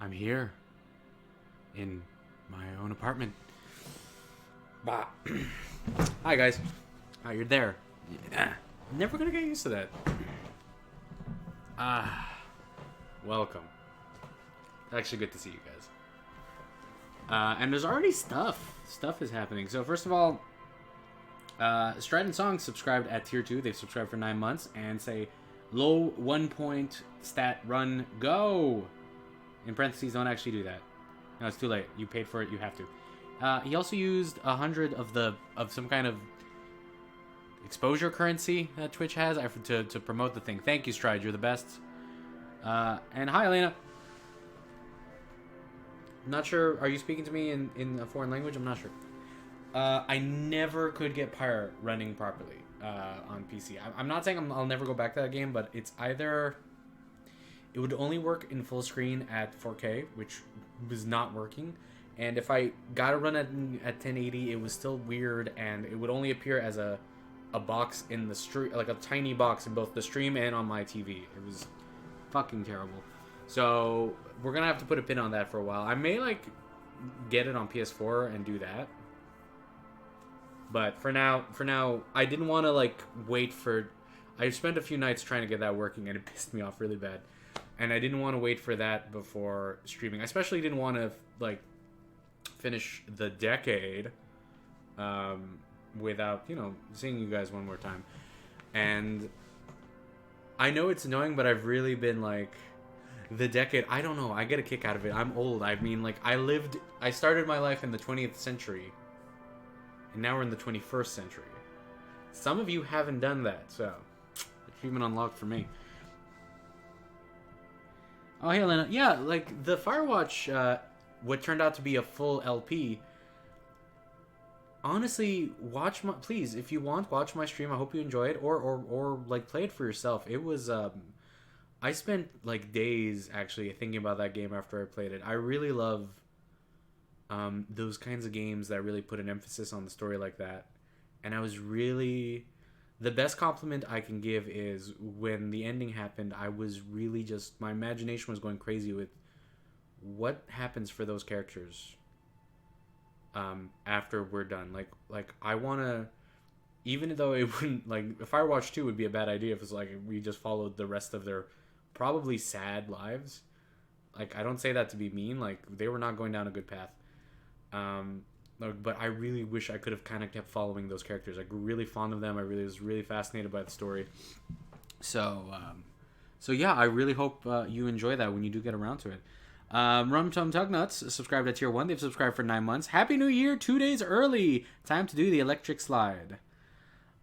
I'm here in my own apartment. Bah. Hi guys. You're there. Yeah. Never gonna get used to that. Welcome. Actually good to see you guys. And there's already stuff. Stuff is happening. So first of all, Stride and Song subscribed at tier 2. They've subscribed for 9 months and say low 1 point stat run go. In parentheses, don't actually do that. No, it's too late. You paid for it. You have to. He also used 100 of some kind of exposure currency that Twitch has to promote the thing. Thank you, Stride. You're the best. And hi, Elena. I'm not sure. Are you speaking to me in a foreign language? I'm not sure. I never could get Pyre running properly on PC. I'm not saying I'll never go back to that game, but it's either... It would only work in full screen at 4K, which was not working. And if I got to run at 1080, it was still weird, and it would only appear as a box in the stream, like a tiny box in both the stream and on my TV. It was fucking terrible. So we're gonna have to put a pin on that for a while. I may like get it on PS4 and do that. But for now, I didn't want to like wait for. I spent a few nights trying to get that working, and it pissed me off really bad. And I didn't want to wait for that before streaming. I especially didn't want to like finish the decade without, you know, seeing you guys one more time. And I know it's annoying, but I've really been like the decade. I don't know. I get a kick out of it. I'm old. I mean, like I started my life in the 20th century, and now we're in the 21st century. Some of you haven't done that, so achievement unlocked for me. Oh, hey, Elena. Yeah, like, the Firewatch, what turned out to be a full LP. Honestly, please, if you want, watch my stream. I hope you enjoy it, or like, play it for yourself. It was, I spent, like, days, actually, thinking about that game after I played it. I really love, those kinds of games that really put an emphasis on the story like that. And I was really... The best compliment I can give is when the ending happened, I was really just... My imagination was going crazy with what happens for those characters after we're done. Like I want to... Even though it wouldn't... Like, Firewatch 2 would be a bad idea if it's like we just followed the rest of their probably sad lives. Like, I don't say that to be mean. Like, they were not going down a good path. But I really wish I could have kind of kept following those characters. I grew really fond of them. I really was really fascinated by the story. So yeah, I really hope you enjoy that when you do get around to it. Rum Tum Tugnuts subscribed at tier 1. They've subscribed for 9 months. Happy New Year, 2 days early. Time to do the electric slide.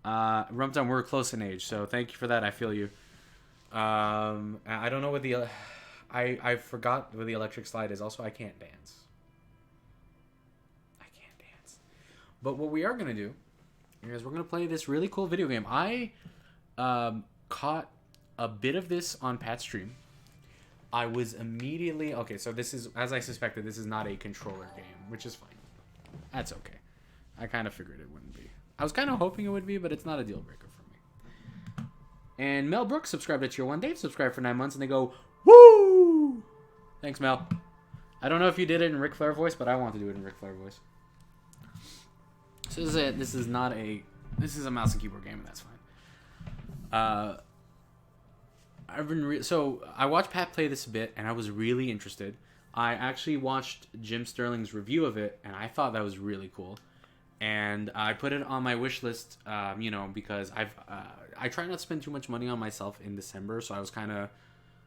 Rum Tum, we're close in age, so thank you for that. I feel you. I don't know what the... I forgot what the electric slide is. Also, I can't dance. But what we are going to do is we're going to play this really cool video game. I caught a bit of this on Pat's stream. I was immediately... Okay, so this is, as I suspected, this is not a controller game, which is fine. That's okay. I kind of figured it wouldn't be. I was kind of hoping it would be, but it's not a deal breaker for me. And Mel Brooks subscribed to tier 1. They've subscribed for 9 months, and they go, woo! Thanks, Mel. I don't know if you did it in Ric Flair voice, but I want to do it in Ric Flair voice. So this is it. This is a mouse and keyboard game, and that's fine. So I watched Pat play this a bit, and I was really interested. I actually watched Jim Sterling's review of it, and I thought that was really cool. And I put it on my wish list, you know, because I try not to spend too much money on myself in December, so I was kind of,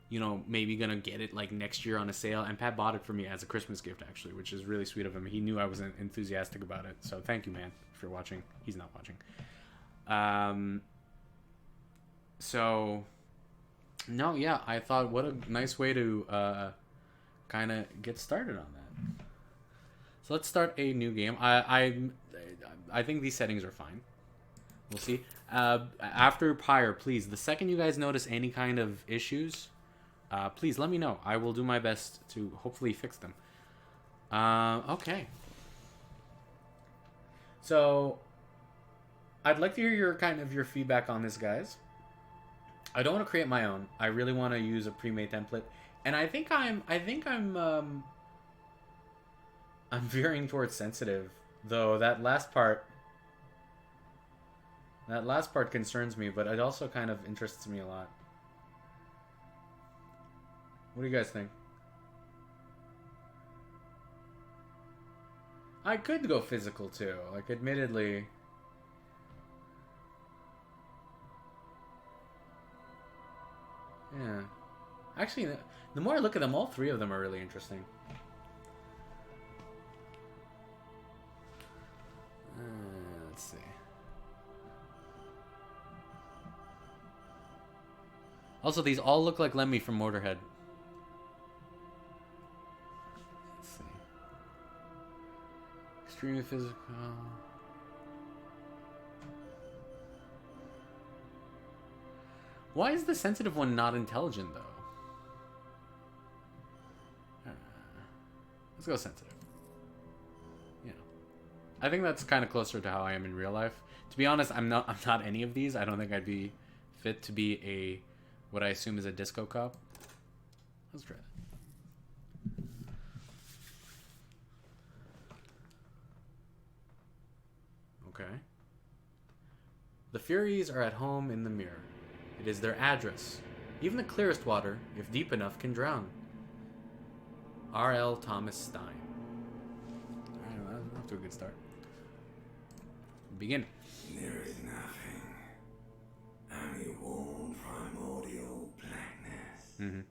you know, maybe gonna get it like next year on a sale. And Pat bought it for me as a Christmas gift, actually, which is really sweet of him. He knew I was enthusiastic about it, so thank you, man, if you're watching. He's not watching. So no, yeah, I thought what a nice way to kind of get started on that. So let's start a new game. I think these settings are fine. We'll see. After Pyre, please, the second you guys notice any kind of issues, please let me know. I will do my best to hopefully fix them. Okay. So, I'd like to hear your feedback on this, guys. I don't want to create my own. I really want to use a pre-made template. And I'm veering towards sensitive, though that last part concerns me, but it also kind of interests me a lot. What do you guys think? I could go physical too, like admittedly. Yeah. Actually, the more I look at them, all three of them are really interesting. Let's see. Also, these all look like Lemmy from Motorhead. Let's see. Extremely physical. Why is the sensitive one not intelligent, though? Let's go sensitive. Yeah. I think that's kind of closer to how I am in real life. To be honest, I'm not any of these. I don't think I'd be fit to be a what I assume is a disco cop. Let's try that. Okay. The Furies are at home in the mirror. It is their address. Even the clearest water, if deep enough, can drown. R.L. Thomas Stein. Alright, well, that's off to a good start. Begin. There is nothing. Only warm primordial blackness. Mm-hmm.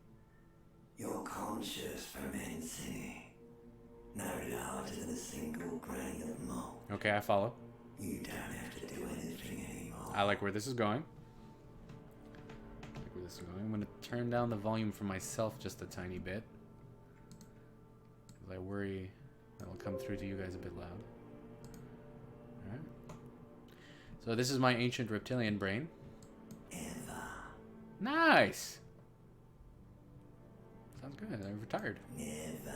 Your conscious fermenting. No larger than a single grain of malt. Okay, I follow. You don't have to do anything anymore. I like where this is going. I'm going to turn down the volume for myself just a tiny bit, because I worry that'll come through to you guys a bit loud. Alright. So this is my ancient reptilian brain. Ever. Nice! Sounds good. I'm retired. Never,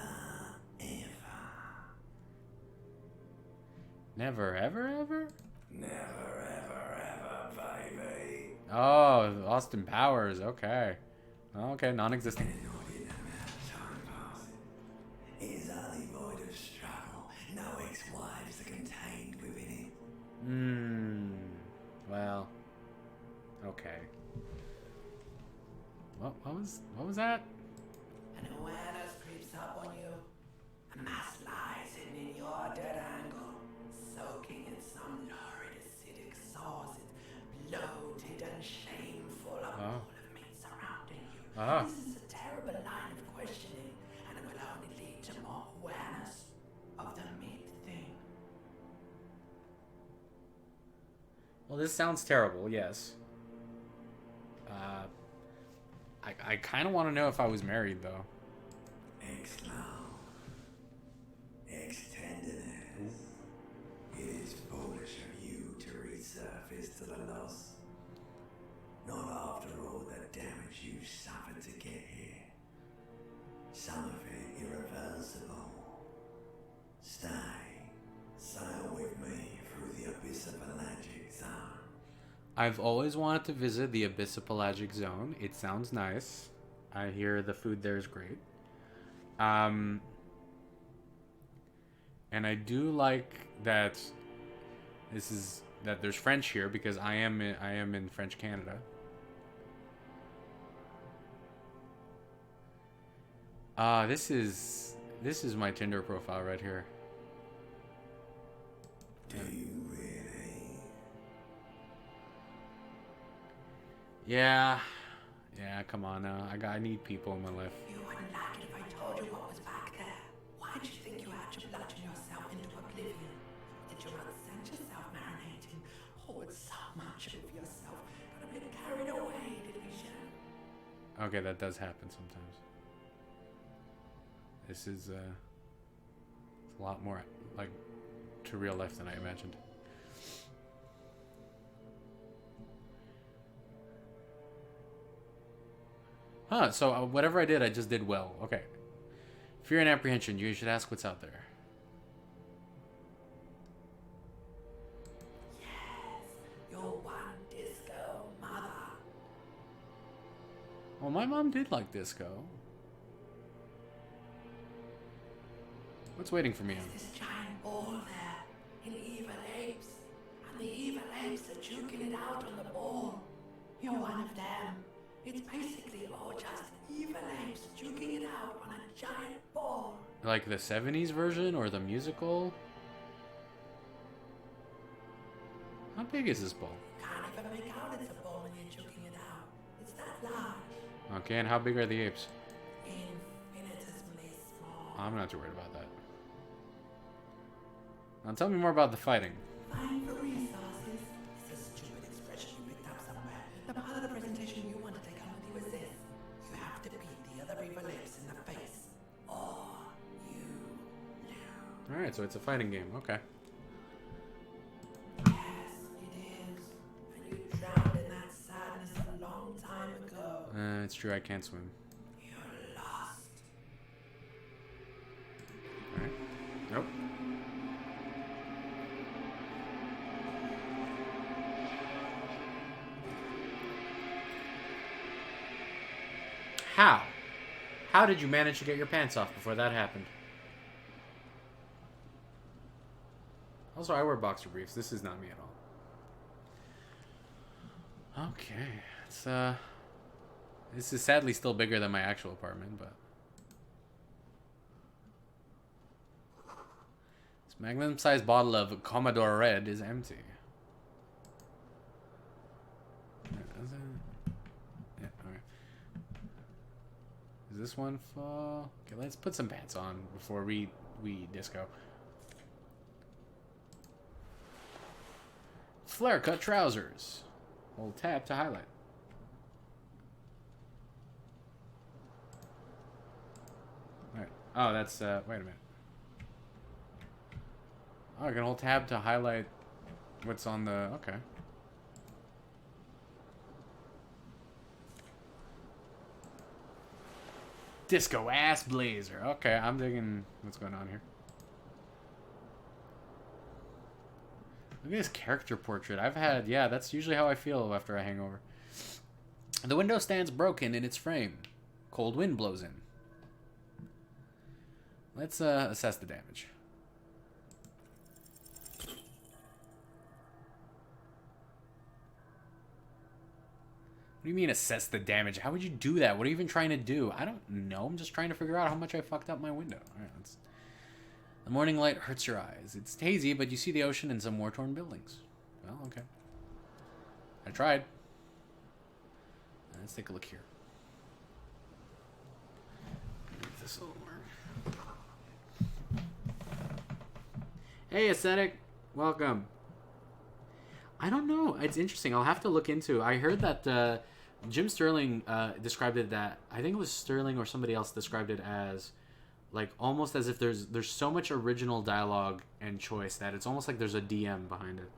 ever. Never, ever, ever? Never, ever, ever, baby. Oh, Austin Powers. Okay. Okay, non-existent. An inordinate amount of time passing. It is only void of struggle. No ex-wives are contained within it. Well. Okay. What was that? An awareness creeps up on you. A mass lies hidden in your dead angle, soaking in some lurid acidic sauce. It's bloated and shameful, a pool of meat surrounding you. This is a terrible line of questioning, and it will only lead to more awareness of the meat thing. Well, this sounds terrible, yes. I kind of want to know if I was married, though. Ex-love. Ex-tenderness. It is foolish of you to resurface to the loss. Not after all the damage you suffered to get here. Some of it irreversible. Stay. Sail with me through the abyssopelagic zone. I've always wanted to visit the abyssopelagic zone. It sounds nice. I hear the food there is great. And I do like that there's French here, because I am in French Canada. This is my Tinder profile right here. Do you really? Yeah, come on now. I need people in my life. You wouldn't like it if I told you what was back there. Why did you think you had to bludgeon yourself into oblivion? Did you not sense yourself marinating? Hoard so much of yourself, got a bit carried away, did we, Sharon? Okay, that does happen sometimes. This is it's a lot more like to real life than I imagined. Huh, so whatever I did, I just did well. Okay. Fear and apprehension, you should ask what's out there. Yes, your one disco mother. Well, my mom did like disco. What's waiting for me? There's this giant ball there, and evil apes. And the evil apes are juking it out on the ball. You're one of them. It's basically all just evil apes juking it out on a giant ball. Like the 70s version or the musical? How big is this ball? You can't even make out it's a ball when you're juking it out. It's that large. Okay, and how big are the apes? Infinitesimally small. I'm not too worried about that. Now tell me more about the fighting. Fighting for resources is a stupid expression you picked up somewhere. The part of the presentation you want to take home with you is this. You have to beat the other evil apes in the face. Or you lose. Alright, so it's a fighting game. Okay. Yes, it is. And you drowned in that sadness a long time ago. It's true, I can't swim. You're lost. Alright. Nope. How? How did you manage to get your pants off before that happened? Also, I wear boxer briefs. This is not me at all. Okay. It's, this is sadly still bigger than my actual apartment, but... This magnum-sized bottle of Commodore Red is empty. Yeah, okay. Is this one full? Okay, let's put some pants on before we disco. Flare cut trousers. Hold tab to highlight. Alright. Oh, that's, wait a minute. Oh, I can hold tab to highlight what's on the, okay. Disco ass blazer. Okay, I'm digging what's going on here. Look at this character portrait. I've had, yeah, that's usually how I feel after a hangover. The window stands broken in its frame. Cold wind blows in. Let's assess the damage. What do you mean assess the damage? How would you do that? What are you even trying to do? I don't know. I'm just trying to figure out how much I fucked up my window. All right, let's... The morning light hurts your eyes. It's hazy, but you see the ocean and some war-torn buildings. Well, okay. I tried. Let's take a look here. Move this over. Hey, Aesthetic. Welcome. I don't know. It's interesting. I'll have to look into. I heard that Jim Sterling described it that... I think it was Sterling or somebody else described it as... like almost as if there's so much original dialogue and choice that it's almost like there's a DM behind it.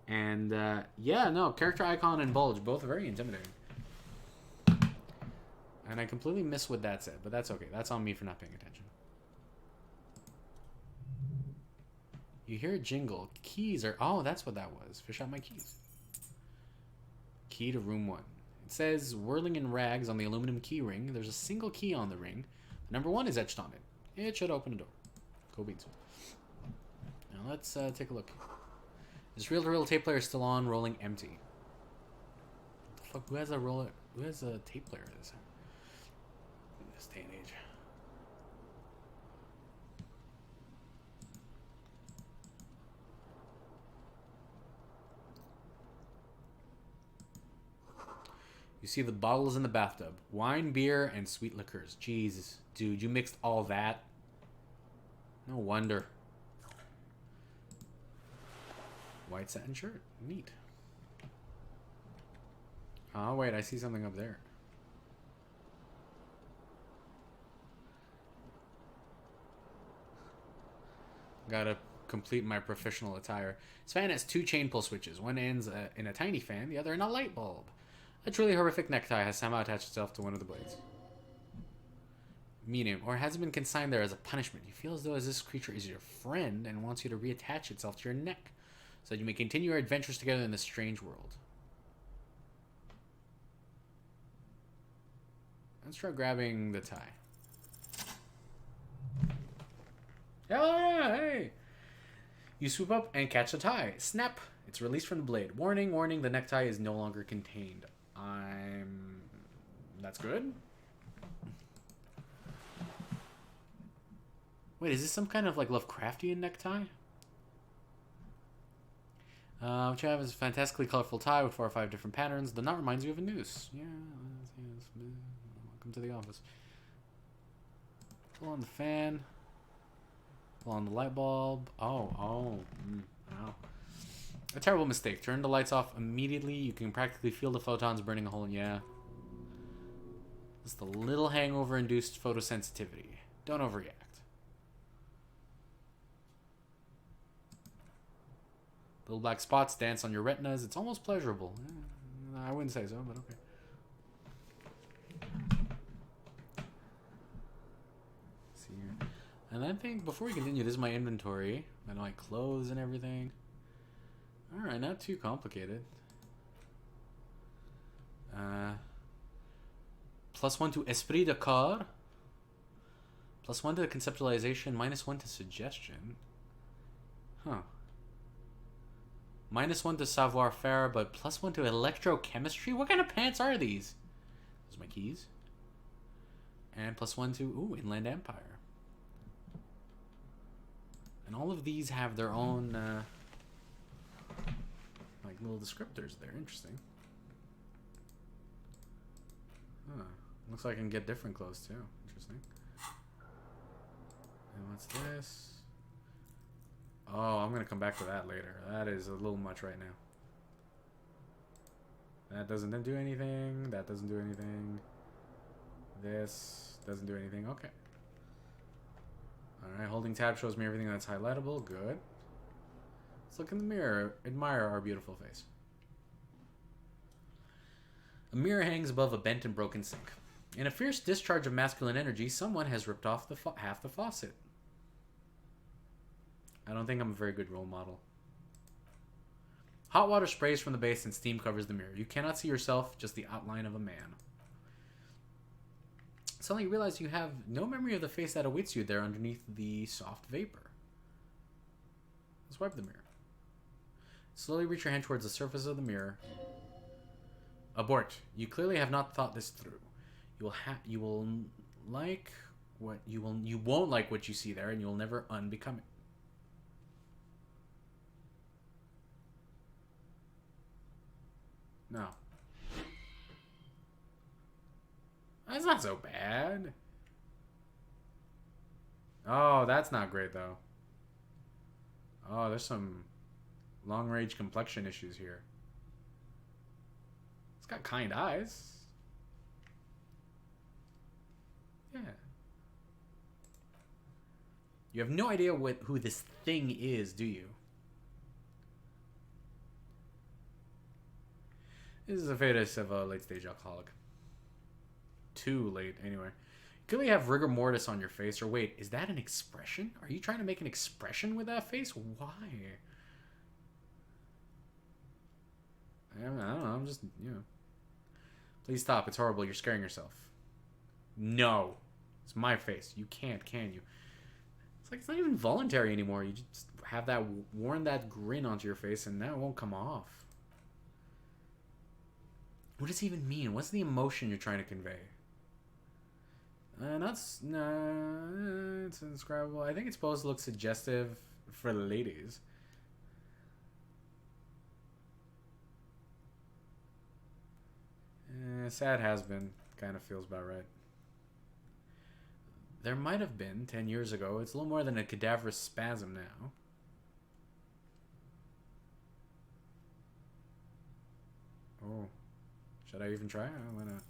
And yeah, no, character icon and bulge, both very intimidating. And I completely missed what that said, but that's okay. That's on me for not paying attention. You hear a jingle. Keys are... Oh, that's what that was. Fish out my keys. Key to room 1. It says, whirling in rags on the aluminum key ring. There's a single key on the ring. Number 1 is etched on it. It should open a door. Cool beans. Now let's take a look. This reel-to-reel tape player is still on, rolling empty. What the fuck? Who has a roller? Who has a tape player in this day and age? You see the bottles in the bathtub. Wine, beer, and sweet liquors. Jesus, dude, you mixed all that? No wonder. White satin shirt. Neat. Oh, wait, I see something up there. Gotta complete my professional attire. This fan has 2 chain pull switches. One ends in a tiny fan, the other in a light bulb. A truly horrific necktie has somehow attached itself to one of the blades. Medium, or has been consigned there as a punishment. You feel as though this creature is your friend and wants you to reattach itself to your neck, so that you may continue your adventures together in this strange world. Let's try grabbing the tie. Hell yeah, hey! You swoop up and catch the tie. Snap! It's released from the blade. Warning, warning, the necktie is no longer contained. That's good. Wait, is this some kind of like Lovecraftian necktie? Which you have is a fantastically colorful tie with 4 or 5 different patterns. The knot reminds you of a noose. Yeah, welcome to the office. Pull on the fan. Pull on the light bulb. Wow. A terrible mistake. Turn the lights off immediately. You can practically feel the photons burning a hole in. Yeah. Just a little hangover-induced photosensitivity. Don't overreact. Little black spots dance on your retinas. It's almost pleasurable. I wouldn't say so, but okay. Let's see here. And I think before we continue, this is my inventory. And my clothes and everything. Alright, not too complicated. +1 to esprit de corps. +1 to conceptualization. -1 to suggestion. Huh. -1 to savoir-faire, but +1 to electrochemistry? What kind of pants are these? Those are my keys. And +1 to, Inland Empire. And all of these have their own, like, little descriptors there. Interesting. Huh. Looks like I can get different clothes, too. Interesting. And what's this? Oh, I'm going to come back to that later. That is a little much right now. That doesn't do anything. That doesn't do anything. This doesn't do anything. Okay. Alright, holding tab shows me everything that's highlightable. Good. Let's look in the mirror. Admire our beautiful face. A mirror hangs above a bent and broken sink. In a fierce discharge of masculine energy, someone has ripped off half the faucet. I don't think I'm a very good role model. Hot water sprays from the base and steam covers the mirror. You cannot see yourself, just the outline of a man. Suddenly you realize you have no memory of the face that awaits you there underneath the soft vapor. Let's wipe the mirror. Slowly reach your hand towards the surface of the mirror. Abort. You clearly have not thought this through. You won't like what you see there, and you will never unbecome it. No. That's not so bad. Oh, that's not great, though. Oh, there's some long-range complexion issues here. It's got kind eyes. Yeah. You have no idea who this thing is, do you? This is a fetus of a late-stage alcoholic. Too late, anyway. You clearly have rigor mortis on your face. Or wait, is that an expression? Are you trying to make an expression with that face? Why? I don't know. I'm just, Please stop. It's horrible. You're scaring yourself. No. It's my face. You can't, can you? It's like it's not even voluntary anymore. You just have worn that grin onto your face and now it won't come off. What does it even mean? What's the emotion you're trying to convey? It's indescribable. I think it's supposed to look suggestive for the ladies. Sad has been. Kind of feels about right. There might have been 10 years ago. It's a little more than a cadaverous spasm now. Oh. Should I even try? Why not?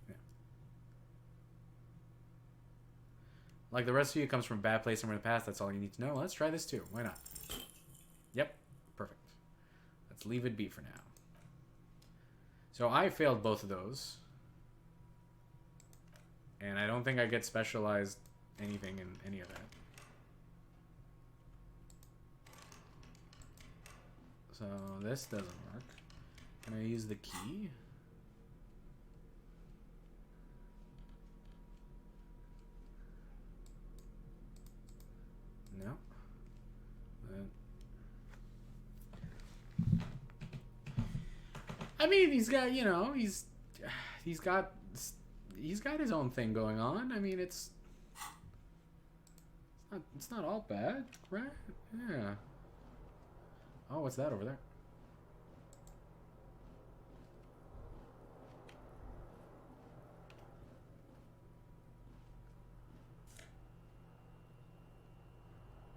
Yeah. Like the rest of you, comes from a bad place somewhere in the past. That's all you need to know. Let's try this too. Why not? Yep. Perfect. Let's leave it be for now. So I failed both of those. And I don't think I get specialized anything in any of that. So this doesn't work. Can I use the key? I mean, he's got, you know, he's got his own thing going on. I mean, it's not all bad, right? Yeah. Oh, what's that over there?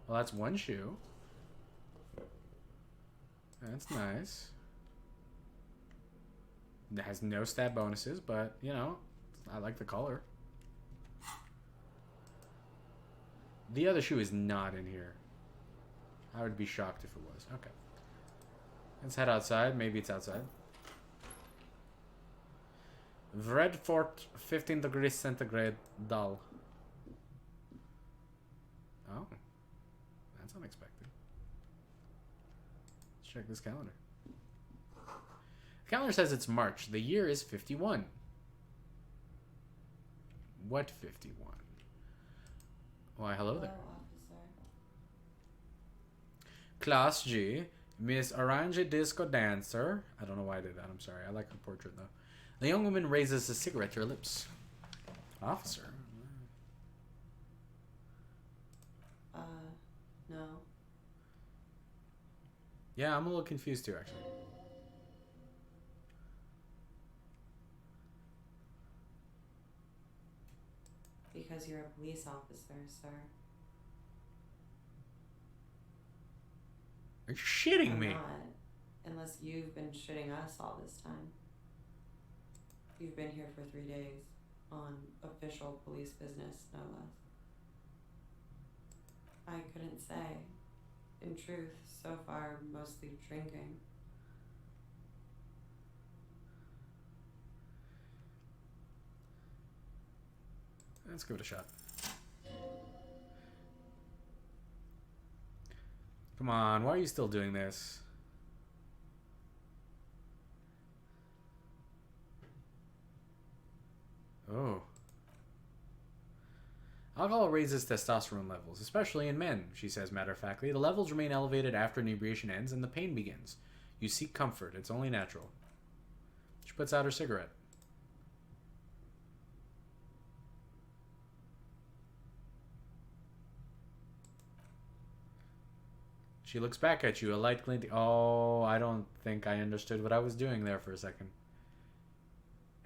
Well, that's one shoe. That's nice. It has no stat bonuses, but, you know, I like the color. The other shoe is not in here. I would be shocked if it was. Okay. Let's head outside. Maybe it's outside. Vredfort, 15 degrees centigrade, dull. Oh. That's unexpected. Let's check this calendar. The calendar says it's March. The year is 51. What 51? Why, hello there. Class G, Miss Orange Disco Dancer. I don't know why I did that. I'm sorry. I like her portrait, though. The young woman raises a cigarette to her lips. Officer? No. Yeah, I'm a little confused, too, actually. Because you're a police officer, sir. Are you shitting I'm me? not, unless you've been shitting us all this time. You've been here for 3 days, on official police business, no less. I couldn't say. In truth, so far, mostly drinking. Let's give it a shot. Come on, why are you still doing this? Oh. Alcohol raises testosterone levels, especially in men, she says matter-of-factly. The levels remain elevated after inebriation ends and the pain begins. You seek comfort. It's only natural. She puts out her cigarette. She looks back at you, a light glinting. Oh, I don't think I understood what I was doing there for a second.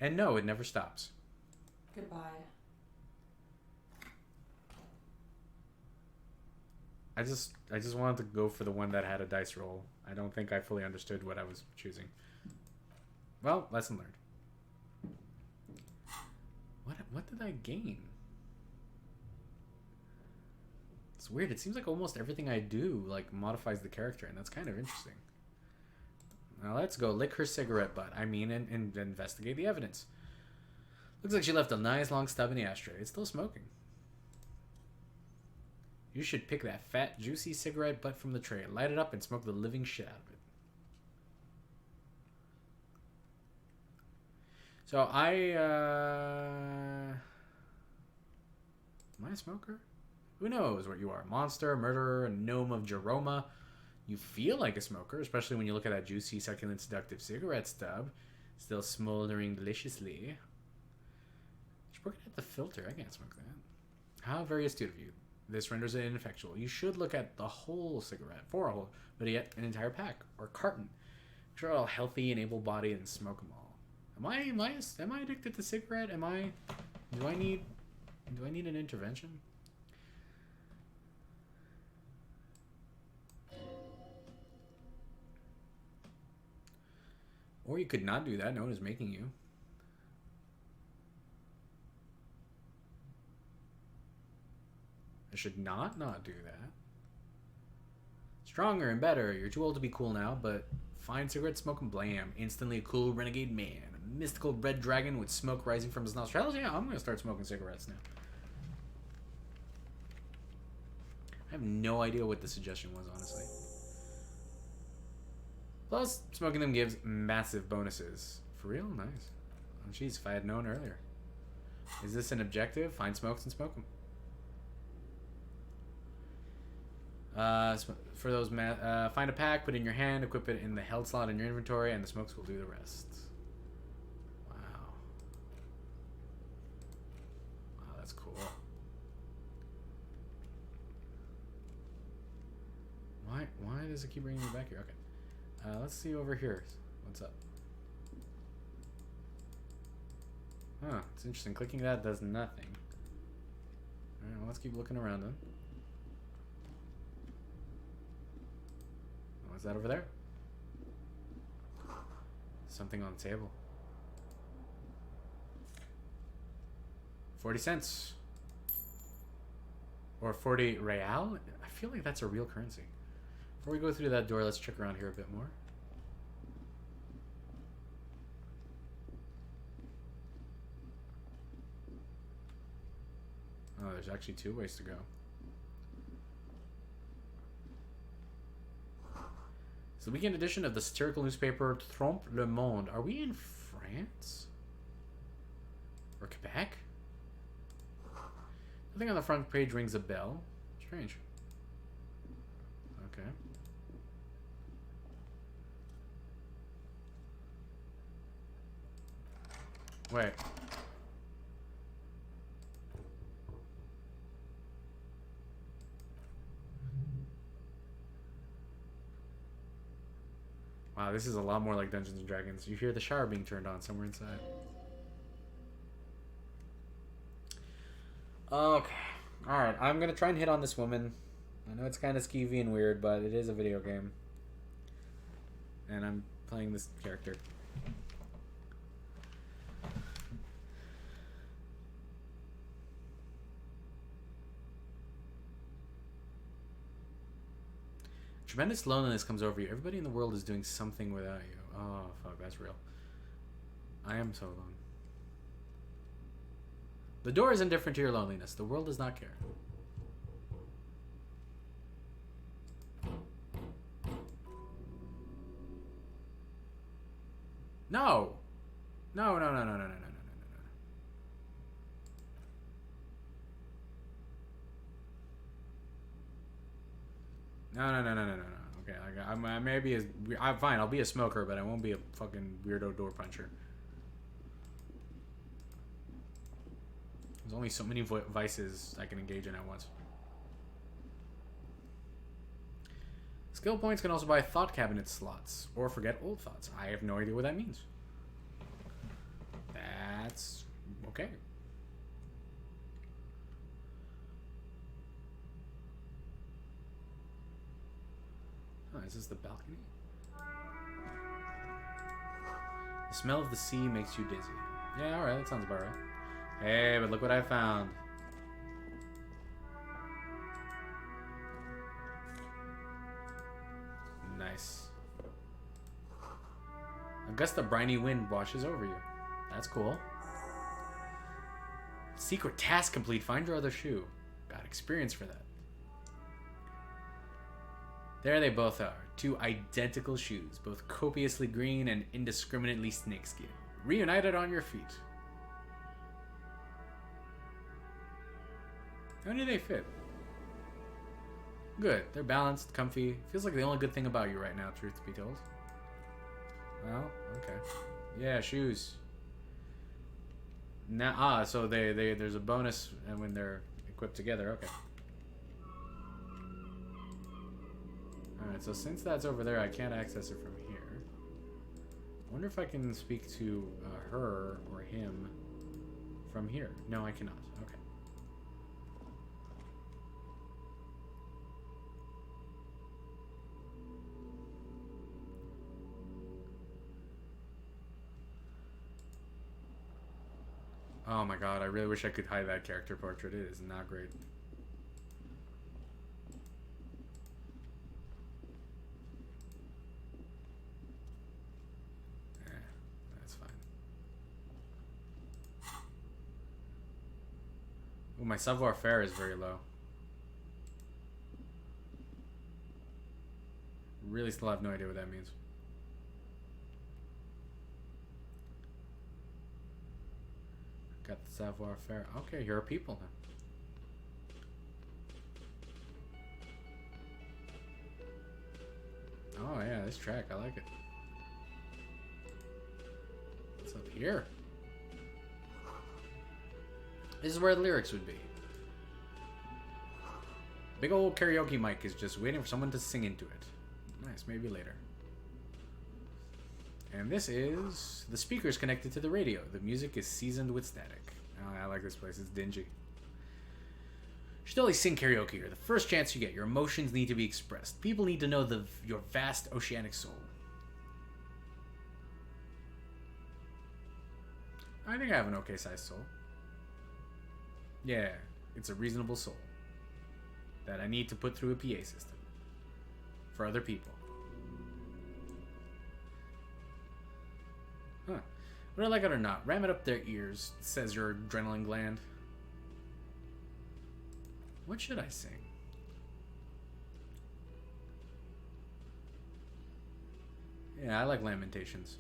And no, it never stops. Goodbye. I just wanted to go for the one that had a dice roll. I don't think I fully understood what I was choosing. Well, lesson learned. What did I gain? It's weird. It seems like almost everything I do like modifies the character, and that's kind of interesting. Now let's go lick her cigarette butt. I mean, and investigate the evidence. Looks like she left a nice long stub in the ashtray. It's still smoking. You should pick that fat, juicy cigarette butt from the tray, light it up, and smoke the living shit out of it. So am I a smoker? Who knows what you are? Monster, murderer, a gnome of Jeroma. You feel like a smoker, especially when you look at that juicy, succulent, seductive cigarette stub. Still smoldering deliciously. She's working at the filter. I can't smoke that. How very astute of you. This renders it ineffectual. You should look at the whole cigarette, for a whole, but yet an entire pack or carton. Make sure all healthy and able-bodied and smoke them all. Am I addicted to cigarette? Do I need an intervention? Or you could not do that. No one is making you. I should not do that. Stronger and better. You're too old to be cool now, but fine cigarette smoking blam. Instantly a cool renegade man. A mystical red dragon with smoke rising from his nostrils. Yeah, I'm going to start smoking cigarettes now. I have no idea what the suggestion was, honestly. Plus, smoking them gives massive bonuses. For real? Nice. Oh, jeez, if I had known earlier. Is this an objective? Find smokes and smoke them. For those, find a pack, put it in your hand, equip it in the held slot in your inventory, and the smokes will do the rest. Wow. Wow, that's cool. Why does it keep bringing me back here? Okay. Let's see over here. What's up? Huh, it's interesting. Clicking that does nothing. Alright, well, let's keep looking around then. What's that over there? Something on the table. 40 cents. Or 40 real? I feel like that's a real currency. Before we go through that door, let's check around here a bit more. Oh, there's actually 2 ways to go. It's the weekend edition of the satirical newspaper Trompe le Monde. Are we in France? Or Quebec? Nothing on the front page rings a bell. Strange. Okay. Wait. Wow, this is a lot more like Dungeons and Dragons. You hear the shower being turned on somewhere inside. Okay. Alright, I'm gonna try and hit on this woman. I know it's kind of skeevy and weird, but it is a video game. And I'm playing this character. Tremendous loneliness comes over you. Everybody in the world is doing something without you. Oh, fuck, that's real. I am so alone. The door is indifferent to your loneliness. The world does not care. No! No, no, no, no, no, no, no, no, no, no. No, no, no, no, no, no, no. Okay, I may be I'm fine. I'll be a smoker, but I won't be a fucking weirdo door puncher. There's only so many vices I can engage in at once. Skill points can also buy thought cabinet slots or forget old thoughts. I have no idea what that means. That's okay. Oh, is this the balcony? The smell of the sea makes you dizzy. Yeah, alright, that sounds about right. Hey, but look what I found. Nice. A gust of briny wind washes over you. That's cool. Secret task complete. Find your other shoe. Got experience for that. There they both are. 2 identical shoes, both copiously green and indiscriminately snakeskin. Reunited on your feet. How do they fit? Good. They're balanced, comfy. Feels like the only good thing about you right now, truth to be told. Well, okay. Yeah, shoes. Now, so there's a bonus when they're equipped together. Okay. Alright, so since that's over there, I can't access it from here. I wonder if I can speak to her or him from here. No, I cannot. Okay. Oh my god, I really wish I could hide that character portrait. It is not great. That's fine. Oh, my savoir-faire is very low. Really still have no idea what that means. Got the savoir-faire. Okay, here are people then. Oh yeah, this track, I like it. What's up here? This is where the lyrics would be. Big old karaoke mic is just waiting for someone to sing into it. Nice, maybe later. And this is the speakers connected to the radio. The music is seasoned with static. Oh, I like this place. It's dingy. You should always sing karaoke here. The first chance you get, your emotions need to be expressed. People need to know your vast oceanic soul. I think I have an okay sized soul. Yeah, it's a reasonable soul that I need to put through a PA system for other people. Huh. Whether I like it or not, ram it up their ears, says your adrenaline gland. What should I sing? Yeah, I like Lamentations.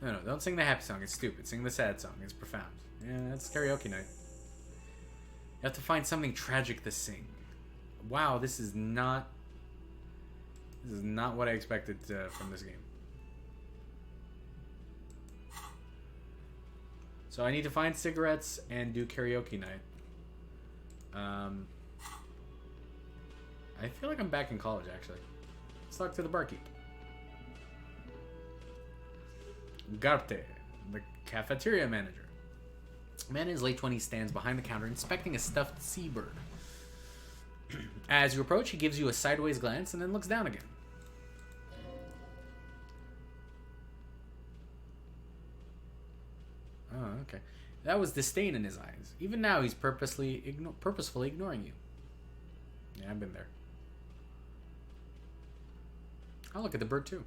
No, don't sing the happy song. It's stupid. Sing the sad song. It's profound. Yeah, that's karaoke night. You have to find something tragic to sing. Wow, this is not what I expected from this game. So I need to find cigarettes and do karaoke night. I feel like I'm back in college, actually. Let's talk to the barkeep. Garte, the cafeteria manager. A man in his late 20s stands behind the counter inspecting a stuffed seabird. As you approach, he gives you a sideways glance and then looks down again. Oh, okay. That was disdain in his eyes. Even now, he's purposefully ignoring you. Yeah, I've been there. I'll look at the bird, too.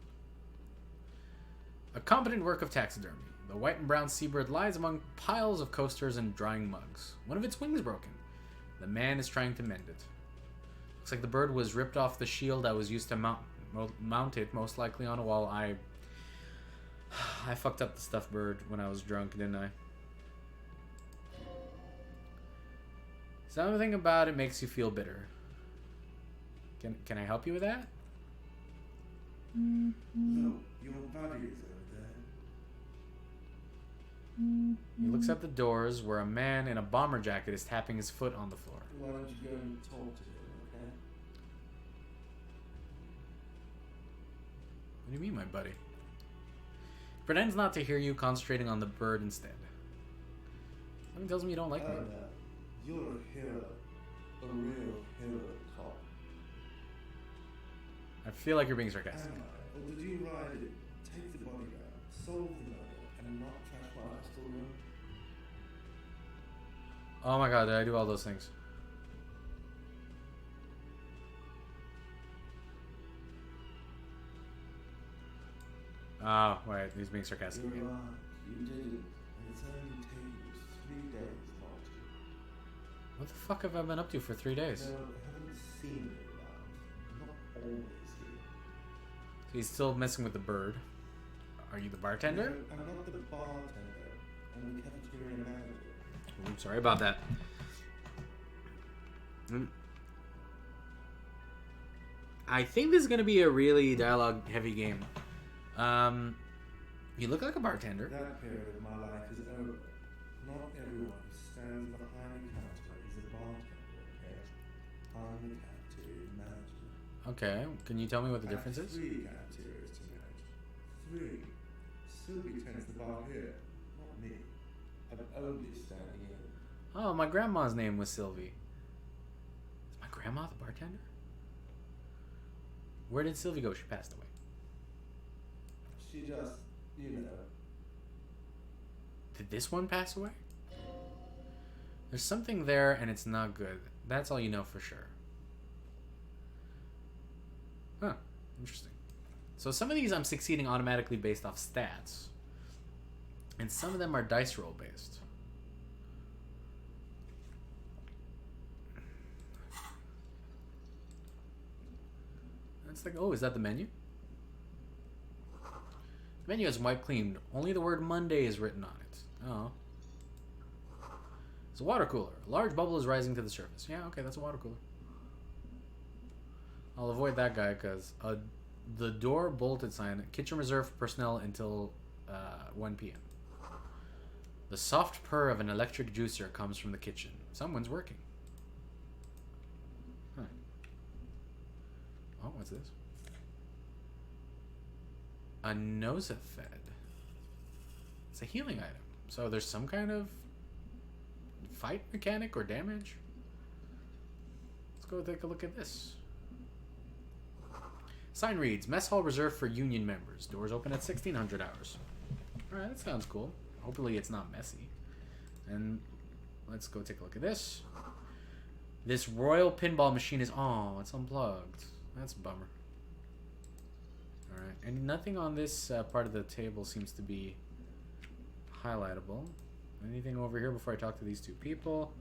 A competent work of taxidermy. The white and brown seabird lies among piles of coasters and drying mugs. One of its wings broken. The man is trying to mend it. Looks like the bird was ripped off the shield that was used to mount it, most likely on a wall. I fucked up the stuffed bird when I was drunk, didn't I? Something about it makes you feel bitter. Can I help you with that? Look, your buddy is over there. He looks at the doors where a man in a bomber jacket is tapping his foot on the floor. Why don't you go and talk to him, okay? What do you mean, my buddy? Pretends not to hear you, concentrating on the bird instead. Something tells me you don't like me. You're a hero. A real hero cop. I feel like you're being sarcastic. Am I? Or did you ride it, take the body down, solve the murder, and not trash my hostel room? Oh my god, did I do all those things? Oh, wait, he's being sarcastic You're again. right. You did it, and it's only taken you 3 days not to. What the fuck have I been up to for 3 days? No, I haven't seen it around. Not always here. So he's still messing with the bird. Are you the bartender? No, I'm not the bartender. I'm the cafeteria manager. I'm sorry about that. I think this is going to be a really dialogue-heavy game. You look like a bartender. That period of my life is over. Not everyone who stands behind a counter is a bartender, okay? I'm the cafeteria manager. Okay, can you tell me what the difference I have is? 3 cafeterias to manage. 3. Sylvie tends the bar here, not me. I'm only standing in. Oh, my grandma's name was Sylvie. Is my grandma the bartender? Where did Sylvie go? She passed away. She just, you know. Did this one pass away? There's something there and it's not good. That's all you know for sure. Huh. Interesting. So some of these I'm succeeding automatically based off stats. And some of them are dice roll based. It's like, oh, is that the menu? The menu is wiped clean. Only the word Monday is written on it. Oh. It's a water cooler. A large bubble is rising to the surface. Yeah, okay, that's a water cooler. I'll avoid that guy because the door bolted sign. Kitchen reserved for personnel until 1 p.m. The soft purr of an electric juicer comes from the kitchen. Someone's working. Huh. Oh, what's this? A Nosafed. It's a healing item. So there's some kind of fight mechanic or damage. Let's go take a look at this. Sign reads, Mess Hall reserved for union members. Doors open at 1600 hours. Alright, that sounds cool. Hopefully it's not messy. And let's go take a look at this. This royal pinball machine is... Oh, it's unplugged. That's a bummer. Alright, and nothing on this part of the table seems to be highlightable. Anything over here before I talk to these two people?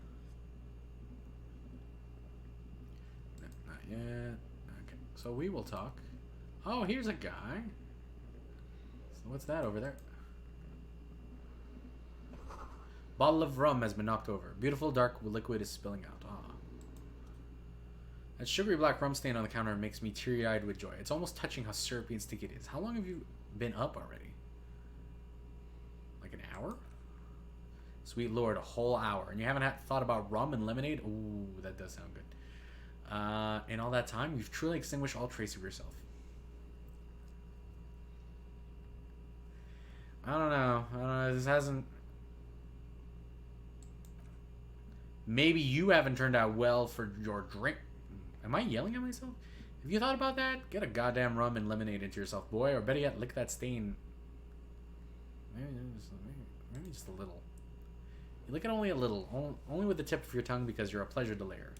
No, not yet. Okay, so we will talk. Oh, here's a guy. So what's that over there? Bottle of rum has been knocked over. Beautiful dark liquid is spilling out. Ah. That sugary black rum stain on the counter makes me teary-eyed with joy. It's almost touching how syrupy and sticky it is. How long have you been up already? Like an hour? Sweet lord, a whole hour. And you haven't thought about rum and lemonade? Ooh, that does sound good. In all that time, you've truly extinguished all trace of yourself. I don't know. This hasn't... Maybe you haven't turned out well for your drink. Am I yelling at myself? Have you thought about that? Get a goddamn rum and lemonade into yourself, boy. Or better yet, lick that stain. Maybe just a little. You lick it only a little. Only with the tip of your tongue because you're a pleasure to layer.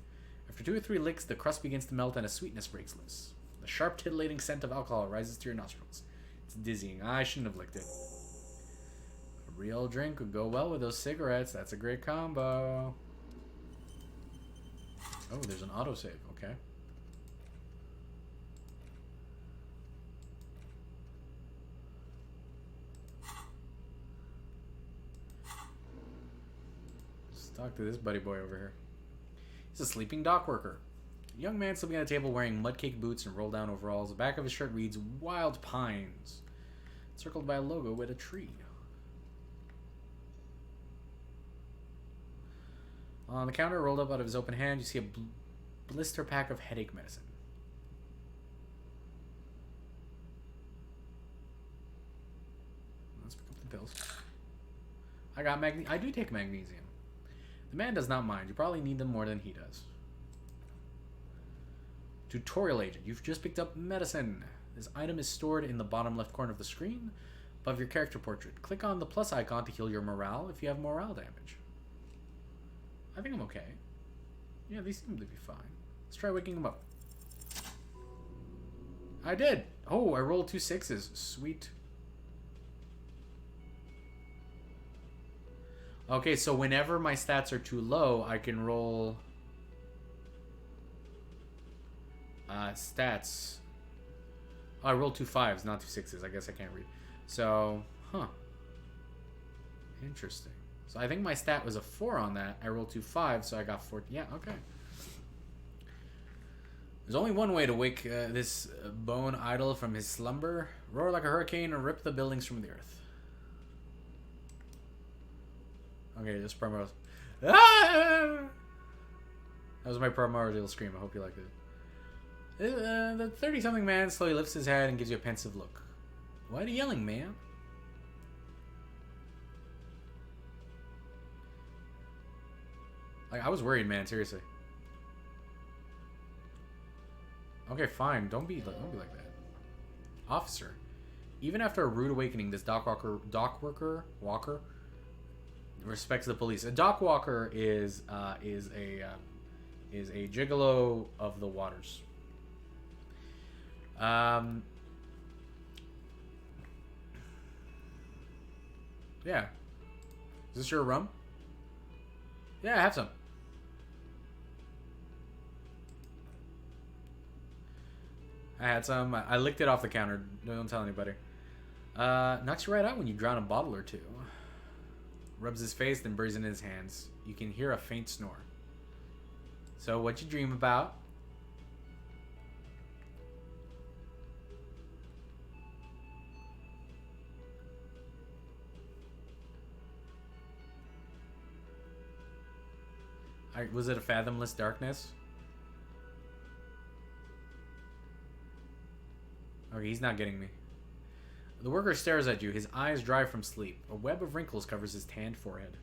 After 2 or 3 licks, the crust begins to melt and a sweetness breaks loose. The sharp, titillating scent of alcohol rises to your nostrils. It's dizzying. I shouldn't have licked it. A real drink would go well with those cigarettes. That's a great combo. Oh, there's an autosave. Okay. Let's talk to this buddy boy over here. He's a sleeping dock worker. A young man sleeping at a table wearing mudcake boots and roll-down overalls. The back of his shirt reads Wild Pines, circled by a logo with a tree. On the counter, rolled up out of his open hand, you see a blister pack of headache medicine. Let's pick up the pills. I got I do take magnesium. The man does not mind. You probably need them more than he does. Tutorial agent. You've just picked up medicine. This item is stored in the bottom left corner of the screen above your character portrait. Click on the plus icon to heal your morale if you have morale damage. I think I'm okay. Yeah, these seem to be fine. Let's try waking him up. I did! Oh, I rolled 2 6s. Sweet. Okay, so whenever my stats are too low, I can roll... stats. Oh, I rolled 2 5s, not 2 6s. I guess I can't read. So, huh. Interesting. So I think my stat was a 4 on that. I rolled 2 5s, so I got 4. Yeah, okay. There's only one way to wake this bone idol from his slumber. Roar like a hurricane or rip the buildings from the earth. Okay, this primordial... Ah! That was my primordial scream. I hope you liked it. The 30-something man slowly lifts his head and gives you a pensive look. Why are you yelling, man? Like, I was worried, man. Seriously. Okay, fine. Don't be like that. Officer. Even after a rude awakening, this dock worker respects the police. A dock walker is a gigolo of the waters. Yeah. Is this your rum? Yeah, I have some. I had some. I licked it off the counter. Don't tell anybody. Knocks you right out when you drown a bottle or two. Rubs his face, then buries it in his hands. You can hear a faint snore. So, what you dream about? Was it a fathomless darkness? Okay, he's not getting me. The worker stares at you, his eyes dry from sleep. A web of wrinkles covers his tanned forehead.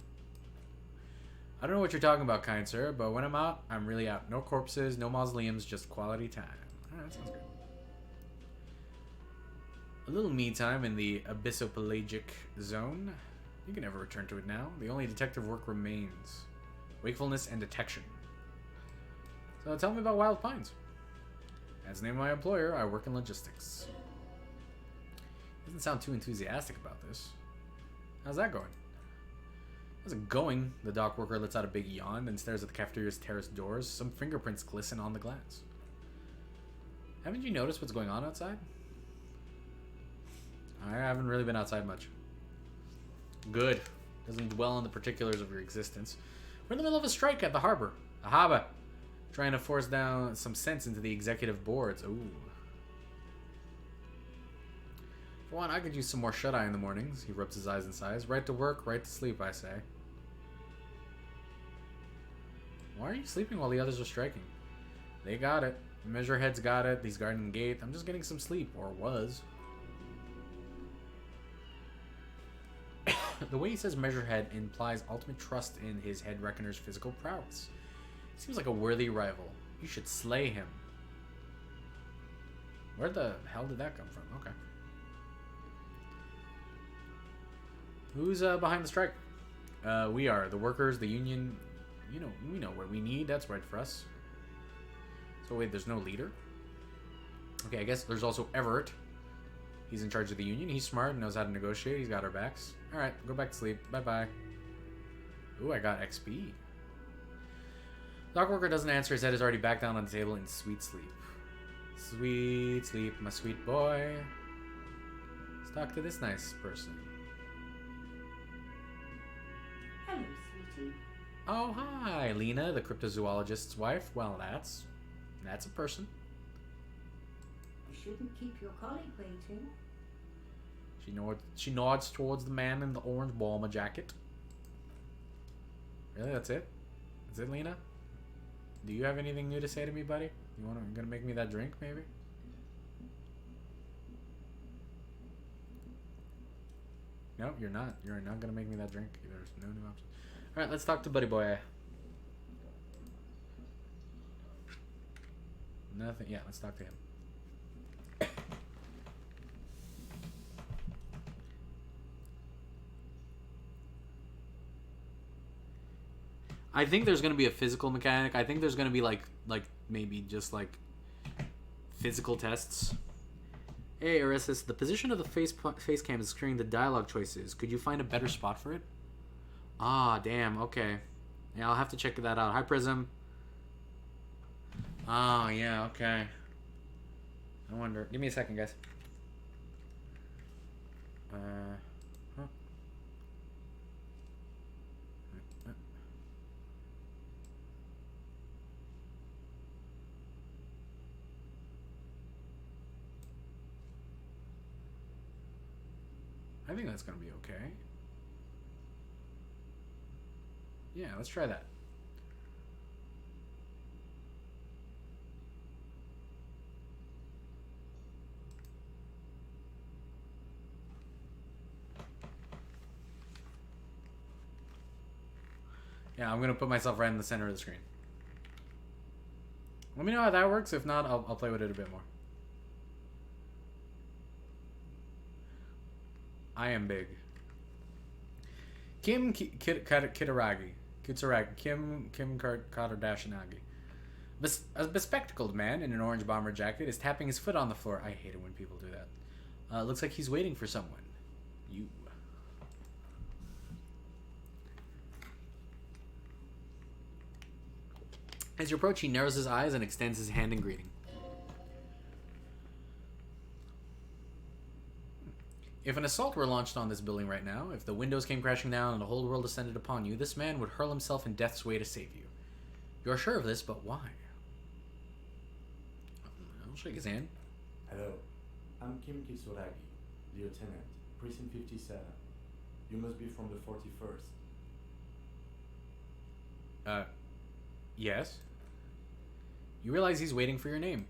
I don't know what you're talking about, kind sir, but when I'm out, I'm really out. No corpses, no mausoleums, just quality time. Alright, that sounds good. A little me time in the abyssopelagic zone. You can never return to it now. The only detective work remains. Wakefulness and detection. So tell me about Wild Pines. As the name of my employer, I work in logistics. Doesn't sound too enthusiastic about this. How's that going? How's it going? The dock worker lets out a big yawn, then stares at the cafeteria's terrace doors. Some fingerprints glisten on the glass. Haven't you noticed what's going on outside? I haven't really been outside much. Good. Doesn't dwell on the particulars of your existence. We're in the middle of a strike at the harbor. A harbor. Trying to force down some sense into the executive boards. Ooh. For one, I could use some more shut-eye in the mornings. He rubs his eyes and sighs. Right to work, right to sleep, I say. Why are you sleeping while the others are striking? They got it. Measurehead's got it. He's guarding the gate. I'm just getting some sleep. Or was. The way he says Measurehead implies ultimate trust in his head reckoner's physical prowess. Seems like a worthy rival. You should slay him. Where the hell did that come from? Okay. Who's behind the strike? We are. The workers, the union. You know, we know what we need. That's right for us. So wait, there's no leader? Okay, I guess there's also Everett. He's in charge of the union. He's smart and knows how to negotiate. He's got our backs. Alright, go back to sleep. Bye-bye. Ooh, I got XP. Dock worker doesn't answer. His head is already back down on the table in sweet sleep. Sweet sleep, my sweet boy. Let's talk to this nice person. Hello, sweetie. Oh, hi, Lena, the cryptozoologist's wife. Well, that's a person. You shouldn't keep your colleague waiting. She nods towards the man in the orange bomber jacket. Really, that's it? That's it, Lena? Do you have anything new to say to me, buddy? You gonna make me that drink, maybe? No, you're not. You're not gonna make me that drink. There's no new options. Alright, let's talk to Buddy Boy. Nothing. Yeah, let's talk to him. I think there's going to be a physical mechanic. I think there's going to be like maybe just like physical tests. Hey, Orestes, the position of the face cam is screening the dialogue choices. Could you find a better spot for it? Ah, damn. Okay. Yeah, I'll have to check that out. Hi, Prism. Oh, yeah, okay. I wonder. Give me a second, guys. Huh? I think that's going to be okay. Yeah, let's try that. Yeah, I'm going to put myself right in the center of the screen. Let me know how that works. If not, I'll play with it a bit more. I am big. Kim Kardashian. A bespectacled man in an orange bomber jacket is tapping his foot on the floor. I hate it when people do that. Looks like he's waiting for someone. You. As you approach, he narrows his eyes and extends his hand in greeting. If an assault were launched on this building right now, if the windows came crashing down and the whole world descended upon you, this man would hurl himself in death's way to save you. You're sure of this, but why? I'll shake his hand. Hello, I'm Kim Kitsuragi, Lieutenant, Precinct 57. You must be from the 41st. Yes? You realize he's waiting for your name.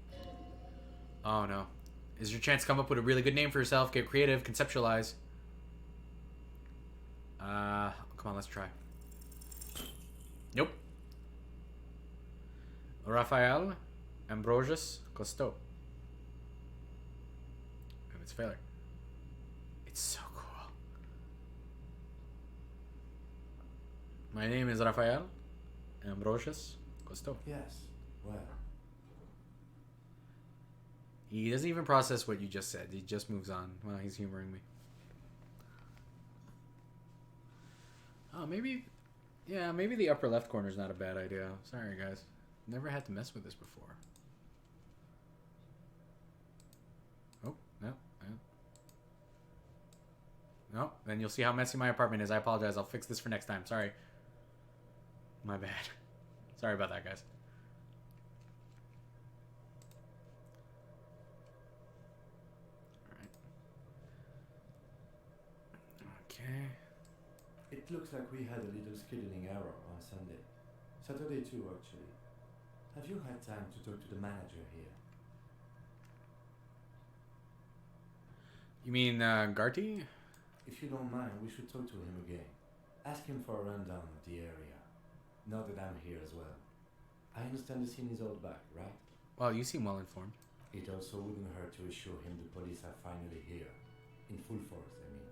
Oh no. Is your chance to come up with a really good name for yourself? Get creative, conceptualize. Come on, let's try. Nope. Raphael Ambrosius Cousteau. And it's failure. It's so cool. My name is Raphael Ambrosius Cousteau. Yes, well, He doesn't even process what you just said. He just moves on. Well, he's humoring me. Oh, maybe... Yeah, maybe the upper left corner is not a bad idea. Sorry, guys. Never had to mess with this before. Oh, no. No, then you'll see how messy my apartment is. I apologize. I'll fix this for next time. Sorry. My bad. Sorry about that, guys. Okay. it looks like we had a little scheduling error on Sunday. Saturday too, actually. Have you had time to talk to the manager here? You mean, Garty? If you don't mind, we should talk to him again. Ask him for a rundown of the area. Now that I'm here as well. I understand the scene is all back, right? Well, you seem well informed. It also wouldn't hurt to assure him the police are finally here. In full force, I mean.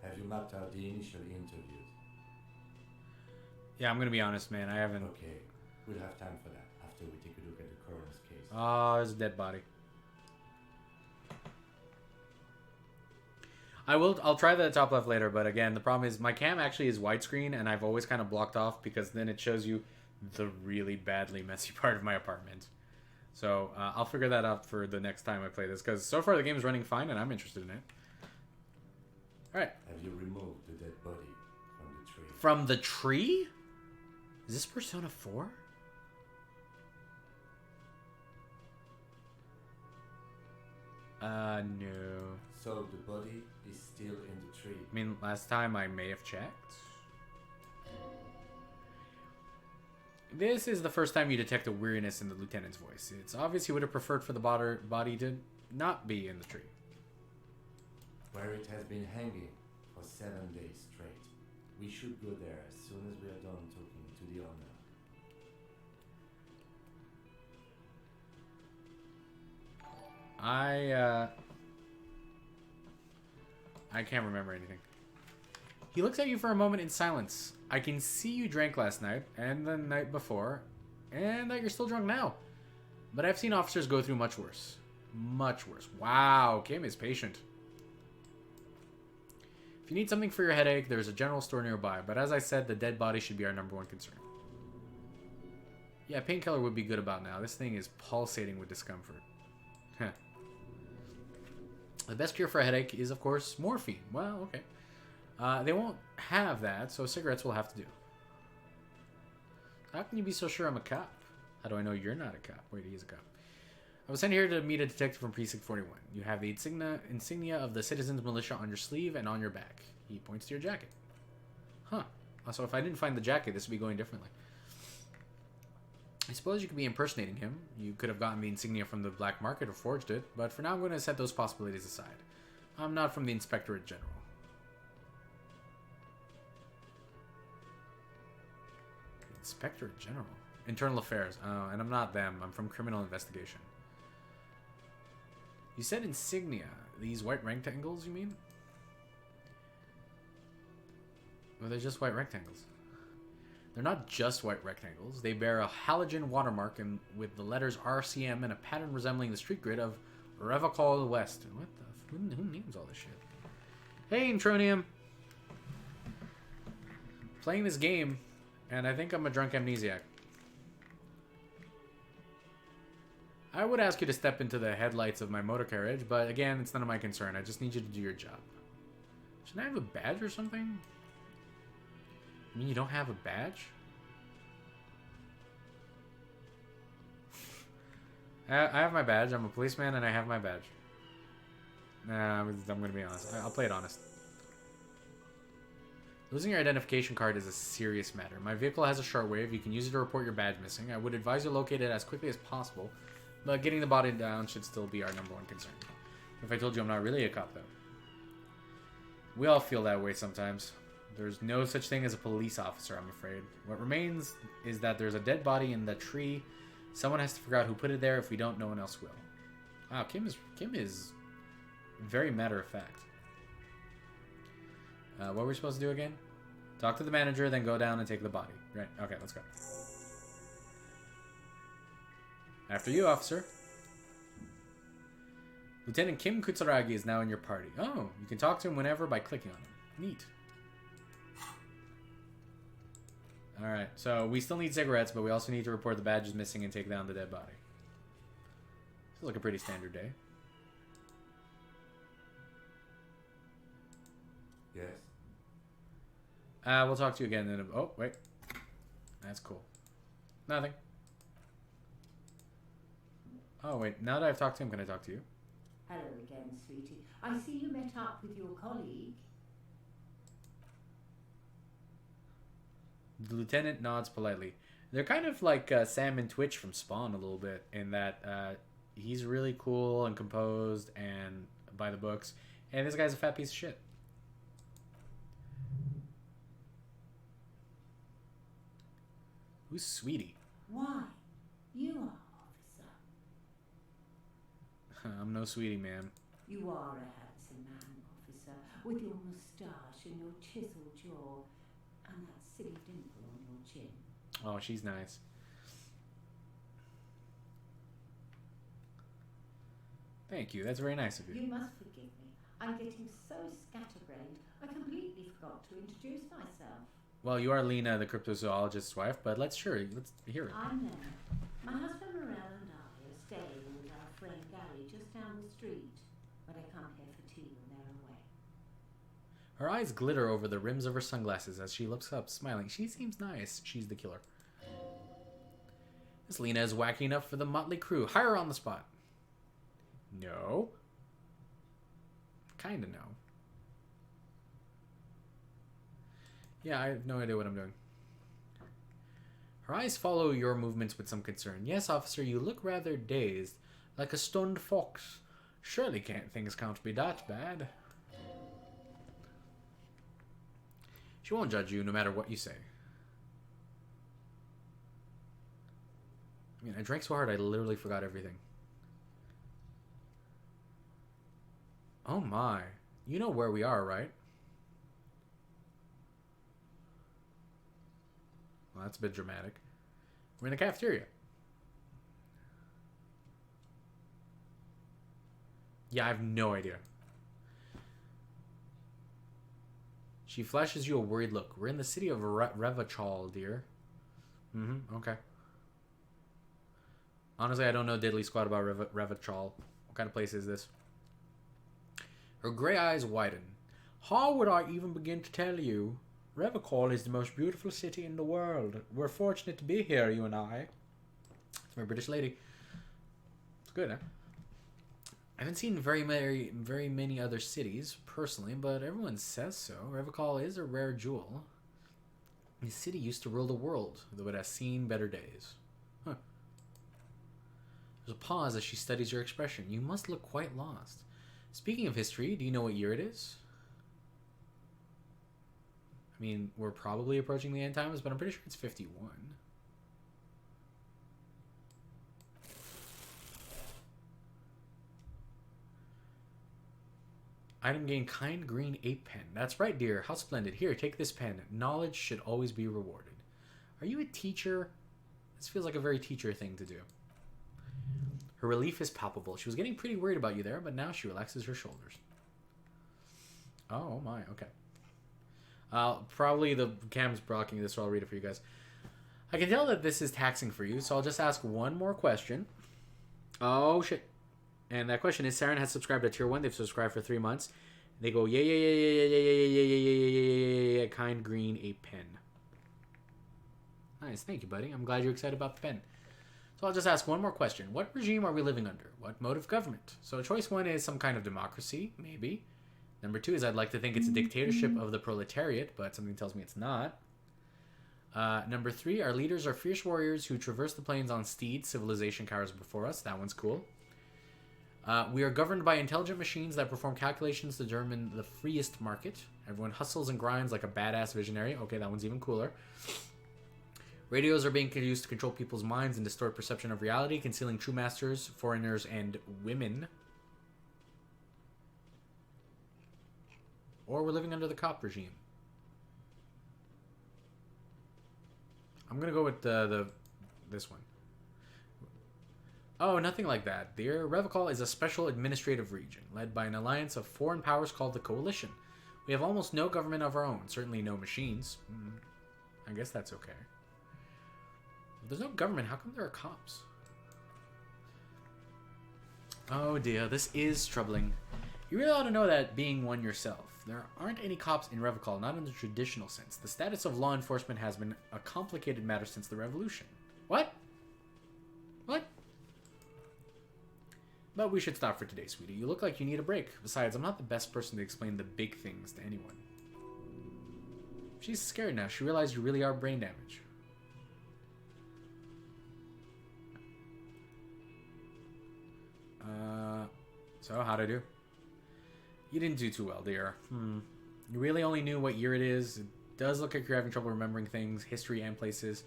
Have you mapped out the initial interviews? Yeah, I'm gonna be honest, man. I haven't... Okay, we'll have time for that after we take a look at the coroner's case. Oh, there's a dead body. I'll try the top left later, but again, the problem is my cam actually is widescreen, and I've always kind of blocked off because then it shows you the really badly messy part of my apartment. So I'll figure that out for the next time I play this, because so far the game is running fine, and I'm interested in it. Alright. Have you removed the dead body from the tree? From the tree? Is this Persona 4? No. So the body is still in the tree. I mean, last time I may have checked. This is the first time you detect a weariness in the lieutenant's voice. It's obvious he would have preferred for the body to not be in the tree. Where it has been hanging for 7 days straight. We should go there as soon as we are done talking to the owner. I can't remember anything. He looks at you for a moment in silence. I can see you drank last night, and the night before, and that you're still drunk now. But I've seen officers go through much worse. Much worse. Wow, Kim is patient. If you need something for your headache, there's a general store nearby, but as I said, the dead body should be our #1 concern. Yeah, painkiller would be good about now. This thing is pulsating with discomfort. Heh. The best cure for a headache is, of course, morphine. Well, okay. They won't have that, so cigarettes will have to do. How can you be so sure I'm a cop? How do I know you're not a cop? Wait, he is a cop. I was sent here to meet a detective from Precinct 41. You have the insignia of the Citizens Militia on your sleeve and on your back. He points to your jacket. Huh. So if I didn't find the jacket, this would be going differently. I suppose you could be impersonating him. You could have gotten the insignia from the black market or forged it, but for now I'm going to set those possibilities aside. I'm not from the Inspectorate General. Inspectorate General? Internal Affairs. Oh, and I'm not them. I'm from Criminal Investigation. You said insignia. These white rectangles, you mean? Well, they're just white rectangles. They're not just white rectangles. They bear a halogen watermark and with the letters RCM and a pattern resembling the street grid of Revocol West. What the? Who names all this shit? Hey, Intronium. Playing this game, and I think I'm a drunk amnesiac. I would ask you to step into the headlights of my motor carriage, but again, it's none of my concern. I just need you to do your job. Shouldn't I have a badge or something? I mean, you don't have a badge? I have my badge. I'm a policeman and I have my badge. Nah, I'm gonna be honest. I'll play it honest. Losing your identification card is a serious matter. My vehicle has a shortwave. You can use it to report your badge missing. I would advise you locate it as quickly as possible, but getting the body down should still be our number one concern. If I told you I'm not really a cop, though. We all feel that way sometimes. There's no such thing as a police officer, I'm afraid. What remains is that there's a dead body in the tree. Someone has to figure out who put it there. If we don't, no one else will. Wow, Kim is very matter of fact. What were we supposed to do again? Talk to the manager, then go down and take the body. Right, okay, let's go. After you, officer. Lieutenant Kim Kutsaragi is now in your party. Oh, you can talk to him whenever by clicking on him. Neat. Alright, so we still need cigarettes, but we also need to report the badge is missing and take down the dead body. This is like a pretty standard day. Yes. We'll talk to you again in a... Oh, wait. That's cool. Nothing. Oh, wait. Now that I've talked to him, can I talk to you? Hello again, sweetie. I see you met up with your colleague. The lieutenant nods politely. They're kind of like Sam and Twitch from Spawn a little bit, in that he's really cool and composed and by the books, and this guy's a fat piece of shit. Who's Sweetie? Why? You are, officer. I'm no Sweetie, ma'am. You are a handsome man, officer, with your moustache and your chiseled jaw, and that silly dimple on your chin. Oh, she's nice. Thank you. That's very nice of you. You must forgive me. I'm getting so scatterbrained, I completely forgot to introduce myself. Well, you are Lena, the cryptozoologist's wife, but let's hear it. I'm Lena. My husband Morel and I are staying with our friend Gary just down the street, but I come here for tea when they're away. Her eyes glitter over the rims of her sunglasses as she looks up, smiling. She seems nice. She's the killer. This Lena is whacking up for the motley crew. Hire her on the spot. No. Kinda no. Yeah, I have no idea what I'm doing. Her eyes follow your movements with some concern. Yes, officer, you look rather dazed, like a stunned fox. Surely things can't be that bad. She won't judge you no matter what you say. I mean, I drank so hard I literally forgot everything. Oh my. You know where we are, right? Well, that's a bit dramatic. We're in the cafeteria. Yeah, I have no idea. She flashes you a worried look. We're in the city of Revachol, dear. Okay. Honestly, I don't know diddly squat about Revachol. What kind of place is this? Her gray eyes widen. How would I even begin to tell you? Revachol is the most beautiful city in the world. We're fortunate to be here, you and I. It's my British lady. It's good, huh? I haven't seen very many other cities, personally, but everyone says so. Revachol is a rare jewel. This city used to rule the world, though it has seen better days. Huh. There's a pause as she studies your expression. You must look quite lost. Speaking of history, do you know what year it is? I mean, we're probably approaching the end times, but I'm pretty sure it's 51. Item gain kind green ape pen. That's right, dear. How splendid. Here, take this pen. Knowledge should always be rewarded. Are you a teacher? This feels like a very teacher thing to do. Her relief is palpable. She was getting pretty worried about you there, but now she relaxes her shoulders. Oh my, okay. Probably the cam's blocking this, so I'll read it for you guys. I can tell that this is taxing for you, so I'll just ask one more question. Oh, shit. And that question is, Saren has subscribed to Tier 1. They've subscribed for 3 months. They go, yeah, yeah, yeah, yeah, yeah, yeah, yeah, yeah, yeah, yeah, yeah, yeah, yeah, kind green, a pen. Nice, thank you, buddy. I'm glad you're excited about the pen. So I'll just ask one more question. What regime are we living under? What mode of government? So choice 1 is some kind of democracy, maybe. Number 2 is I'd like to think it's a dictatorship of the proletariat, but something tells me it's not. Number 3, our leaders are fierce warriors who traverse the plains on steeds. Civilization cowers before us. That one's cool. We are governed by intelligent machines that perform calculations to determine the freest market. Everyone hustles and grinds like a badass visionary. Okay, that one's even cooler. Radios are being used to control people's minds and distort perception of reality, concealing true masters, foreigners, and women. Or we're living under the cop regime. I'm gonna go with this one. Oh, nothing like that. The Revocol is a special administrative region, led by an alliance of foreign powers called the Coalition. We have almost no government of our own, certainly no machines. I guess that's okay. If there's no government, how come there are cops? Oh dear, this is troubling. You really ought to know that being one yourself. There aren't any cops in Revocol, not in the traditional sense. The status of law enforcement has been a complicated matter since the Revolution. What? What? But we should stop for today, sweetie. You look like you need a break. Besides, I'm not the best person to explain the big things to anyone. She's scared now. She realized you really are brain damage. So how'd I do? You didn't do too well, dear. You really only knew what year it is. It does look like you're having trouble remembering things, history and places.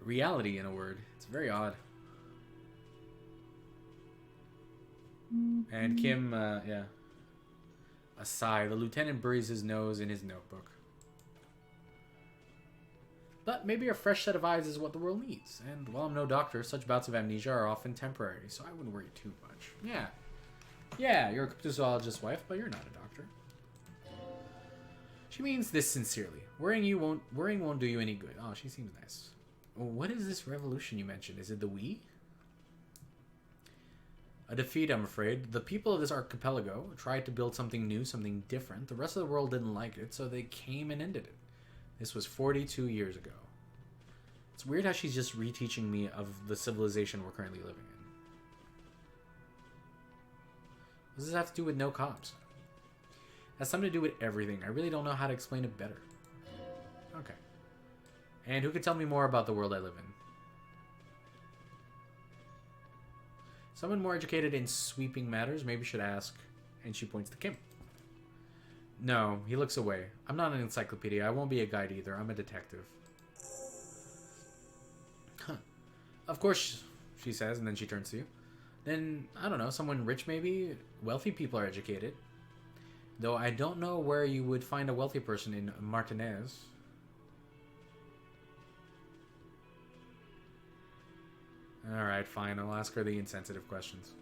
Reality, in a word. It's very odd. And Kim, yeah. A sigh. The lieutenant buries his nose in his notebook. But maybe a fresh set of eyes is what the world needs. And while I'm no doctor, such bouts of amnesia are often temporary, so I wouldn't worry too much. Yeah. Yeah, you're a cryptozoologist's wife, but you're not a doctor. She means this sincerely. Worrying won't do you any good. Oh, she seems nice. What is this revolution you mentioned? Is it the Wii? A defeat, I'm afraid. The people of this archipelago tried to build something new, something different. The rest of the world didn't like it, so they came and ended it. This was 42 years ago. It's weird how she's just reteaching me of the civilization we're currently living in. What does this have to do with no cops? It has something to do with everything. I really don't know how to explain it better. Okay. And who can tell me more about the world I live in? Someone more educated in sweeping matters maybe should ask. And she points to Kim. No, he looks away. I'm not an encyclopedia. I won't be a guide either. I'm a detective. Huh. Of course, she says, and then she turns to you. Then, I don't know, someone rich maybe? Wealthy people are educated. Though I don't know where you would find a wealthy person in Martinez. Alright, fine. I'll ask her the insensitive questions.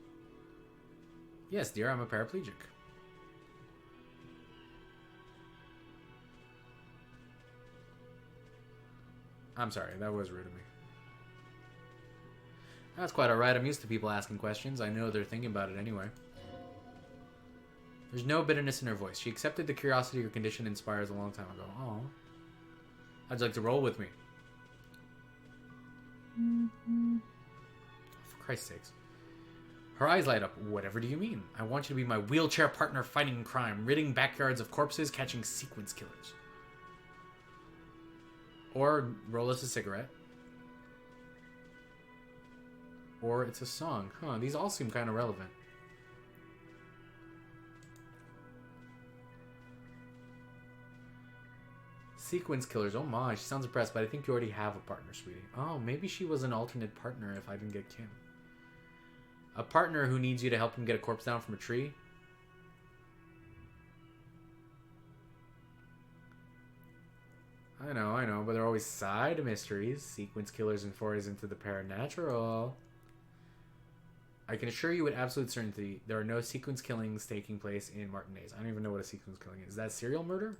Yes, dear, I'm a paraplegic. I'm sorry, that was rude of me. That's quite alright. I'm used to people asking questions. I know they're thinking about it anyway. There's no bitterness in her voice. She accepted the curiosity her condition inspires a long time ago. Oh. How'd you like to roll with me? For Christ's sakes. Her eyes light up. Whatever do you mean? I want you to be my wheelchair partner fighting crime, ridding backyards of corpses, catching sequence killers. Or roll us a cigarette. Or it's a song. Huh, these all seem kind of relevant. Sequence killers. Oh my, she sounds impressed, but I think you already have a partner, sweetie. Oh, maybe she was an alternate partner if I didn't get Kim. A partner who needs you to help him get a corpse down from a tree? I know, but they're always side mysteries. Sequence killers and forays into the paranatural. I can assure you with absolute certainty, there are no sequence killings taking place in Martinez. I don't even know what a sequence killing is. Is that serial murder?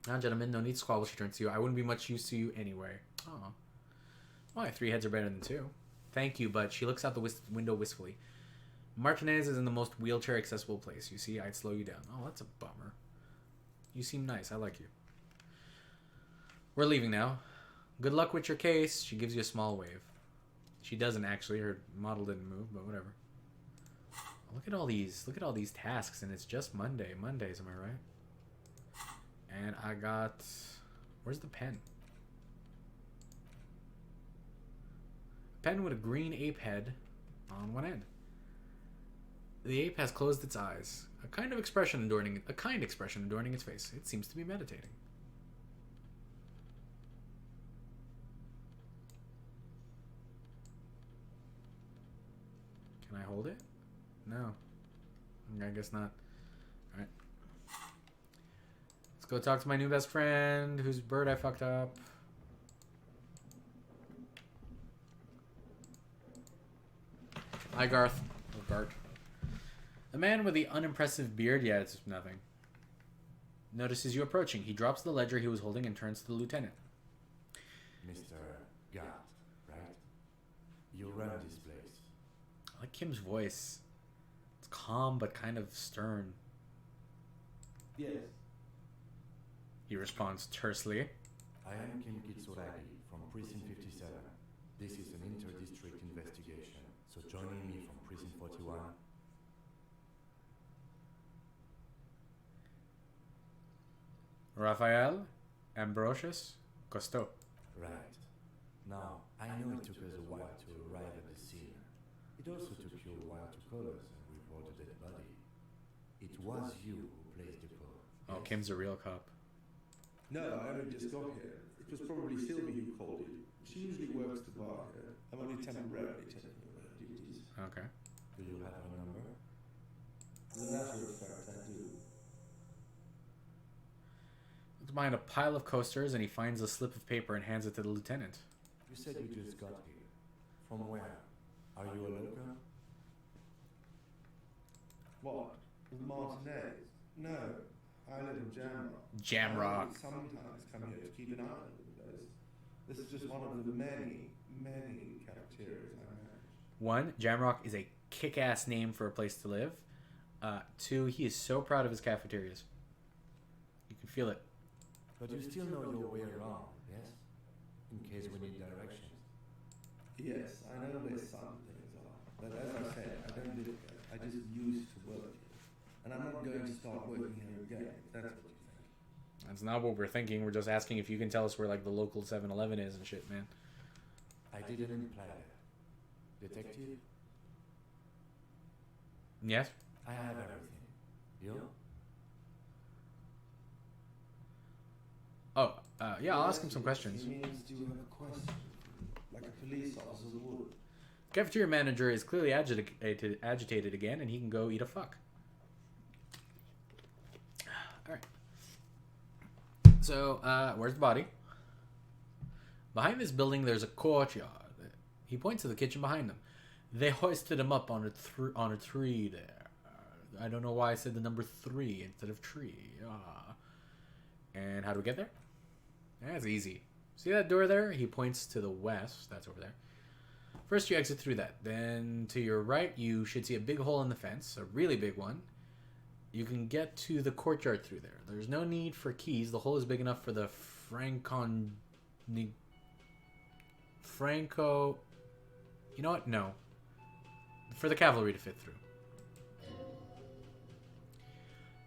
Ah, gentlemen, no need to squabble. She turns to you. I wouldn't be much use to you anyway. Oh. Why? 3 heads are better than 2. Thank you, but she looks out the window wistfully. Martinez is in the most wheelchair accessible place. You see, I'd slow you down. Oh, that's a bummer. You seem nice. I like you. We're leaving now. Good luck with your case. She gives you a small wave. She doesn't actually. Her model didn't move, but whatever. Look at all these tasks, and it's just Monday. Mondays, am I right? And I got... Where's the pen? Pen with a green ape head on one end. The ape has closed its eyes. A kind expression adorning its face. It seems to be meditating. Can I hold it? No. I guess not. Alright. Let's go talk to my new best friend, whose bird I fucked up. Hi, Garth. Or Gart. The man with the unimpressive beard, yeah, it's nothing. Notices you approaching. He drops the ledger he was holding and turns to the lieutenant. Mr. Gart, right? You run this place. I like Kim's voice. It's calm but kind of stern. Yes. He responds tersely. I am Kim Kitsuragi from Precinct 57. This is an inter-district investigation, so joining me from Precinct 41... Raphael Ambrosius Cousteau. Right. Now, I know it took us a while to arrive at the scene. It also took you a while to call us and report a dead body. It was you who placed the call. Oh, yes? Kim's a real cop. No, I only just got here. It was probably Sylvie who called you. She usually works the bar here. I'm only temporarily taking over her duties. Okay. Do you have her number? As a matter of fact, I do. Looks behind a pile of coasters and he finds a slip of paper and hands it to the lieutenant. You said you just got here. From where? Are you a local? What? With Martinez? No. I live in Jamrock. Jamrock. I sometimes come here to keep an eye on the place. This is just one of the many, many cafeterias I manage. One, Jamrock is a kick-ass name for a place to live. Two, he is so proud of his cafeterias. You can feel it. But you still know your way around, yes? In case we need directions. Yes, I know where some things are. But as I said, I don't live here. I just used to work here. And I'm not going to start working here again, if that's what you think. That's not what we're thinking. We're just asking if you can tell us where like the local 7-Eleven is and shit, man. I didn't imply that. Detective? Yes? I have everything. You? Oh, yeah, I'll ask him some questions. He means, do you have a question? Like a police officer would. Cafeteria manager is clearly agitated again, and he can go eat a fuck. Alright. So, where's the body? Behind this building, there's a courtyard. He points to the kitchen behind them. They hoisted him up on a tree there. I don't know why I said the number 3 instead of tree. And how do we get there? That's easy. See that door there? He points to the west. That's over there. First, you exit through that. Then, to your right, you should see a big hole in the fence. A really big one. You can get to the courtyard through there. There's no need for keys. The hole is big enough for the Franco... You know what? No. For the cavalry to fit through.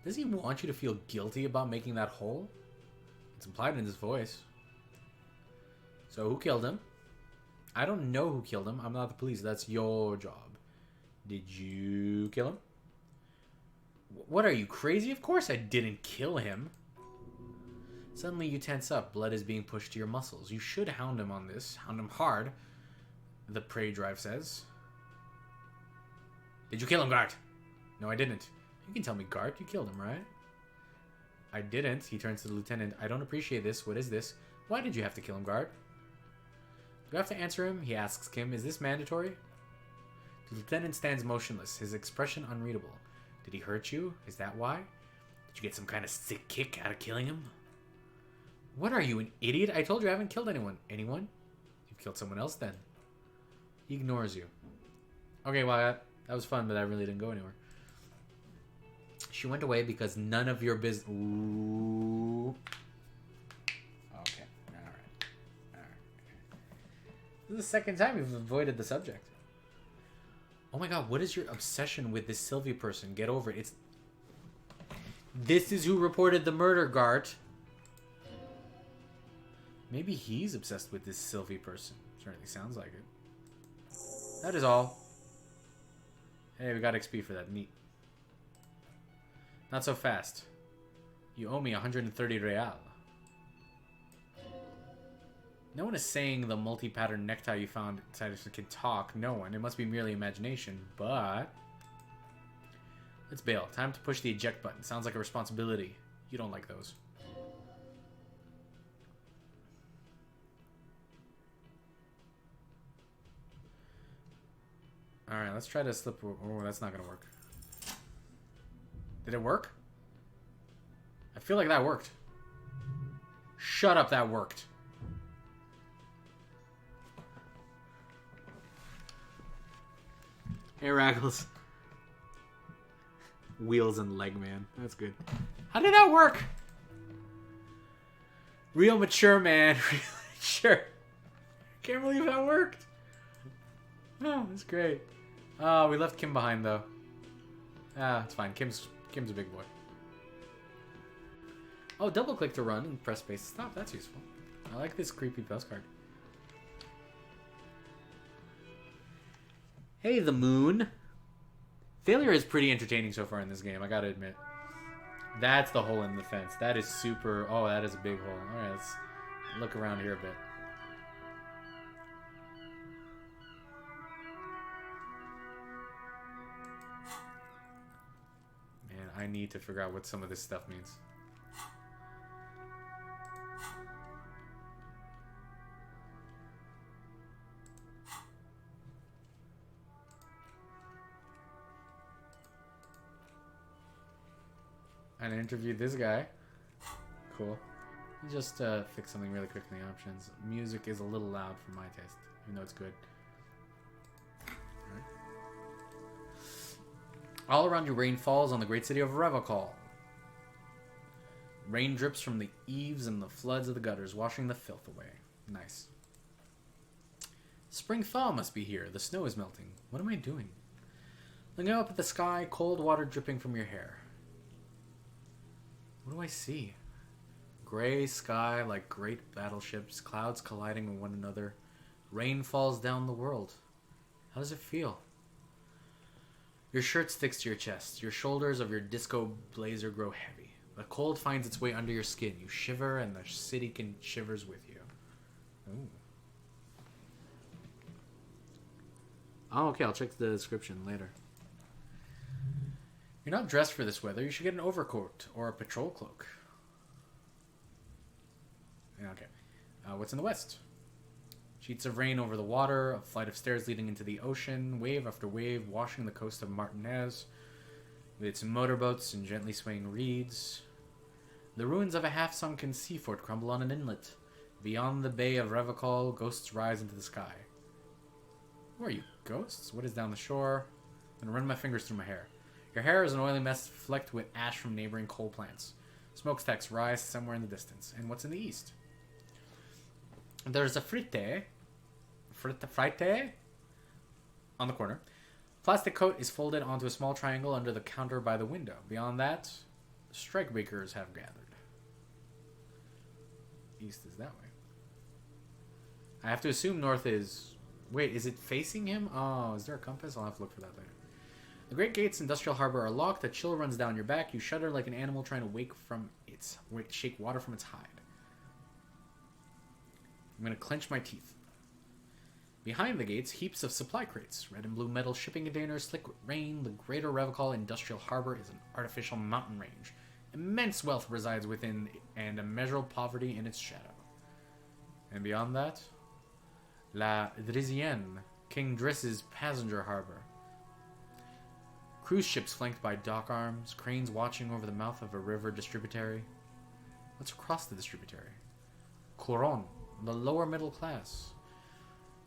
Does he want you to feel guilty about making that hole? It's implied in his voice. So who killed him? I don't know who killed him. I'm not the police. That's your job. Did you kill him? What are you, crazy? Of course I didn't kill him. Suddenly you tense up. Blood is being pushed to your muscles. You should hound him on this. Hound him hard, the prey drive says. Did you kill him, Gart? No, I didn't. You can tell me, Gart. You killed him, right? I didn't. He turns to the lieutenant. I don't appreciate this. What is this? Why did you have to kill him, Gart? Do I have to answer him? He asks Kim. Is this mandatory? The lieutenant stands motionless, his expression unreadable. Did he hurt you? Is that why? Did you get some kind of sick kick out of killing him? What are you, an idiot? I told you I haven't killed anyone. Anyone? You've killed someone else then. He ignores you. Okay, Wyatt. That was fun, but that really didn't go anywhere. She went away because none of your business... Ooh. Okay. Alright. This is the second time you've avoided the subject. Oh my god, what is your obsession with this Sylvie person? Get over it. This is who reported the murder, Gart. Maybe he's obsessed with this Sylvie person. Certainly sounds like it. That is all. Hey, we got XP for that. Neat. Not so fast. You owe me 130 real. No one is saying the multi-pattern necktie you found inside can talk. No one. It must be merely imagination. But... let's bail. Time to push the eject button. Sounds like a responsibility. You don't like those. Alright, let's try to slip... oh, that's not gonna work. Did it work? I feel like that worked. Shut up, that worked. Hey, Raggles. Wheels and leg man. That's good. How did that work? Real mature, man. Real mature. Can't believe that worked. Oh, that's great. Oh, we left Kim behind, though. Ah, it's fine. Kim's a big boy. Oh, double click to run and press space to stop. That's useful. I like this creepy postcard. Hey, the moon. Failure is pretty entertaining so far in this game, I gotta admit. That's the hole in the fence. That is super... oh, that is a big hole. Alright, let's look around here a bit. Man, I need to figure out what some of this stuff means. And I interviewed this guy. Cool. Just fix something really quick in the options. Music is a little loud for my taste, even though it's good. All around you rain falls on the great city of Revachol. Rain drips from the eaves and the floods of the gutters, washing the filth away. Nice. Spring thaw must be here. The snow is melting. What am I doing? Looking up at the sky, cold water dripping from your hair. What do I see? Gray sky like great battleships, clouds colliding with one another. Rain falls down the world. How does it feel? Your shirt sticks to your chest. Your shoulders of your disco blazer grow heavy. The cold finds its way under your skin. You shiver and the city shivers with you. Ooh. Oh, okay, I'll check the description later. You're not dressed for this weather. You should get an overcoat or a patrol cloak. Okay. What's in the west? Sheets of rain over the water, a flight of stairs leading into the ocean, wave after wave washing the coast of Martinez, with its motorboats and gently swaying reeds. The ruins of a half-sunken sea fort crumble on an inlet. Beyond the bay of Revachol, ghosts rise into the sky. Who are you, ghosts? What is down the shore? I'm gonna run my fingers through my hair. Your hair is an oily mess flecked with ash from neighboring coal plants. Smokestacks rise somewhere in the distance. And what's in the east? There's a frite on the corner. Plastic coat is folded onto a small triangle under the counter by the window. Beyond that, strikebreakers have gathered. East is that way. I have to assume north is... wait, is it facing him? Oh, is there a compass? I'll have to look for that later. The great gates industrial harbor are locked. A chill runs down your back. You shudder like an animal trying to shake water from its hide. I'm going to clench my teeth. Behind the gates, heaps of supply crates. Red and blue metal shipping containers, slick rain. The greater Revachol industrial harbor is an artificial mountain range. Immense wealth resides within and immeasurable poverty in its shadow. And beyond that, La Drisienne, King Driss's passenger harbor. Cruise ships flanked by dock arms, cranes watching over the mouth of a river distributary. What's across the distributary? Coron, the lower middle class.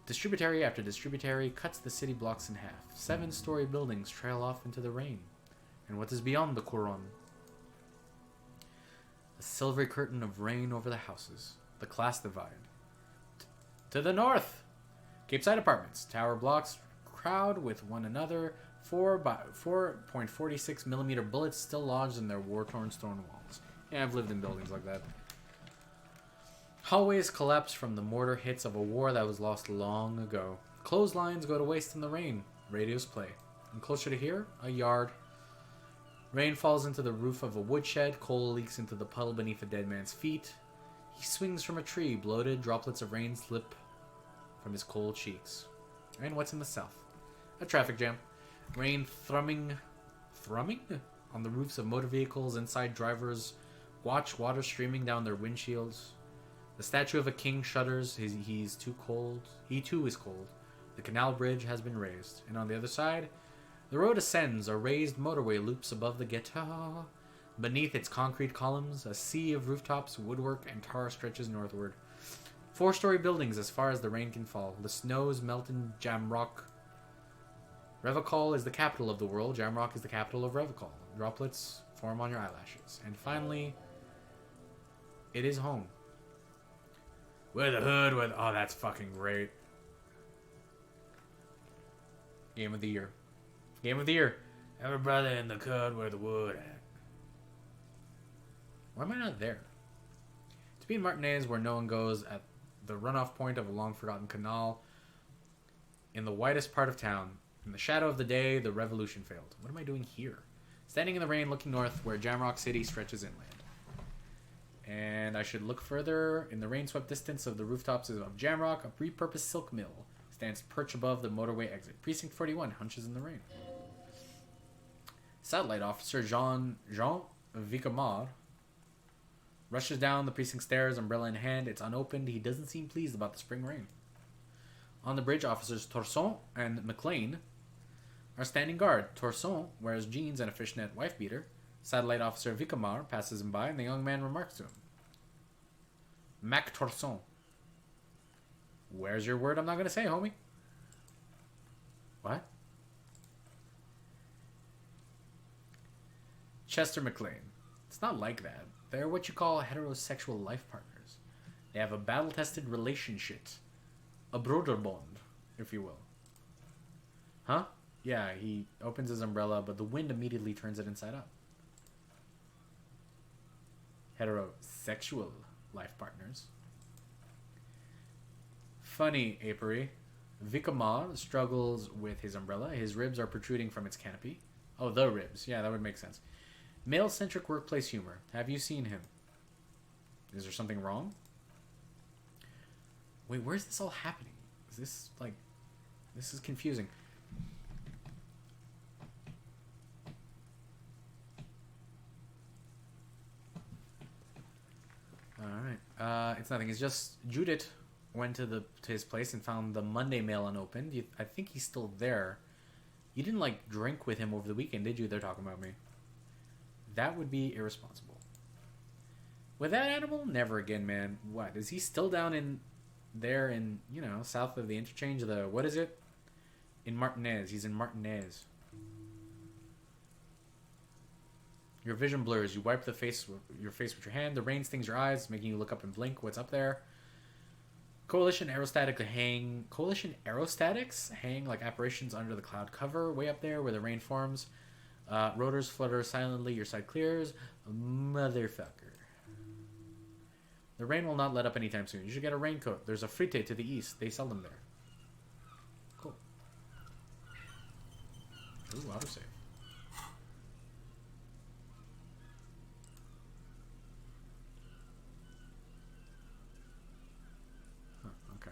Distributary after distributary cuts the city blocks in half. 7-story buildings trail off into the rain. And what is beyond the Coron? A silvery curtain of rain over the houses. The class divide. To the north! Cape Side apartments. Tower blocks crowd with one another. 4.46 millimeter bullets still lodged in their war-torn stone walls. Yeah, I've lived in buildings like that. Hallways collapse from the mortar hits of a war that was lost long ago. Clotheslines go to waste in the rain. Radios play. And closer to here, a yard. Rain falls into the roof of a woodshed. Coal leaks into the puddle beneath a dead man's feet. He swings from a tree. Bloated droplets of rain slip from his cold cheeks. And what's in the south? A traffic jam. Rain thrumming on the roofs of motor vehicles. Inside drivers watch water streaming down their windshields. The statue of a king shudders. He's too cold. He too is cold. The canal bridge has been raised. And on the other side, the road ascends. A raised motorway loops above the ghetto. Beneath its concrete columns, a sea of rooftops, woodwork, and tar stretches northward. 4-story buildings as far as the rain can fall. The snows melt in Jamrock. Revachol is the capital of the world. Jamrock is the capital of Revachol. Droplets form on your eyelashes. And finally, it is home. With a hood, with... Oh, that's fucking great. Game of the year. Game of the year. Every brother in the cud where the wood at. Why am I not there? To be in Martinez, where no one goes, at the runoff point of a long-forgotten canal, in the whitest part of town. In the shadow of the day, the revolution failed. What am I doing here? Standing in the rain, looking north, where Jamrock City stretches inland. And I should look further. In the rain-swept distance of the rooftops of Jamrock, a repurposed silk mill stands perched above the motorway exit. Precinct 41 hunches in the rain. Satellite officer Jean Vicamard rushes down the precinct stairs, umbrella in hand. It's unopened. He doesn't seem pleased about the spring rain. On the bridge, officers Torson and McLean are standing guard. Torson wears jeans and a fishnet wife beater. Satellite officer Vicamard passes him by, and the young man remarks to him, Mac Torson. Where's your word I'm not going to say, homie? What? Chester McLean. It's not like that. They're what you call heterosexual life partners. They have a battle-tested relationship. A Bruderbond, if you will. Huh? Yeah, he opens his umbrella, but the wind immediately turns it inside out. Heterosexual life partners. Funny apiary. Vicamard struggles with his umbrella. His ribs are protruding from its canopy. Oh, the ribs. Yeah, that would make sense. Male-centric workplace humor. Have you seen him? Is there something wrong? Wait, where's this all happening? Is this, like... This is confusing. Alright. It's nothing. It's just Judith went to his place and found the Monday mail unopened. I think he's still there. You didn't, like, drink with him over the weekend, did you? They're talking about me. That would be irresponsible. With that animal? Never again, man. What? Is he still down in... There in, you know, south of the interchange of the... What is it? In Martinez. He's in Martinez. Your vision blurs. You wipe your face with your hand. The rain stings your eyes, making you look up and blink. What's up there? Coalition aerostatics hang like apparitions under the cloud cover, way up there where the rain forms. Rotors flutter silently. Your side clears. Motherfucker. The rain will not let up anytime soon. You should get a raincoat. There's a frite to the east. They sell them there. Cool. Ooh, autosave. Huh, okay.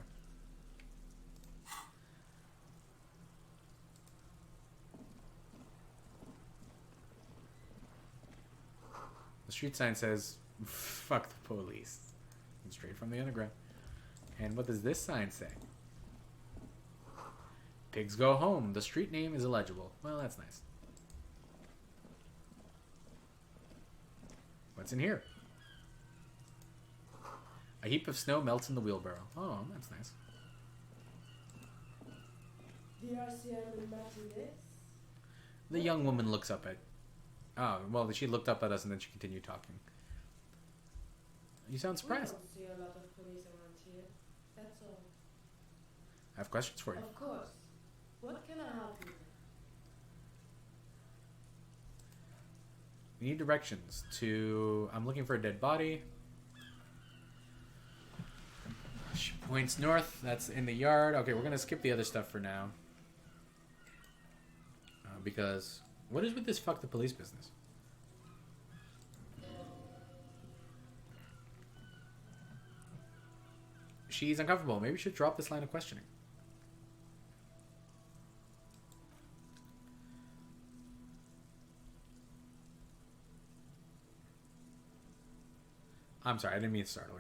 The street sign says, fuck the police. Straight from the underground. And what does this sign say? Pigs go home. The street name is illegible. Well, that's nice. What's in here? A heap of snow melts in the wheelbarrow. Oh, that's nice. The young woman looks up at... Oh, well, she looked up at us and then she continued talking. You sound surprised. We don't see a lot of police around here. That's all. I have questions for you. Of course. What can I help you with? We need directions to... I'm looking for a dead body. She points north. That's in the yard. Okay, we're going to skip the other stuff for now. Because... What is with this fuck the police business? She's uncomfortable. Maybe we should drop this line of questioning. I'm sorry, I didn't mean to startle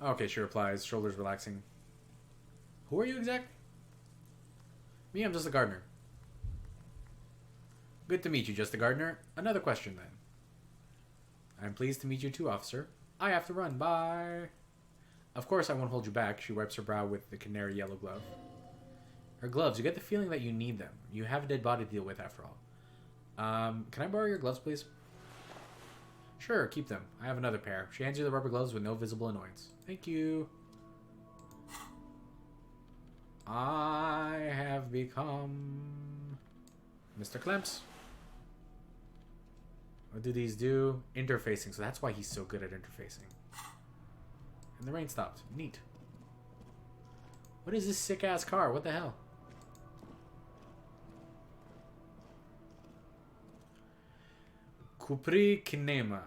you. Okay, she replies, shoulders relaxing. Who are you exact? Me, I'm just a gardener. Good to meet you, just a gardener. Another question, then. I'm pleased to meet you too, officer. I have to run. Bye. Of course, I won't hold you back. She wipes her brow with the canary yellow glove. Her gloves. You get the feeling that you need them. You have a dead body to deal with, after all. Can I borrow your gloves, please? Sure, keep them. I have another pair. She hands you the rubber gloves with no visible annoyance. Thank you. I have become Mr. Clemps. What do these do? Interfacing. So that's why he's so good at interfacing. And the rain stopped. Neat. What is this sick-ass car? What the hell? Kupri Kinema.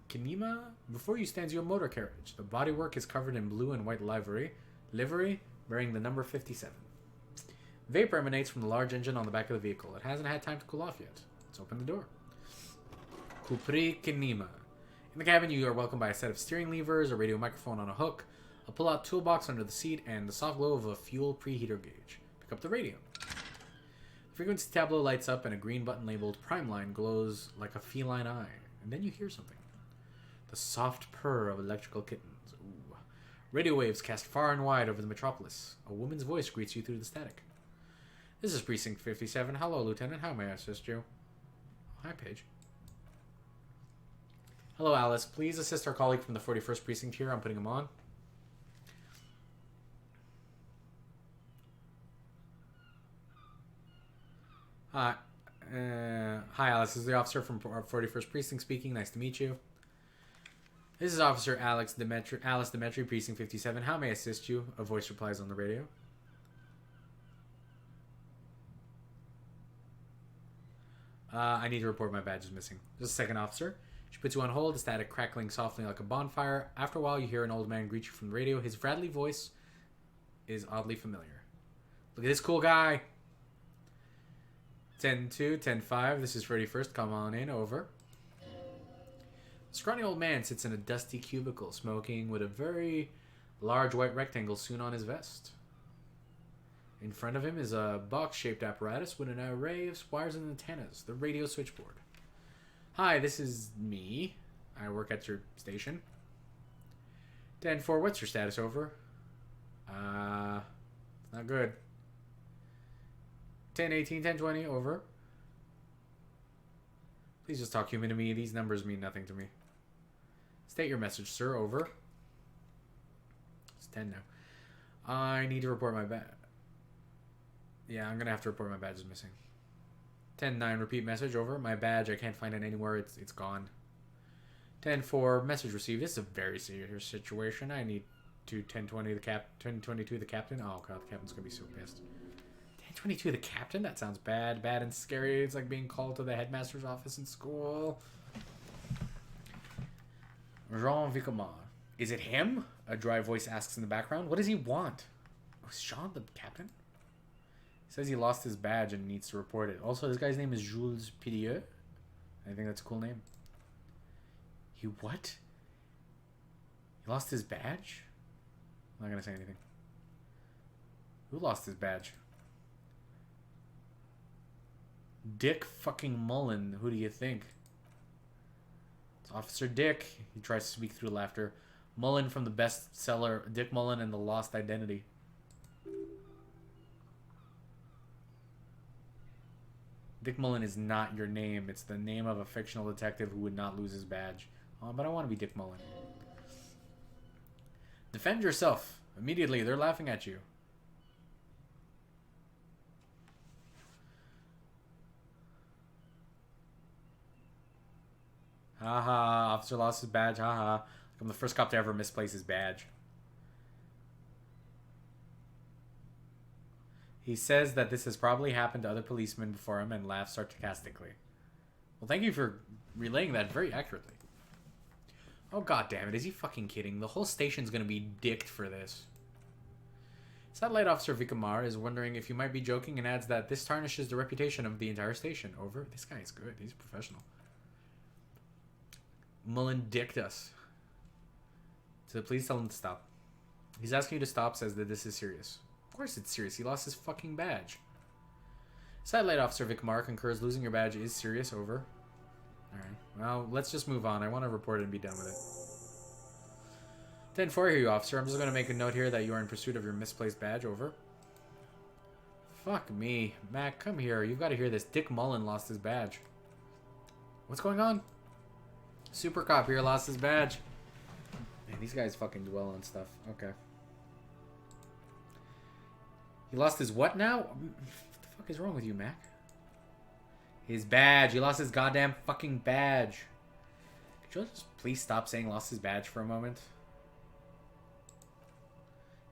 Kinema? Before you stands your motor carriage. The bodywork is covered in blue and white livery, bearing the number 57. Vapor emanates from the large engine on the back of the vehicle. It hasn't had time to cool off yet. Let's open the door. Kupri Kinema. In the cabin, you are welcomed by a set of steering levers, a radio microphone on a hook, a pull-out toolbox under the seat, and the soft glow of a fuel preheater gauge. Pick up the radio. The frequency tableau lights up, and a green button labeled Prime Line glows like a feline eye. And then you hear something. The soft purr of electrical kittens. Ooh. Radio waves cast far and wide over the metropolis. A woman's voice greets you through the static. This is Precinct 57. Hello, Lieutenant. How may I assist you? Hi, Paige. Hello, Alice. Please assist our colleague from the 41st Precinct here. I'm putting him on. Hi. Hi, Alice. This is the officer from our 41st Precinct speaking. Nice to meet you. This is Officer Alice Demetri, Precinct 57. How may I assist you? A voice replies on the radio. I need to report my badge is missing. Just a second, officer. She puts you on hold, the static crackling softly like a bonfire. After a while, you hear an old man greet you from the radio. His rattly voice is oddly familiar. Look at this cool guy. 10-2, 10-5. This is 31st. Come on in. Over. The scrawny old man sits in a dusty cubicle, smoking with a very large white rectangle sewn on his vest. In front of him is a box-shaped apparatus with an array of wires and antennas, the radio switchboard. Hi, this is me. I work at your station. 10-4, what's your status? Over. It's not good. 10-18, 10-20, over. Please just talk human to me. These numbers mean nothing to me. State your message, sir. Over. It's 10 now. I need to report my badge. Yeah, I'm going to have to report my badge is missing. 10-9, repeat message. Over. My badge, I can't find it anywhere. It's gone. 10-4, message received. This is a very serious situation. I need to 10-20 10-22 the captain. Oh, God, the captain's going to be so pissed. 10-22 the captain? That sounds bad. Bad and scary. It's like being called to the headmaster's office in school. Jean Vicomar. Is it him? A dry voice asks in the background. What does he want? Oh, is Jean the captain? He says he lost his badge and needs to report it. Also, this guy's name is Jules Pidieu. I think that's a cool name. He what? He lost his badge? I'm not going to say anything. Who lost his badge? Dick fucking Mullen. Who do you think? It's Officer Dick. He tries to speak through laughter. Mullen from the bestseller Dick Mullen and the Lost Identity. Dick Mullen is not your name. It's the name of a fictional detective who would not lose his badge. Oh, but I want to be Dick Mullen. Defend yourself. Immediately, they're laughing at you. Haha, officer lost his badge, haha. I'm the first cop to ever misplace his badge. He says that this has probably happened to other policemen before him and laughs sarcastically. Well, thank you for relaying that very accurately. Oh, god damn it, is he fucking kidding? The whole station's gonna be dicked for this. Satellite Officer Vikamar is wondering if you might be joking and adds that this tarnishes the reputation of the entire station. Over. This guy is good. He's a professional. Mullen dicked us. So please tell him to stop. He's asking you to stop, says that this is serious. Of course it's serious. He lost his fucking badge. Satellite Officer Vikamar concurs losing your badge is serious. Over. Alright. Well, let's just move on. I want to report it and be done with it. 10-4 here, you officer. I'm just going to make a note here that you are in pursuit of your misplaced badge. Over. Fuck me. Mac, come here. You've got to hear this. Dick Mullen lost his badge. What's going on? Super cop here lost his badge. Man, these guys fucking dwell on stuff. Okay. He lost his what now? What the fuck is wrong with you, Mac? His badge. He lost his goddamn fucking badge. Could you just please stop saying lost his badge for a moment?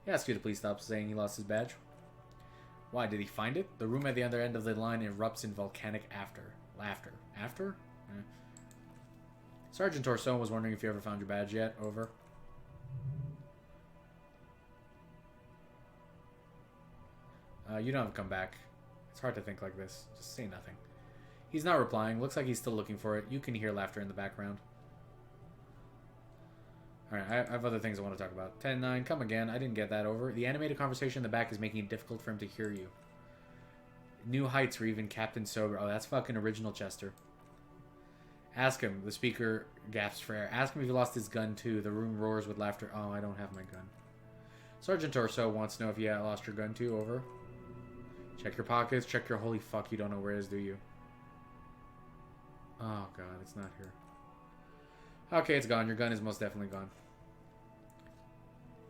He asked you to please stop saying he lost his badge. Why, did he find it? The room at the other end of the line erupts in volcanic laughter. After? Eh. Sergeant Torso was wondering if you ever found your badge yet. Over. You don't have to come back. It's hard to think like this. Just say nothing. He's not replying. Looks like he's still looking for it. You can hear laughter in the background. Alright, I have other things I want to talk about. 10-9, come again. I didn't get that. Over. The animated conversation in the back is making it difficult for him to hear you. New heights for even Captain Sober. Oh, that's fucking original Chester. Ask him. The speaker gasps for air. Ask him if he lost his gun too. The room roars with laughter. Oh, I don't have my gun. Sergeant Torso wants to know if you lost your gun too. Over. Check your pockets. Check your... Holy fuck, you don't know where it is, do you? Oh, God, it's not here. Okay, it's gone. Your gun is most definitely gone.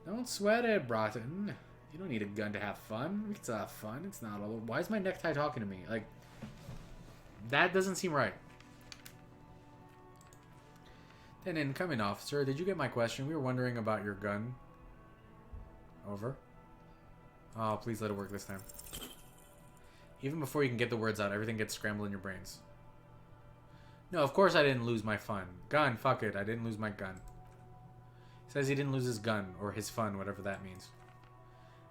Don't sweat it, Broughton. You don't need a gun to have fun. We can still have fun. It's not all... Why is my necktie talking to me? Like, that doesn't seem right. Then incoming officer, did you get my question? We were wondering about your gun. Over. Oh, please let it work this time. Even before you can get the words out, everything gets scrambled in your brains. No, of course I didn't lose my fun. Gun, fuck it, I didn't lose my gun. He says he didn't lose his gun, or his fun, whatever that means.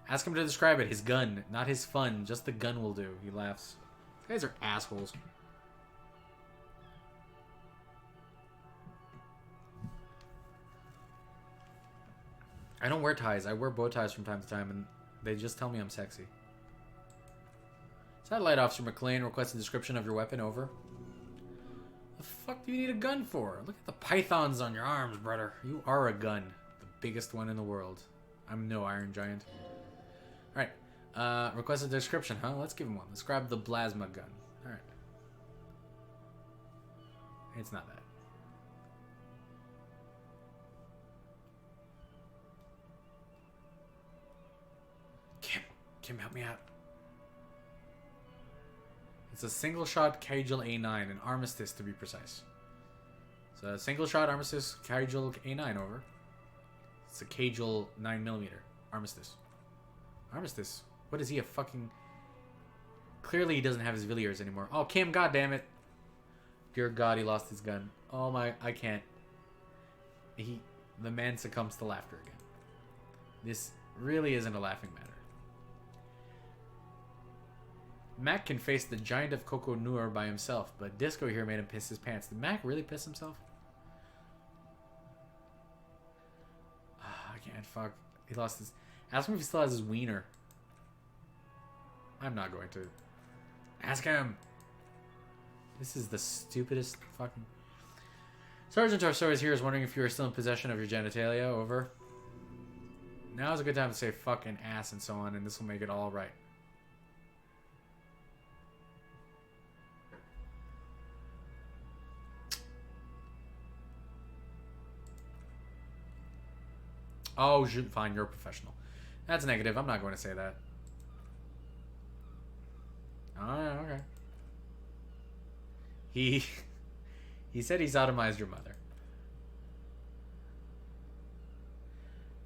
Ask him to describe it. His gun, not his fun. Just the gun will do. He laughs. These guys are assholes. I don't wear ties. I wear bow ties from time to time, and they just tell me I'm sexy. Satellite Officer McLean requests a description of your weapon. Over. The fuck do you need a gun for? Look at the pythons on your arms, brother. You are a gun. The biggest one in the world. I'm no Iron Giant. Alright. Request a description, huh? Let's give him one. Describe the plasma gun. Alright. It's not that. Kim, help me out. It's a single-shot Kaijal A9, an armistice to be precise. So a single-shot armistice Kaijal A9. Over. It's a Kaijal 9mm armistice. Armistice? What is he, a fucking... Clearly he doesn't have his Villiers anymore. Oh, Kim, goddammit. Dear God, he lost his gun. Oh my, I can't. The man succumbs to laughter again. This really isn't a laughing matter. Mac can face the giant of Coco Noor by himself, but Disco here made him piss his pants. Did Mac really piss himself? I can't, fuck. He lost his... Ask him if he still has his wiener. I'm not going to. Ask him! This is the stupidest fucking... Sergeant Torso is here is wondering if you are still in possession of your genitalia. Over. Now is a good time to say fuck and ass and so on, and this will make it all right. Oh, fine, you're a professional. That's negative. I'm not going to say that. Oh, yeah, okay. He said he sodomized your mother.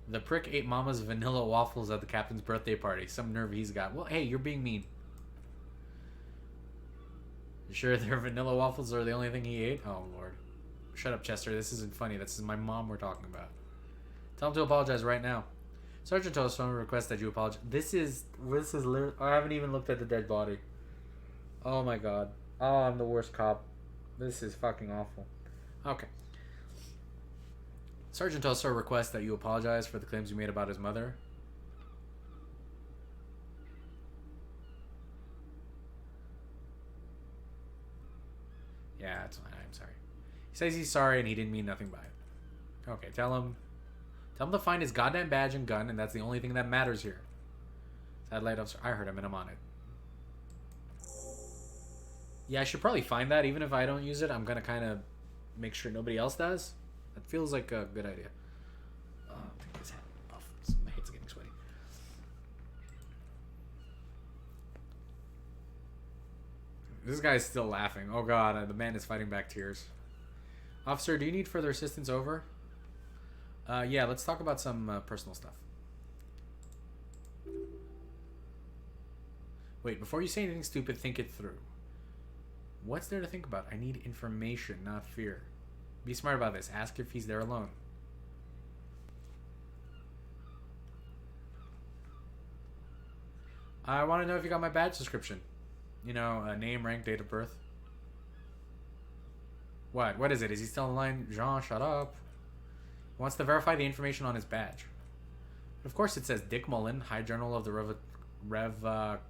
The prick ate Mama's vanilla waffles at the captain's birthday party. Some nerve he's got. Well, hey, you're being mean. You sure their vanilla waffles are the only thing he ate? Oh, Lord. Shut up, Chester. This isn't funny. This is my mom we're talking about. Tell him to apologize right now. Sergeant Toastone requests that you apologize. This is literally... I haven't even looked at the dead body. Oh, my God. Oh, I'm the worst cop. This is fucking awful. Okay. Sergeant Toastone requests that you apologize for the claims you made about his mother. Yeah, it's fine. I'm sorry. He says he's sorry and he didn't mean nothing by it. Okay, tell him to find his goddamn badge and gun, and that's the only thing that matters here. Satellite officer. I heard him and I'm on it. Yeah, I should probably find that. Even if I don't use it, I'm gonna kind of make sure nobody else does. That feels like a good idea. Take this hat off. My head's getting sweaty. This guy's still laughing. Oh God, the man is fighting back tears. Officer, do you need further assistance? Over. Yeah, let's talk about some personal stuff. Wait, before you say anything stupid, think it through. What's there to think about? I need information, not fear. Be smart about this. Ask if he's there alone. I want to know if you got my badge description. You know, name, rank, date of birth. What? What is it? Is he still in line? Jean, shut up. He wants to verify the information on his badge. But of course it says Dick Mullen, High Journal of the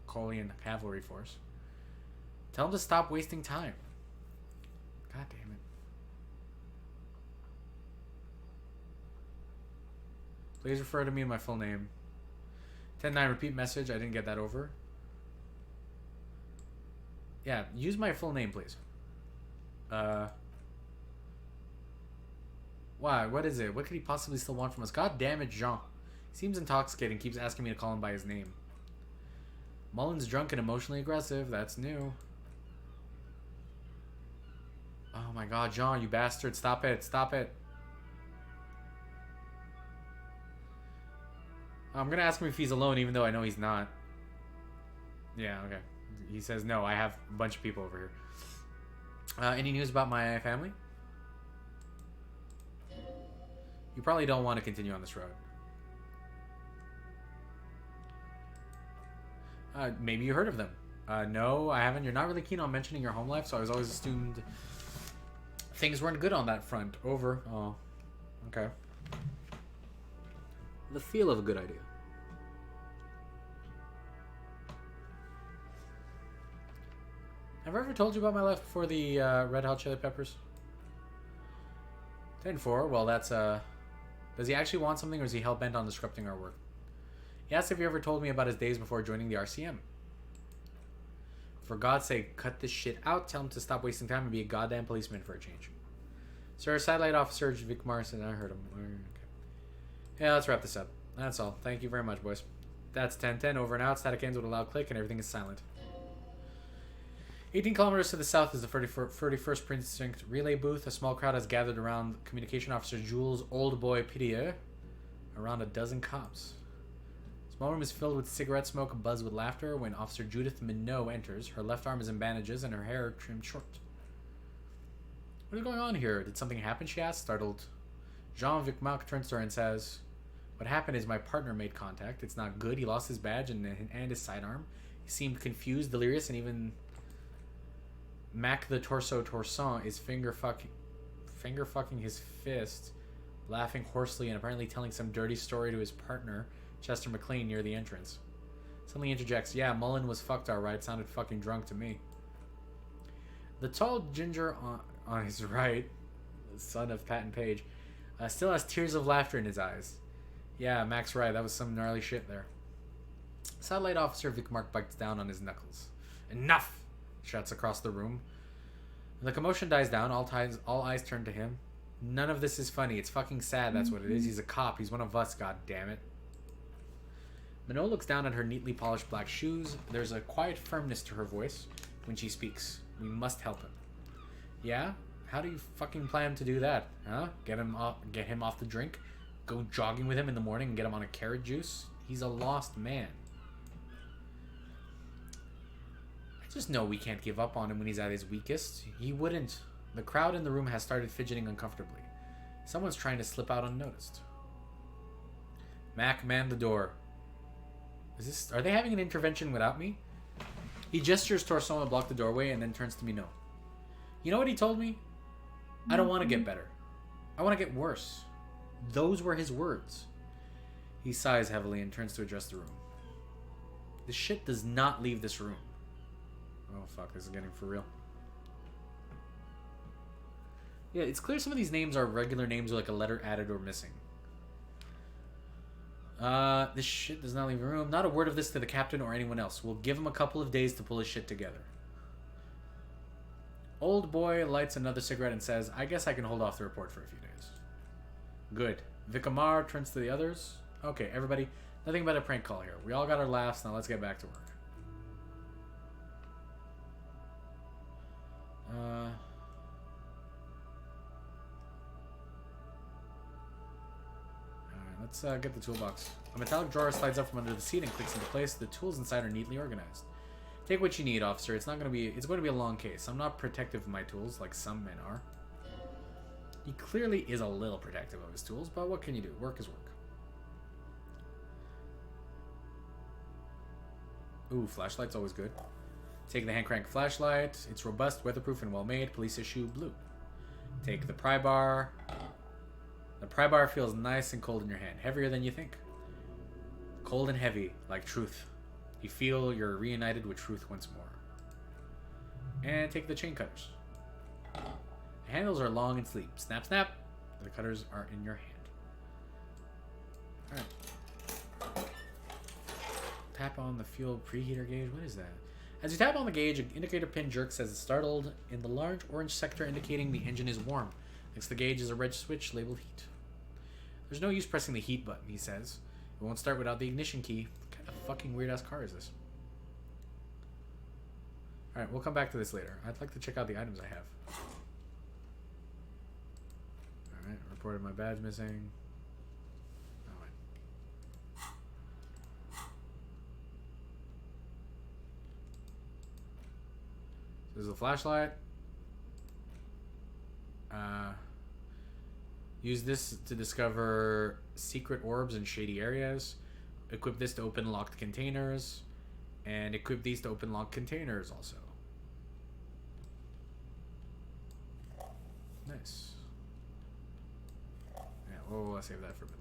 Colian Cavalry Force. Tell him to stop wasting time. God damn it. Please refer to me in my full name. 10-9 repeat message. I didn't get that over. Yeah, use my full name, please. Why? What is it? What could he possibly still want from us? God damn it, Jean. He seems intoxicated and keeps asking me to call him by his name. Mullen's drunk and emotionally aggressive. That's new. Oh my God, Jean, you bastard. Stop it. Stop it. I'm going to ask him if he's alone, even though I know he's not. Yeah, okay. He says, no, I have a bunch of people over here. Any news about my family? You probably don't want to continue on this road. Maybe you heard of them. No, I haven't. You're not really keen on mentioning your home life, so I was always assumed things weren't good on that front. Over. Oh, okay. The feel of a good idea. Have I ever told you about my life before the Red Hot Chili Peppers? 10-4. Well, that's does he actually want something, or is he hell-bent on disrupting our work? He asked if he ever told me about his days before joining the RCM. For God's sake, cut this shit out. Tell him to stop wasting time and be a goddamn policeman for a change. Sir, Satellite Officer Vic Marson. I heard him. Okay. Yeah, let's wrap this up. That's all. Thank you very much, boys. That's 10-10. Over and out. Static ends with a loud click and everything is silent. 18 kilometers to the south is the 31st Precinct Relay Booth. A small crowd has gathered around Communication Officer Jules Old Boy Pidier. Around a dozen cops. Small room is filled with cigarette smoke and buzz with laughter when Officer Judith Minot enters. Her left arm is in bandages and her hair trimmed short. What is going on here? Did something happen? She asks, startled. Jean Vicmarc turns to her and says, what happened is my partner made contact. It's not good. He lost his badge and his sidearm. He seemed confused, delirious, and even Mac the Torso is finger fucking his fist, laughing hoarsely and apparently telling some dirty story to his partner, Chester McLean, near the entrance. Suddenly interjects, yeah, Mullen was fucked alright, sounded fucking drunk to me. The tall ginger on his right, the son of Pat and Page, still has tears of laughter in his eyes. Yeah, Mac's right, that was some gnarly shit there. Satellite Officer Vicmarc bites down on his knuckles. Enough! Shouts across the room. The commotion dies down, all eyes turn to him. None of this is funny. It's fucking sad, that's what it is. He's a cop. He's one of us, god damn it. Minot looks down at her neatly polished black shoes. There's a quiet firmness to her voice when she speaks. We must help him. Yeah? How do you fucking plan to do that? Huh? Get him off the drink? Go jogging with him in the morning and get him on a carrot juice? He's a lost man. I just know we can't give up on him when he's at his weakest. He wouldn't. The crowd in the room has started fidgeting uncomfortably. Someone's trying to slip out unnoticed. Mac, man the door. Are they having an intervention without me? He gestures towards someone to block the doorway and then turns to me. No. You know what he told me? I don't want to get better. I want to get worse. Those were his words. He sighs heavily and turns to address the room. This shit does not leave this room. Oh fuck, this is getting for real. Yeah, it's clear some of these names are regular names with like a letter added or missing. This shit does not leave the room. Not a word of this to the captain or anyone else. We'll give him a couple of days to pull his shit together. Old boy lights another cigarette and says, I guess I can hold off the report for a few days. Good. Vicamar turns to the others. Okay, everybody, nothing but a prank call here. We all got our laughs, now let's get back to work. Let's get the toolbox. A metallic drawer slides up from under the seat and clicks into place. The tools inside are neatly organized. Take what you need, officer. It's going to be a long case. I'm not protective of my tools like some men are. He clearly is a little protective of his tools, but what can you do? Work is work. Ooh, flashlight's always good. Take the hand crank flashlight. It's robust, weatherproof, and well made. Police issue blue. Take the pry bar. The pry bar feels nice and cold in your hand. Heavier than you think. Cold and heavy, like truth. You feel you're reunited with truth once more. And take the chain cutters. The handles are long and sleek. Snap, snap. The cutters are in your hand. Alright. Tap on the fuel preheater gauge. What is that? As you tap on the gauge, an indicator pin jerks as it's startled in the large orange sector indicating the engine is warm. Next to the gauge is a red switch labeled heat. There's no use pressing the heat button, he says. It won't start without the ignition key. What kind of fucking weird-ass car is this? Alright, we'll come back to this later. I'd like to check out the items I have. Alright, reported my badge missing. Oh, wait. This is a flashlight. Use this to discover secret orbs in shady areas. Equip this to open locked containers. And equip these to open locked containers also. Nice. Yeah, we'll save that for a bit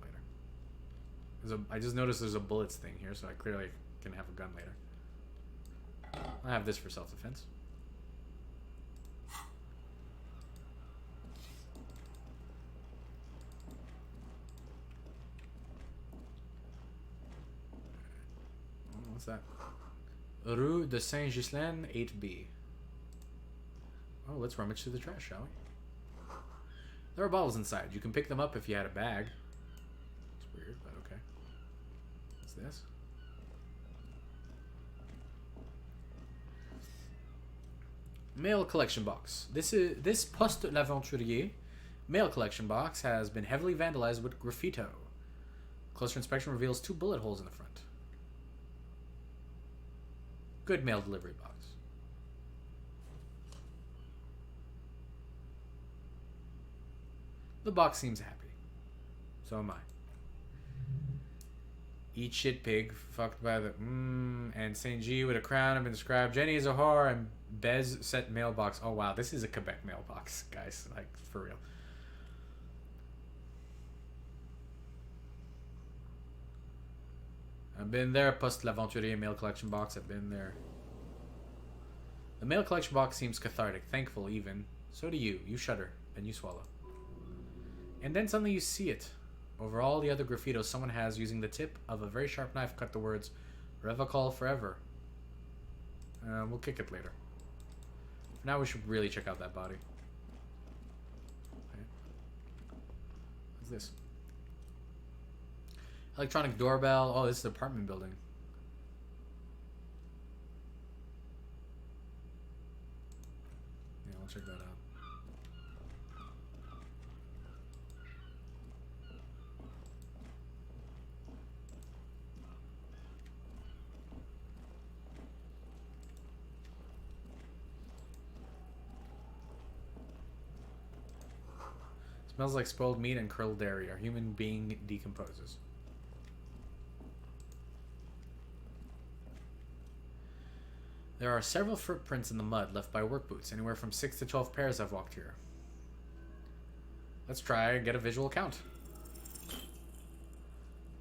later. I just noticed there's a bullets thing here, so I clearly can have a gun later. I have this for self-defense. What's that? Rue de Saint-Ghislain, 8B. Oh, let's rummage through the trash, shall we? There are bottles inside. You can pick them up if you had a bag. It's weird, but okay. What's this? Mail collection box. This Poste l'Aventurier mail collection box has been heavily vandalized with graffito. Closer inspection reveals 2 bullet holes in the front. Good mail delivery box. The box seems happy. So am I. Eat shit pig, fucked by the and Saint G with a crown have been described. Jenny is a whore and Bez set mailbox. Oh wow, this is a Quebec mailbox, guys. Like for real. I've been there. Poste l'Aventurier mail collection box. I've been there. The mail collection box seems cathartic, thankful even. So do you. You shudder, then you swallow. And then suddenly you see it. Over all the other graffitos someone has, using the tip of a very sharp knife, cut the words, Revocol forever. We'll kick it later. For now we should really check out that body. Okay. this? Electronic doorbell. Oh, this is an apartment building. Yeah, I'll check that out. Smells like spoiled meat and curdled dairy. Our human being decomposes. There are several footprints in the mud left by work boots. Anywhere from 6 to 12 pairs have walked here. Let's try and get a visual count.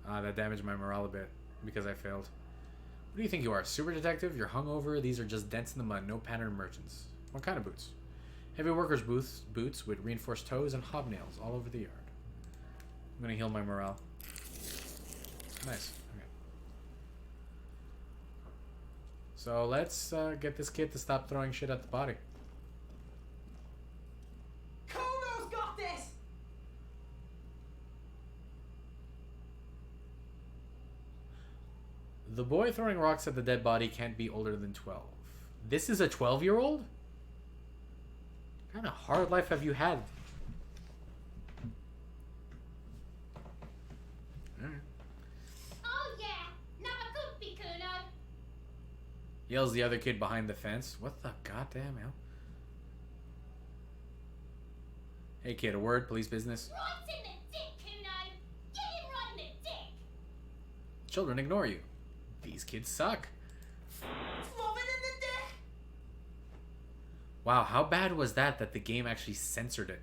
That damaged my morale a bit because I failed. What do you think you are? Super detective? You're hungover? These are just dents in the mud. No pattern merchants. What kind of boots? Heavy workers' boots with reinforced toes and hobnails all over the yard. I'm gonna heal my morale. Nice. Okay. So let's get this kid to stop throwing shit at the body. Kuno's got this! The boy throwing rocks at the dead body can't be older than 12. This is a 12-year-old? What kind of hard life have you had? Oh yeah, never could be Kuno. Yells the other kid behind the fence. What the goddamn hell? Hey kid, a word, police business. Right in the dick, Kuno. Get him right in the dick. Children ignore you. These kids suck. Throw it in the dick! Wow, how bad was that the game actually censored it?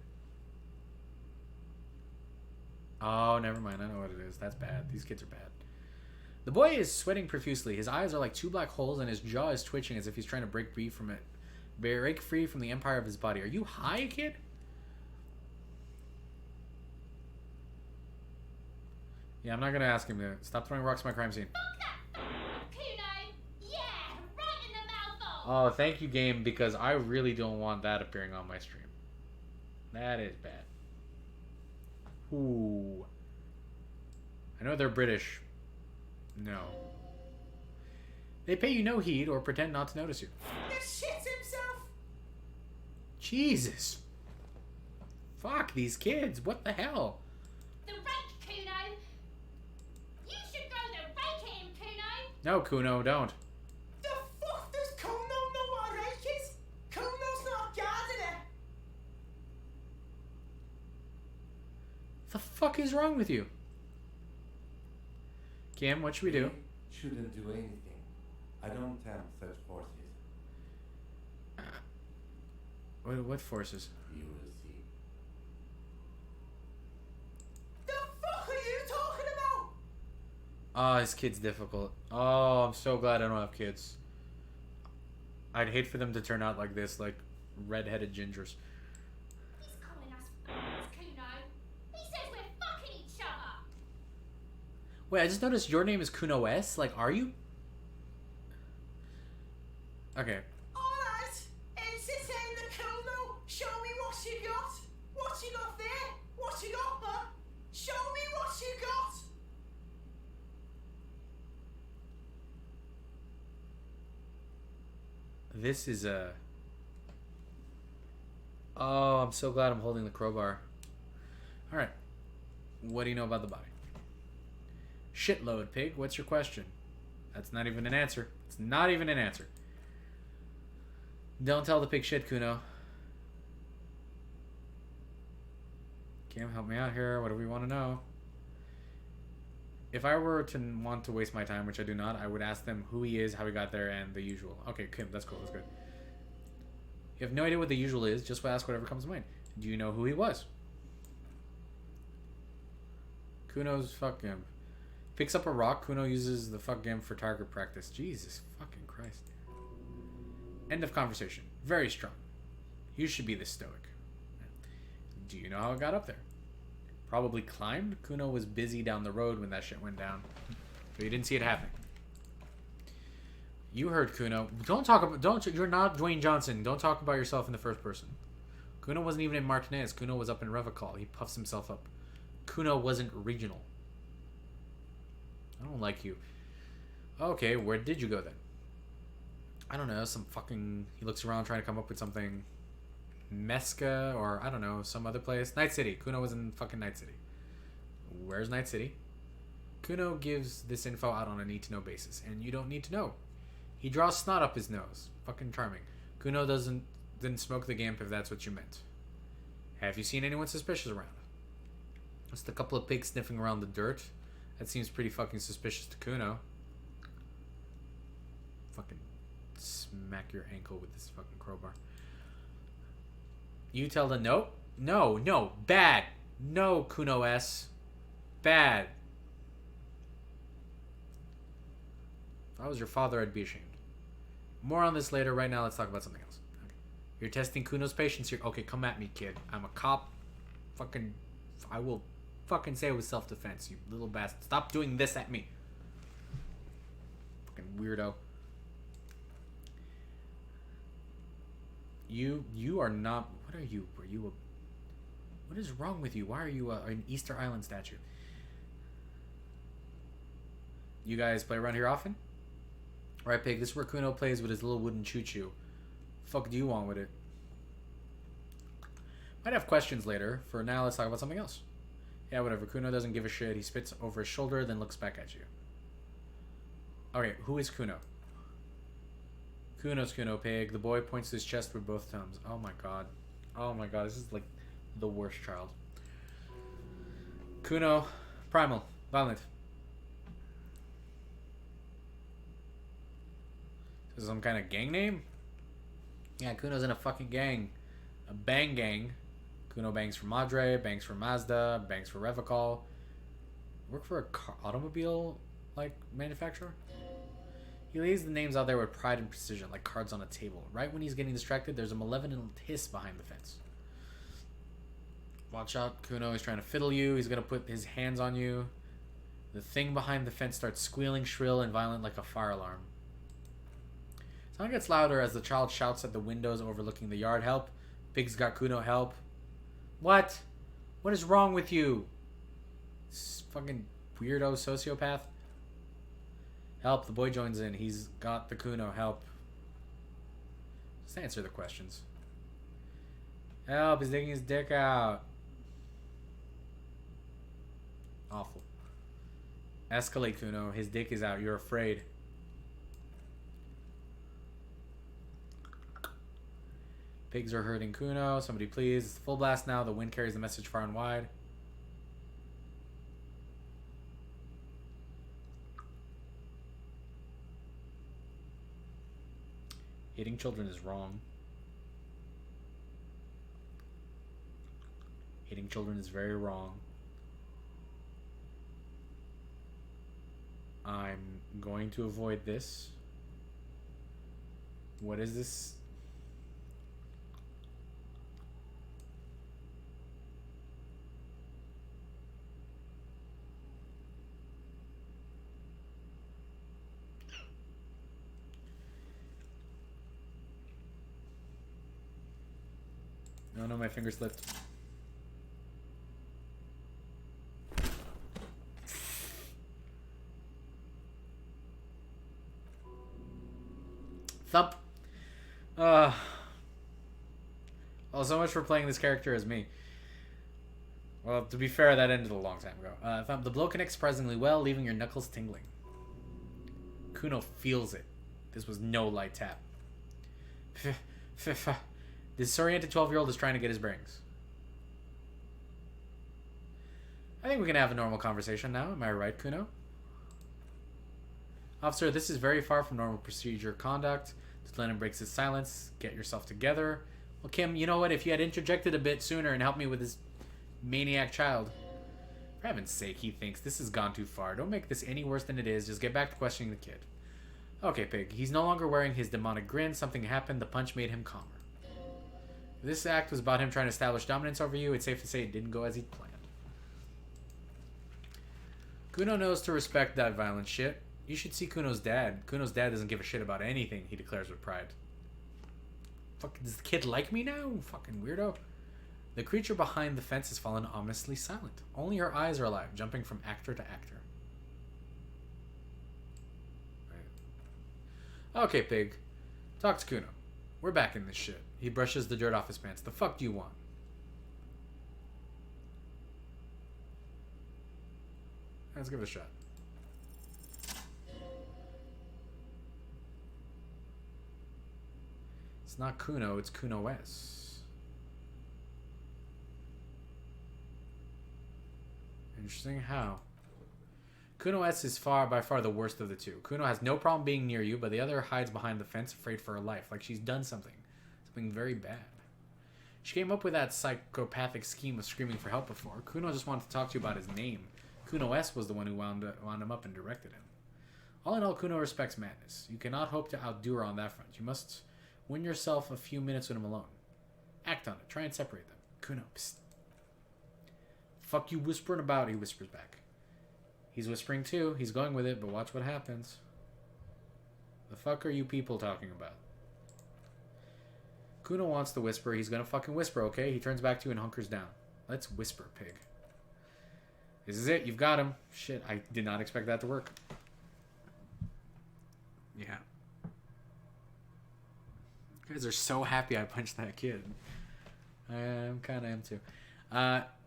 Oh, never mind. I know what it is. That's bad. These kids are bad. The boy is sweating profusely. His eyes are like two black holes and his jaw is twitching as if he's trying to break free from it. Break free from the empire of his body. Are you high, kid? Yeah, I'm not going to ask him to stop throwing rocks at my crime scene. Kuno. Yeah, right in the mouth. Oh, thank you, game, because I really don't want that appearing on my stream. That is bad. Ooh. I know they're British. No. They pay you no heed or pretend not to notice you. The shit himself! Jesus. Fuck these kids. What the hell? The rake, Kuno. You should throw the rake at him, Kuno. No, Kuno, don't. The fuck does Kuno know what a rake is? Kuno's not guarding it! The fuck is wrong with you? Kim, what should we do? Shouldn't do anything. I don't have such forces. What forces? You will see. The fuck are you talking about? Oh, this kid's difficult. Oh, I'm so glad I don't have kids. I'd hate for them to turn out like this, like red-headed gingers. He's calling us f***ers, Kuno. He says we're fucking each other. Wait, I just noticed your name is Kuno S. Like, are you? Okay. Alright, entertain the Kuno. Show me what you got. What you got there? What you got, huh? Show me what you got. This is a... Oh, I'm so glad I'm holding the crowbar. Alright. What do you know about the body? Shitload, pig. What's your question? That's not even an answer. It's not even an answer. Don't tell the pig shit, Kuno. Kim, help me out here. What do we want to know? If I were to want to waste my time, which I do not, I would ask them who he is, how he got there, and the usual. Okay, Kim, that's cool. That's good. You have no idea what the usual is. Just ask whatever comes to mind. Do you know who he was? Kuno's fuck him. Picks up a rock. Kuno uses the fuck game for target practice. Jesus fucking Christ. End of conversation. Very strong. You should be this stoic. Do you know how it got up there? Probably climbed. Kuno was busy down the road when that shit went down. So you didn't see it happening. You heard Kuno. You're not Dwayne Johnson. Don't talk about yourself in the first person. Kuno wasn't even in Martinez. Kuno was up in Revacol. He puffs himself up. Kuno wasn't regional. I don't like you. Okay, where did you go then? I don't know, some fucking... He looks around trying to come up with something. Mesca, or I don't know, some other place. Night City. Kuno was in fucking Night City. Where's Night City? Kuno gives this info out on a need-to-know basis, and you don't need to know. He draws snot up his nose. Fucking charming. Kuno didn't smoke the Gimp if that's what you meant. Have you seen anyone suspicious around? Just a couple of pigs sniffing around the dirt. That seems pretty fucking suspicious to Kuno. Fucking smack your ankle with this fucking crowbar. You tell the no? No, bad. No, Kuno S. Bad. If I was your father, I'd be ashamed. More on this later. Right now, let's talk about something else. Okay. You're testing Kuno's patience here. Okay, come at me, kid. I'm a cop. Fucking... I will fucking say it was self-defense, you little bastard. Stop doing this at me. Fucking weirdo. You are not... What are you? Were you a... What is wrong with you? Why are you an Easter Island statue? You guys play around here often? Alright, Pig, this is where Kuno plays with his little wooden choo-choo. Fuck do you want with it? Might have questions later. For now, let's talk about something else. Yeah, whatever. Kuno doesn't give a shit. He spits over his shoulder, then looks back at you. Okay, who is Kuno? Kuno's Kuno, Pig. The boy points to his chest with both thumbs. Oh my god. Oh my god, this is like the worst child. Kuno, primal, violent. Is this some kind of gang name? Yeah, Kuno's in a fucking gang. A bang gang. Kuno bangs for Madre, bangs for Mazda, bangs for Revocol. Work for a automobile, like, manufacturer? He lays the names out there with pride and precision, like cards on a table. Right when he's getting distracted, there's a malevolent hiss behind the fence. Watch out, Kuno. He's trying to fiddle you. He's going to put his hands on you. The thing behind the fence starts squealing shrill and violent like a fire alarm. Sound gets louder as the child shouts at the windows overlooking the yard. Help. Pig's got Kuno, help. What? What is wrong with you? This fucking weirdo sociopath. Help, the boy joins in. He's got the Kuno, help. Just answer the questions. Help, he's digging his dick out. Awful. Escalate, Kuno. His dick is out. You're afraid. Pigs are hurting Kuno. Somebody please. It's full blast now. The wind carries the message far and wide. Hitting children is wrong. Hitting children is very wrong. I'm going to avoid this. What is this? No, my finger slipped. Thump. Well, so much for playing this character as me. Well, to be fair, that ended a long time ago. Thump. The blow connects surprisingly well, leaving your knuckles tingling. Kuno feels it. This was no light tap. This disoriented 12-year-old is trying to get his bearings. I think we can have a normal conversation now. Am I right, Kuno? Officer, this is very far from normal procedure conduct. Lieutenant breaks his silence. Get yourself together. Well, Kim, you know what? If you had interjected a bit sooner and helped me with this maniac child. For heaven's sake, he thinks this has gone too far. Don't make this any worse than it is. Just get back to questioning the kid. Okay, Pig. He's no longer wearing his demonic grin. Something happened. The punch made him calmer. If this act was about him trying to establish dominance over you, it's safe to say it didn't go as he'd planned. Kuno knows to respect that violent shit. You should see Kuno's dad. Kuno's dad doesn't give a shit about anything, he declares with pride. Fuck, does the kid like me now? Fucking weirdo. The creature behind the fence has fallen ominously silent. Only her eyes are alive, jumping from actor to actor. Right. Okay, Pig. Talk to Kuno. We're back in this shit. He brushes the dirt off his pants. The fuck do you want? Let's give it a shot. It's not Kuno, it's Kuno S. Interesting. How? Kuno S is by far the worst of the two. Kuno has no problem being near you, but the other hides behind the fence afraid for her life, like she's done something very bad. She came up with that psychopathic scheme of screaming for help before. Kuno just wanted to talk to you about his name. Kuno S was the one who wound him up and directed him. All in all, Kuno respects madness. You cannot hope to outdo her on that front. You must win yourself a few minutes with him alone. Act on it. Try and separate them. Kuno, psst. Fuck you whispering about, he whispers back. He's whispering too. He's going with it, but watch what happens. The fuck are you people talking about? Kuno wants to whisper. He's gonna fucking whisper, okay? He turns back to you and hunkers down. Let's whisper, Pig. This is it. You've got him. Shit, I did not expect that to work. Yeah. You guys are so happy I punched that kid. I kind of am too.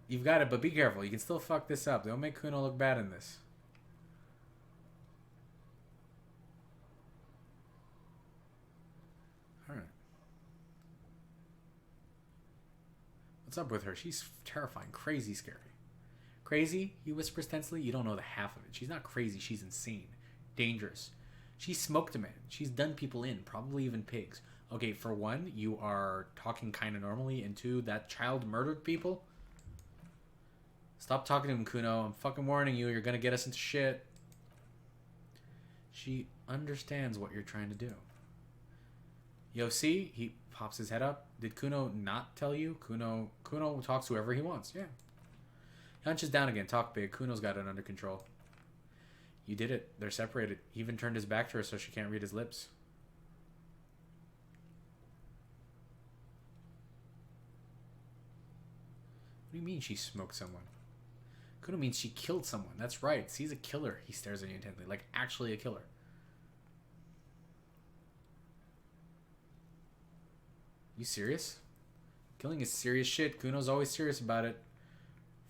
You've got it, but be careful. You can still fuck this up. Don't make Kuno look bad in this. Alright. What's up with her? She's terrifying. Crazy scary. Crazy? He whispers tensely. You don't know the half of it. She's not crazy. She's insane. Dangerous. She smoked a man. She's done people in. Probably even pigs. Okay, for one, you are talking kind of normally. And two, that child murdered people. Stop talking to him, Kuno. I'm fucking warning you. You're gonna get us into shit. She understands what you're trying to do. Yo, see? He pops his head up. Did Kuno not tell you? Kuno talks to whoever he wants. Yeah. He hunches down again. Talk big. Kuno's got it under control. You did it. They're separated. He even turned his back to her so she can't read his lips. What do you mean she smoked someone? Kuno means she killed someone. That's right. He's a killer. He stares at you intently. Like, actually a killer. You serious? Killing is serious shit. Kuno's always serious about it.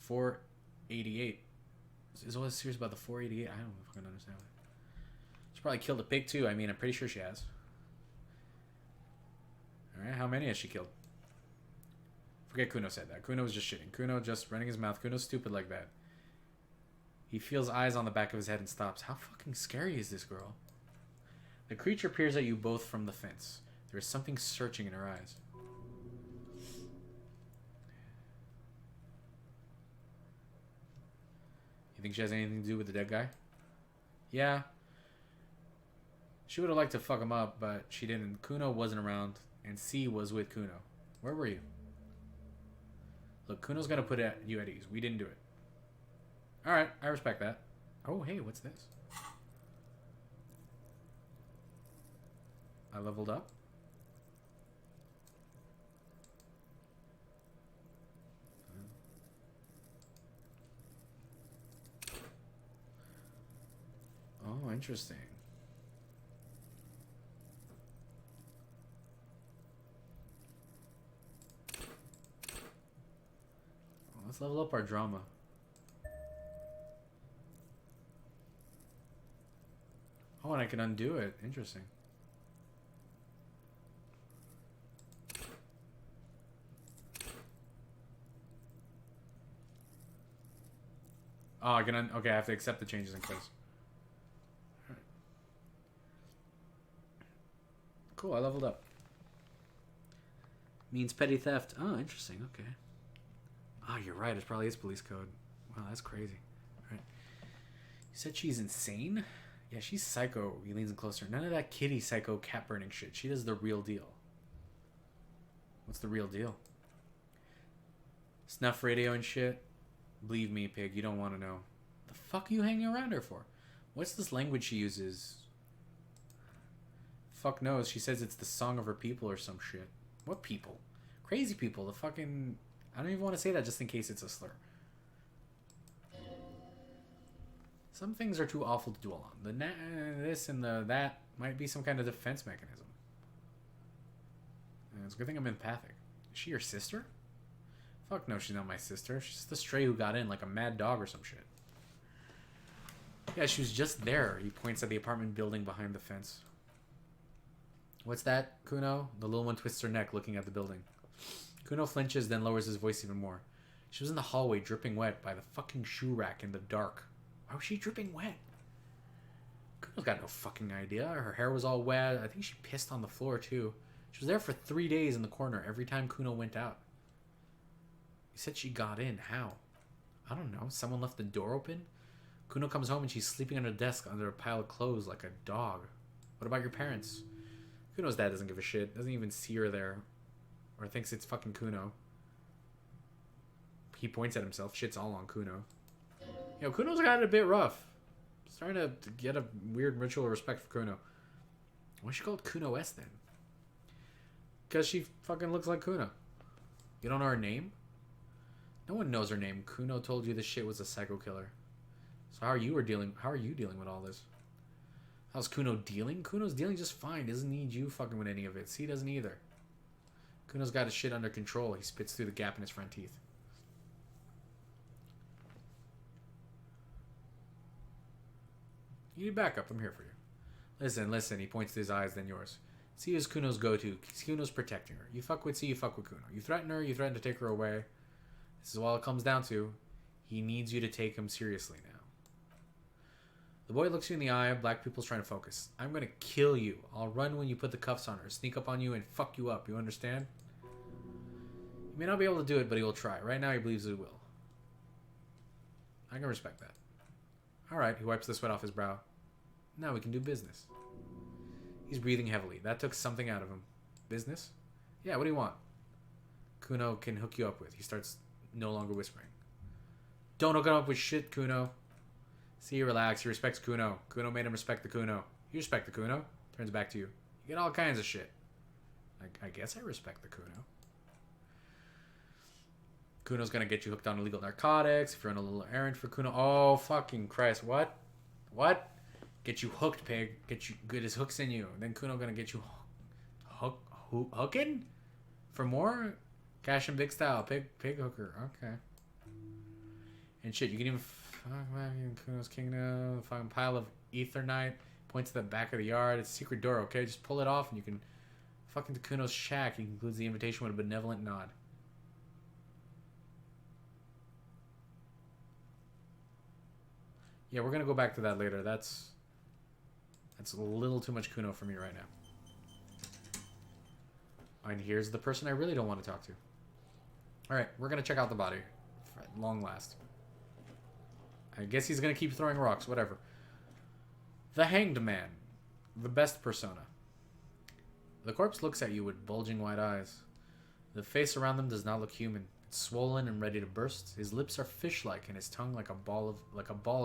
488. Is always serious about the 488? I don't fucking understand that. She probably killed a pig too. I mean, I'm pretty sure she has. Alright, how many has she killed? Forget Kuno said that. Kuno was just shitting. Kuno just running his mouth. Kuno's stupid like that. He feels eyes on the back of his head and stops. How fucking scary is this girl? The creature peers at you both from the fence. There is something searching in her eyes. You think she has anything to do with the dead guy? Yeah. She would have liked to fuck him up, but she didn't. Kuno wasn't around, and C was with Kuno. Where were you? Look, Kuno's gonna put you at ease. We didn't do it. Alright, I respect that. Oh, hey, what's this? I leveled up. Oh, interesting. Well, let's level up our drama. Oh, and I can undo it. Interesting. Oh, I can okay, I have to accept the changes in place. Alright. Cool, I leveled up. Means petty theft. Oh, interesting. Okay. Oh, you're right. It probably is police code. Wow, that's crazy. Alright. You said she's insane? Yeah, she's psycho. He leans in closer. None of that kitty psycho cat burning shit. She does the real deal. What's the real deal? Snuff radio and shit? Believe me, pig, you don't want to know. The fuck are you hanging around her for? What's this language she uses? Fuck knows. She says it's the song of her people or some shit. What people? Crazy people. The fucking I don't even want to say that just in case it's a slur. Some things are too awful to dwell on. The this and the that might be some kind of defense mechanism. And it's a good thing I'm empathic. Is she your sister? Fuck no, she's not my sister. She's just a stray who got in like a mad dog or some shit. Yeah, she was just there. He points at the apartment building behind the fence. What's that, Kuno? The little one twists her neck, looking at the building. Kuno flinches, then lowers his voice even more. She was in the hallway, dripping wet by the fucking shoe rack in the dark. Why was she dripping wet? Kuno's got no fucking idea. Her hair was all wet. I think she pissed on the floor, too. She was there for 3 days in the corner every time Kuno went out. He said she got in. How? I don't know. Someone left the door open? Kuno comes home and she's sleeping on her desk under a pile of clothes like a dog. What about your parents? Kuno's dad doesn't give a shit. Doesn't even see her there. Or thinks it's fucking Kuno. He points at himself. Shit's all on Kuno. You know, Kuno's got it a bit rough. Starting to get a weird ritual of respect for Kuno. Why is she called Kuno S then? Because she fucking looks like Kuno. You don't know her name? No one knows her name. Kuno told you this shit was a psycho killer. So how are you dealing with all this? How's Kuno dealing? Kuno's dealing just fine. Doesn't need you fucking with any of it. C doesn't either. Kuno's got his shit under control. He spits through the gap in his front teeth. You need backup. I'm here for you. Listen. He points to his eyes, then yours. C is Kuno's go-to. Kuno's protecting her. You fuck with C, you fuck with Kuno. You threaten her, you threaten to take her away. This is all it comes down to. He needs you to take him seriously now. The boy looks you in the eye. Black people's trying to focus. I'm going to kill you. I'll run when you put the cuffs on her. Sneak up on you and fuck you up. You understand? He may not be able to do it, but he will try. Right now, he believes he will. I can respect that. Alright, he wipes the sweat off his brow. Now we can do business. He's breathing heavily. That took something out of him. Business? Yeah, what do you want? Kuno can hook you up with. He starts no longer whispering. Don't hook him up with shit, Kuno. See, relax. He respects Kuno. Kuno made him respect the Kuno. You respect the Kuno. Turns back to you. You get all kinds of shit. I guess I respect the Kuno. Kuno's gonna get you hooked on illegal narcotics. If you're on a little errand for Kuno. Oh, fucking Christ. What? What? Get you hooked, pig. Get his hooks in you. Then Kuno gonna get you hooking? For more? Cash and big style. Pig hooker. Okay. And shit, you can even Kuno's Kingdom. Fucking pile of Etherite. Points to the back of the yard. It's a secret door, okay? Just pull it off and you can fuck into Kuno's shack. He concludes the invitation with a benevolent nod. Yeah, we're gonna go back to that later. That's a little too much Kuno for me right now. And here's the person I really don't want to talk to. Alright, we're gonna check out the body. At long last. I guess he's gonna keep throwing rocks, whatever. The Hanged Man. The best persona. The corpse looks at you with bulging white eyes. The face around them does not look human. It's swollen and ready to burst. His lips are fish-like and his tongue like a ball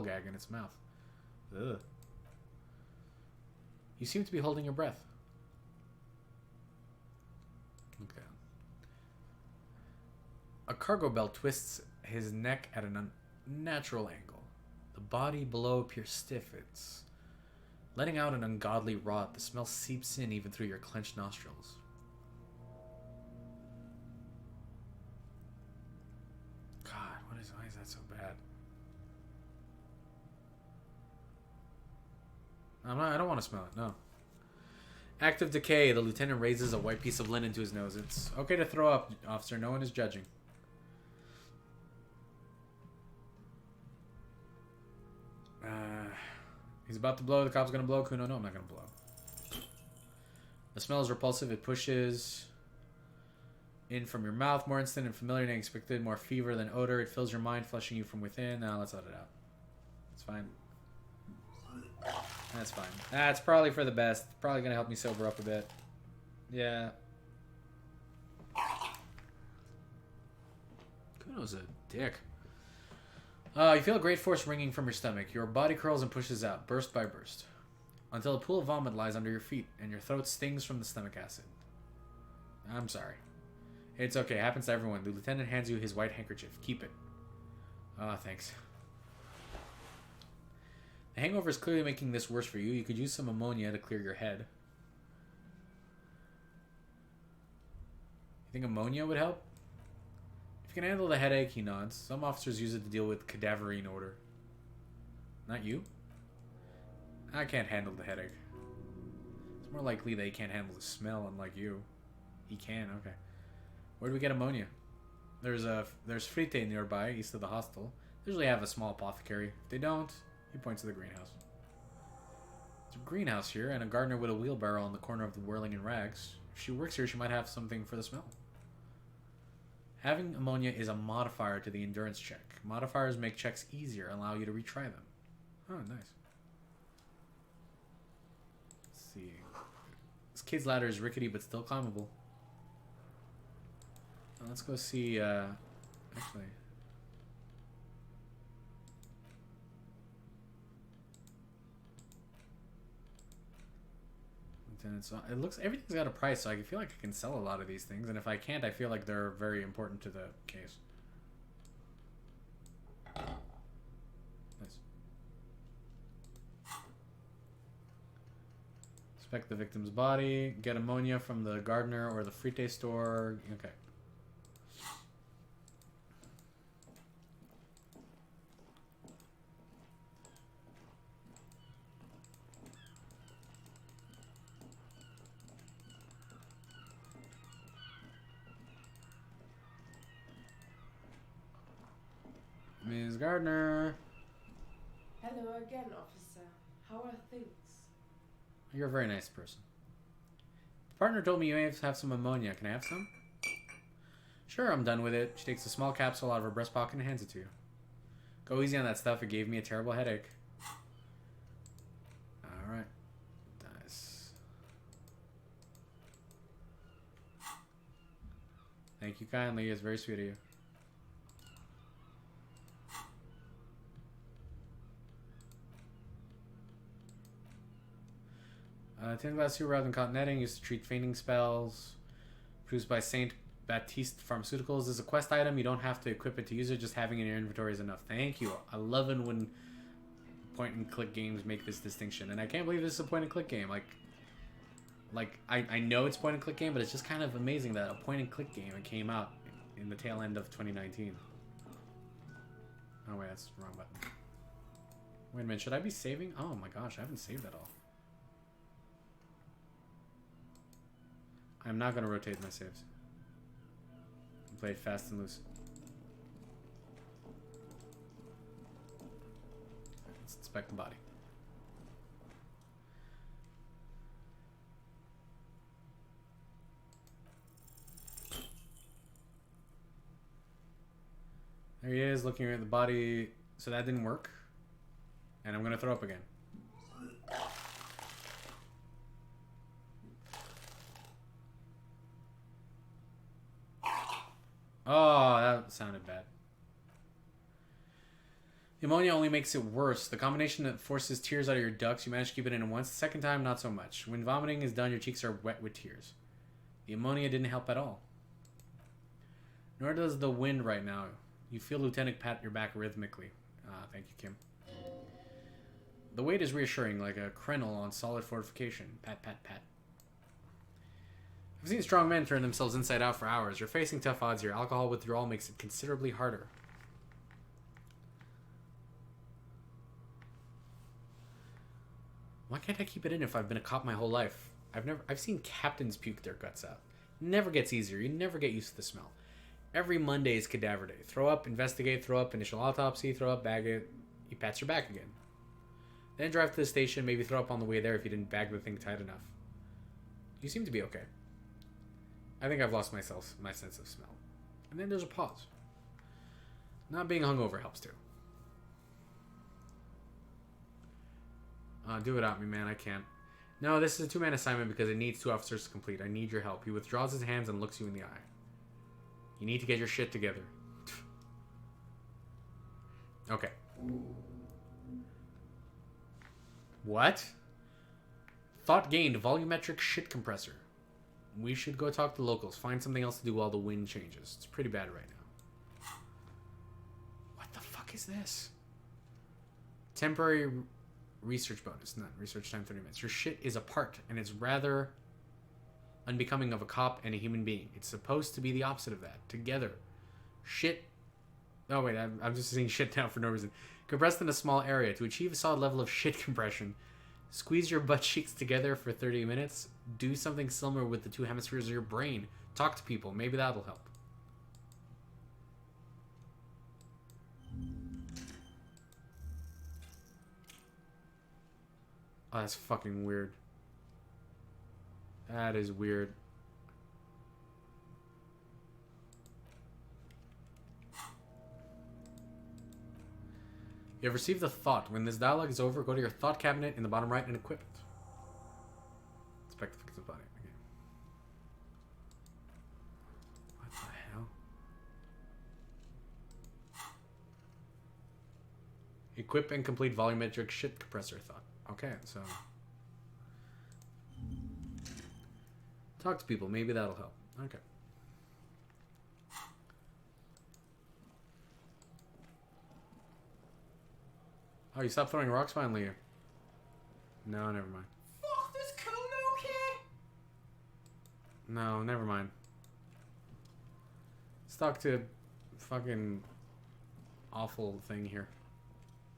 gag in its mouth. Ugh. You seem to be holding your breath. Okay. A cargo belt twists his neck at an unnatural angle. The body below appears stiff. It's letting out an ungodly rot. The smell seeps in even through your clenched nostrils. God, why is that so bad? I don't want to smell it, no. Active decay. The lieutenant raises a white piece of linen to his nose. It's okay to throw up, officer. No one is judging. He's about to blow. The cop's going to blow. Kuno, no, I'm not going to blow. The smell is repulsive. It pushes in from your mouth. More instant and familiar than expected. More fever than odor. It fills your mind, flushing you from within. Now let's let it out. It's fine. That's fine. That's probably for the best. Probably going to help me sober up a bit. Yeah. Kuno's a dick. You feel a great force ringing from your stomach. Your body curls and pushes out, burst by burst, until a pool of vomit lies under your feet, and your throat stings from the stomach acid. I'm sorry. It's okay. Happens to everyone. The lieutenant hands you his white handkerchief. Keep it. Ah, thanks. The hangover is clearly making this worse for you. You could use some ammonia to clear your head. You think ammonia would help? If you can handle the headache, he nods. Some officers use it to deal with cadaverine odor. Not you? I can't handle the headache. It's more likely that he can't handle the smell, unlike you. He can, okay. Where do we get ammonia? There's Frite nearby, east of the hostel. They usually have a small apothecary. If they don't, he points to the greenhouse. There's a greenhouse here, and a gardener with a wheelbarrow on the corner of the whirling in rags. If she works here, she might have something for the smell. Having ammonia is a modifier to the endurance check. Modifiers make checks easier and allow you to retry them. Oh, nice. Let's see. This kid's ladder is rickety but still climbable. Let's go see, actually. So it looks, everything's got a price, so I feel like I can sell a lot of these things, and if I can't, I feel like they're very important to the case. Nice. Inspect the victim's body, get ammonia from the gardener or the Frite store. Okay. Ms. Gardner. Hello again, officer. How are things? You're a very nice person. The partner told me you may have some ammonia. Can I have some? Sure, I'm done with it. She takes a small capsule out of her breast pocket and hands it to you. Go easy on that stuff. It gave me a terrible headache. Alright. Nice. Thank you kindly. It's very sweet of you. Tin glass soup rather than cotton netting, used to treat fainting spells. Produced by Saint Baptiste Pharmaceuticals. This is a quest item. You don't have to equip it to use it. Just having it in your inventory is enough. Thank you. I love it when point-and-click games make this distinction. And I can't believe this is a point-and-click game. I know it's point-and-click game, but it's just kind of amazing that a point-and-click game came out in the tail end of 2019. Oh, wait, that's the wrong button. Wait a minute. Should I be saving? Oh, my gosh. I haven't saved at all. I'm not going to rotate my saves. Play it fast and loose. Let's inspect the body. There he is, looking at the body. So that didn't work. And I'm going to throw up again. Oh, that sounded bad. The ammonia only makes it worse. The combination that forces tears out of your ducts, you manage to keep it in once. The second time, not so much. When vomiting is done, your cheeks are wet with tears. The ammonia didn't help at all. Nor does the wind right now. You feel Lieutenant pat your back rhythmically. Thank you, Kim. The weight is reassuring, like a crenel on solid fortification. Pat, pat, pat. I've seen strong men turn themselves inside out for hours. You're facing tough odds here. Alcohol withdrawal makes it considerably harder. Why can't I keep it in if I've been a cop my whole life? I've seen captains puke their guts out. Never gets easier. You never get used to the smell. Every Monday is cadaver day. Throw up, investigate, throw up, initial autopsy, throw up, bag it. He pats your back again. Then drive to the station, maybe throw up on the way there if you didn't bag the thing tight enough. You seem to be okay. I think I've lost my sense of smell. And then there's a pause. Not being hungover helps too. Do it out me, man. I can't. No, this is a 2-man assignment because it needs 2 officers to complete. I need your help. He withdraws his hands and looks you in the eye. You need to get your shit together. Okay. What? Thought gained. Volumetric shit compressor. We should go talk to locals. Find something else to do while the wind changes. It's pretty bad right now. What the fuck is this? Temporary research bonus. None. Research time 30 minutes. Your shit is apart, and it's rather unbecoming of a cop and a human being. It's supposed to be the opposite of that. Together. Shit. Oh, wait. I'm just saying shit now for no reason. Compressed in a small area. To achieve a solid level of shit compression, squeeze your butt cheeks together for 30 minutes. Do something similar with the two hemispheres of your brain. Talk to people. Maybe that'll help. Oh, that's fucking weird. That is weird. You have received a thought. When this dialogue is over, go to your thought cabinet in the bottom right and equip it. Expect to fix the body. Okay. What the hell? Equip and complete volumetric shit compressor thought. Okay, so talk to people. Maybe that'll help. Okay. Oh, you stopped throwing rocks finally. No, never mind. Fuck, does Kuno care? No, never mind. Let's talk to fucking awful thing here.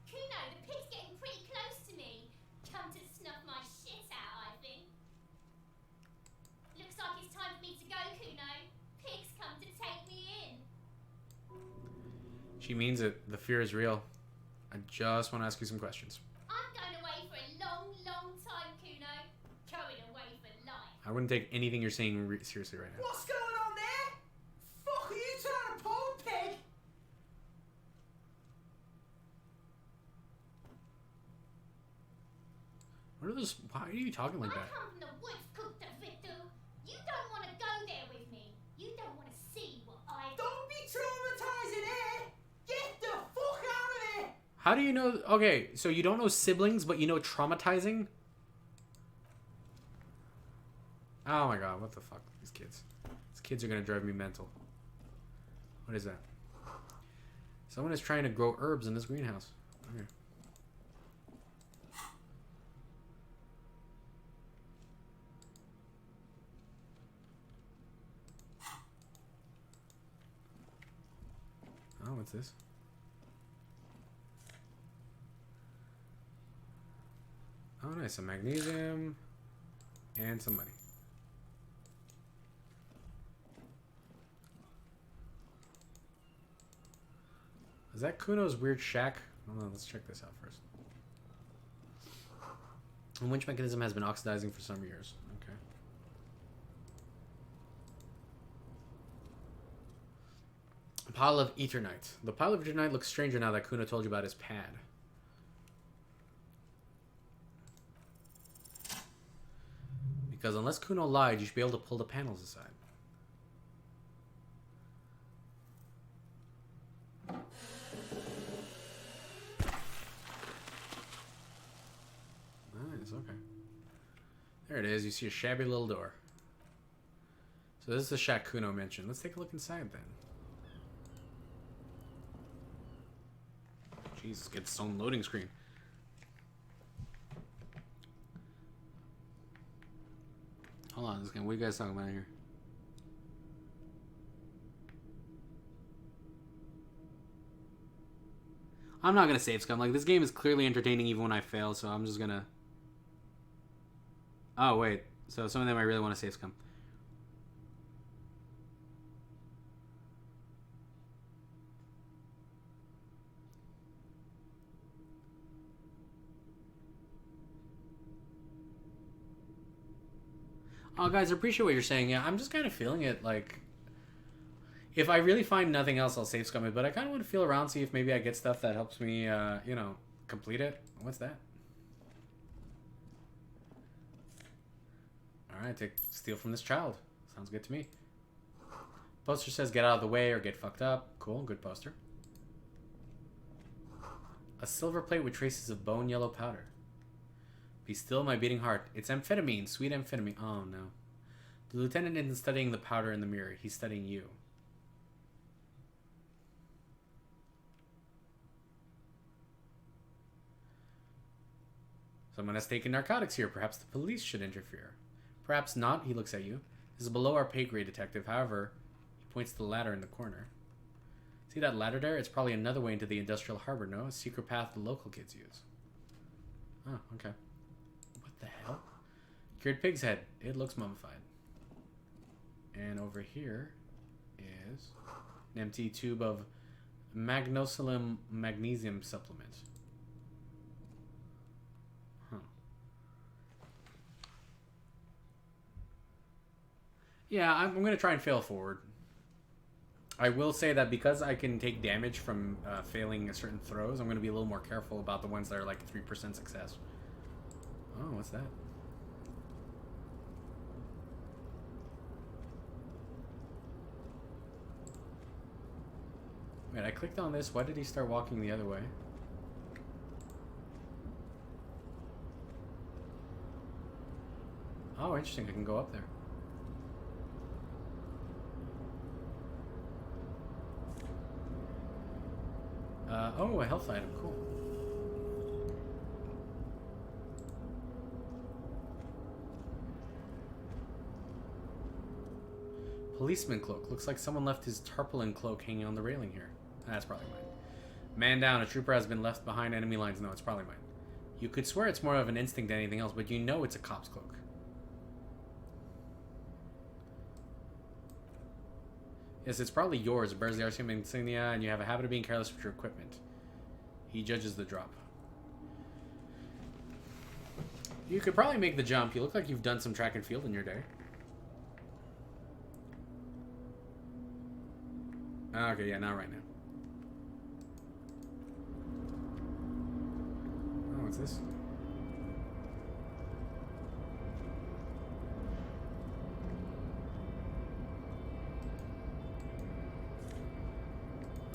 Kuno, the pig's getting pretty close to me. Come to snuff my shit out, I think. Looks like it's time for me to go, Kuno. Pig's come to take me in. She means it. The fear is real. I just want to ask you some questions. I'm going away for a long, long time, Kuno. Going away for life. I wouldn't take anything you're saying seriously right now. What's going on there? Fuck are you trying to pull, pig? What are those? Why are you talking like I that? come from the woods, cooked the Victor. You don't want to go there with me. You don't want to see what I... Don't be traumatizing here! Get the fuck out of here! How do you know? Okay, so you don't know siblings, but you know traumatizing? Oh my god, what the fuck? These kids. These kids are gonna drive me mental. What is that? Someone is trying to grow herbs in this greenhouse. Okay. Oh, what's this? Oh, nice. Some magnesium and some money. Is that Kuno's weird shack? Hold on, let's check this out first. The winch mechanism has been oxidizing for some years. Okay. A pile of eternite. The pile of eternite looks stranger now that Kuno told you about his pad. Because unless Kuno lied, you should be able to pull the panels aside. Nice, okay. There it is. You see a shabby little door. So this is the shack Kuno mentioned. Let's take a look inside then. Jeez, get its own loading screen. Hold on, what are you guys talking about here? I'm not gonna save scum. Like, this game is clearly entertaining even when I fail, so I'm just gonna... Oh, wait. So some of them I really want to save scum. Oh, guys, I appreciate what you're saying. Yeah, I'm just kind of feeling it, like... If I really find nothing else, I'll save scum it, but I kind of want to feel around, see if maybe I get stuff that helps me, you know, complete it. What's that? Alright, steal from this child. Sounds good to me. Poster says get out of the way or get fucked up. Cool, good poster. A silver plate with traces of bone yellow powder. Be still, my beating heart. It's amphetamine, sweet amphetamine. Oh no. The lieutenant isn't studying the powder in the mirror. He's studying you. Someone has taken narcotics here. Perhaps the police should interfere. Perhaps not. He looks at you. This is below our pay grade, detective. However, he points to the ladder in the corner. See that ladder there? It's probably another way into the industrial harbor, no? A secret path the local kids use. Oh, okay. What the hell? Cured pig's head. It looks mummified. And over here is an empty tube of magnosilum magnesium supplement. Huh. Yeah, I'm going to try and fail forward. I will say that because I can take damage from failing certain throws, I'm going to be a little more careful about the ones that are like 3% success. Oh, what's that? Wait, I clicked on this. Why did he start walking the other way? Oh, interesting. I can go up there. Oh, a health item. Cool. Policeman cloak. Looks like someone left his tarpaulin cloak hanging on the railing here. That's probably mine. Man down. A trooper has been left behind enemy lines. No, it's probably mine. You could swear it's more of an instinct than anything else, but you know it's a cop's cloak. Yes, it's probably yours. It bears the RCM insignia, and you have a habit of being careless with your equipment. He judges the drop. You could probably make the jump. You look like you've done some track and field in your day. Okay, yeah, not right now. Oh, what's this?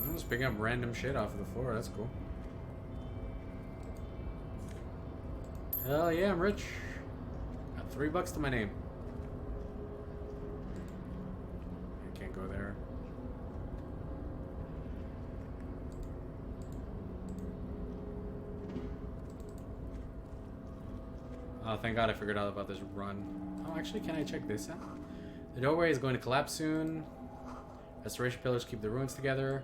I'm just picking up random shit off of the floor. That's cool. Hell yeah, I'm rich. Got $3 to my name. I can't go there. Oh, thank God I figured out about this run. Oh, actually, can I check this out? The doorway is going to collapse soon. Restoration pillars keep the ruins together.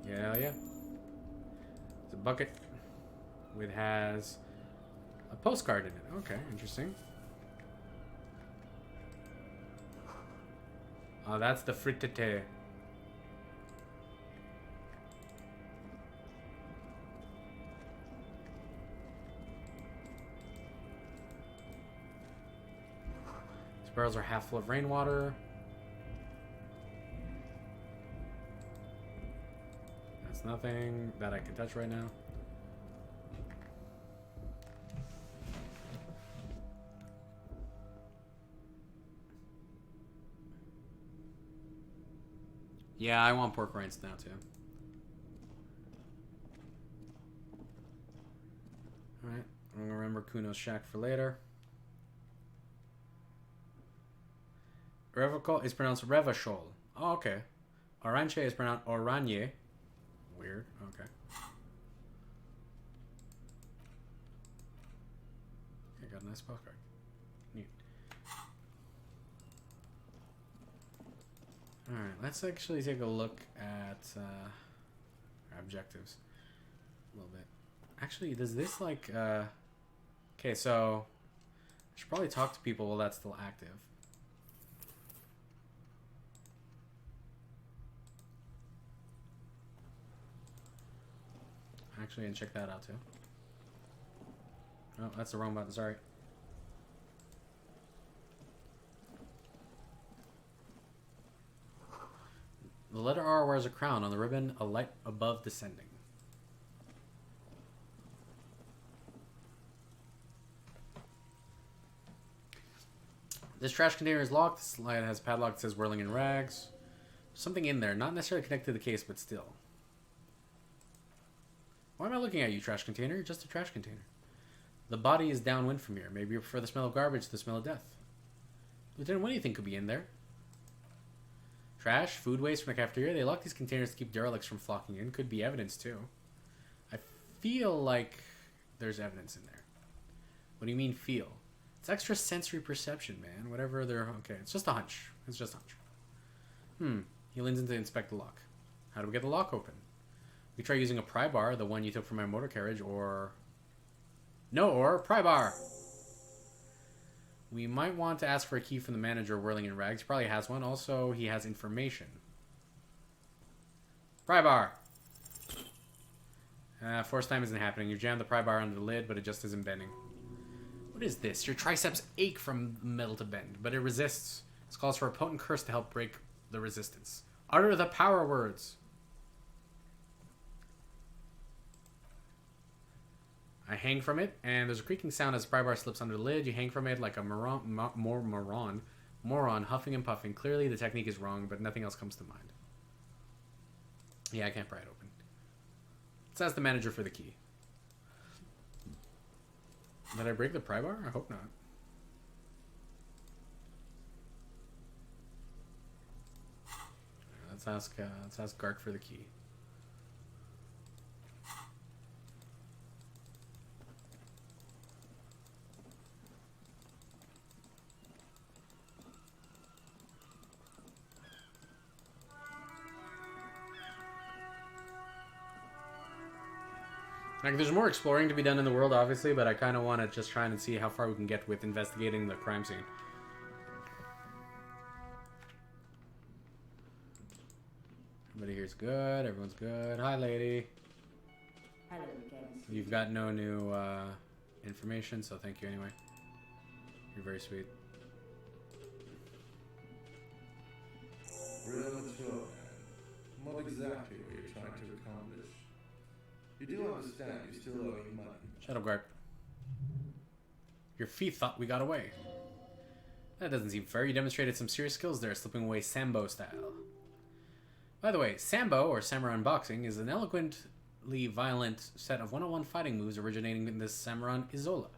Yeah, yeah. It's a bucket. It has a postcard in it. Okay, interesting. Oh, that's the frittete. These barrels are half full of rainwater. That's nothing that I can touch right now. Yeah, I want pork rinds now too. Alright, I'm gonna remember Kuno's shack for later. Revocol is pronounced Revachol. Oh, okay. Orange is pronounced Oranje. Weird, okay. I got a nice postcard. Neat. Alright, let's actually take a look at our objectives a little bit. Actually, does this like... Okay, so... I should probably talk to people while that's still active. Actually, and check that out too. Oh, that's the wrong button, sorry. The letter R wears a crown. On the ribbon, a light above descending. This trash container is locked. This light has a padlock that says whirling in rags. Something in there, not necessarily connected to the case, but still. Why am I looking at you, trash container? You're just a trash container. The body is downwind from here. Maybe you prefer the smell of garbage to the smell of death. Lieutenant, what do you think could be in there? Trash, food waste from the cafeteria. They lock these containers to keep derelicts from flocking in. Could be evidence, too. I feel like there's evidence in there. What do you mean, feel? It's extra sensory perception, man. Whatever they're... Okay, it's just a hunch. It's just a hunch. He leans in to inspect the lock. How do we get the lock open? We try using a pry bar, the one you took from my motor carriage, or... No, or pry bar! We might want to ask for a key from the manager whirling in rags. He probably has one. Also, he has information. Pry bar! Force time isn't happening. You jammed the pry bar under the lid, but it just isn't bending. What is this? Your triceps ache from metal to bend, but it resists. This calls for a potent curse to help break the resistance. Utter the power words! I hang from it, and there's a creaking sound as the pry bar slips under the lid. You hang from it like a moron, huffing and puffing. Clearly, the technique is wrong, but nothing else comes to mind. Yeah, I can't pry it open. Let's ask the manager for the key. Did I break the pry bar? I hope not. Let's ask Gark for the key. Like, there's more exploring to be done in the world, obviously, but I kind of want to just try and see how far we can get with investigating the crime scene. Everybody here's good. Everyone's good. Hi, lady. Hello again. You've got no new information, so thank you anyway. You're very sweet. Real mature, man. Not exactly what you're trying to accomplish. You do understand you still owe me money. Shut up, Garp. Your thief thought we got away. That doesn't seem fair. You demonstrated some serious skills there, slipping away Sambo style. By the way, Sambo, or Samurai Boxing, is an eloquently violent set of one-on-one fighting moves originating in the Samurai Isola.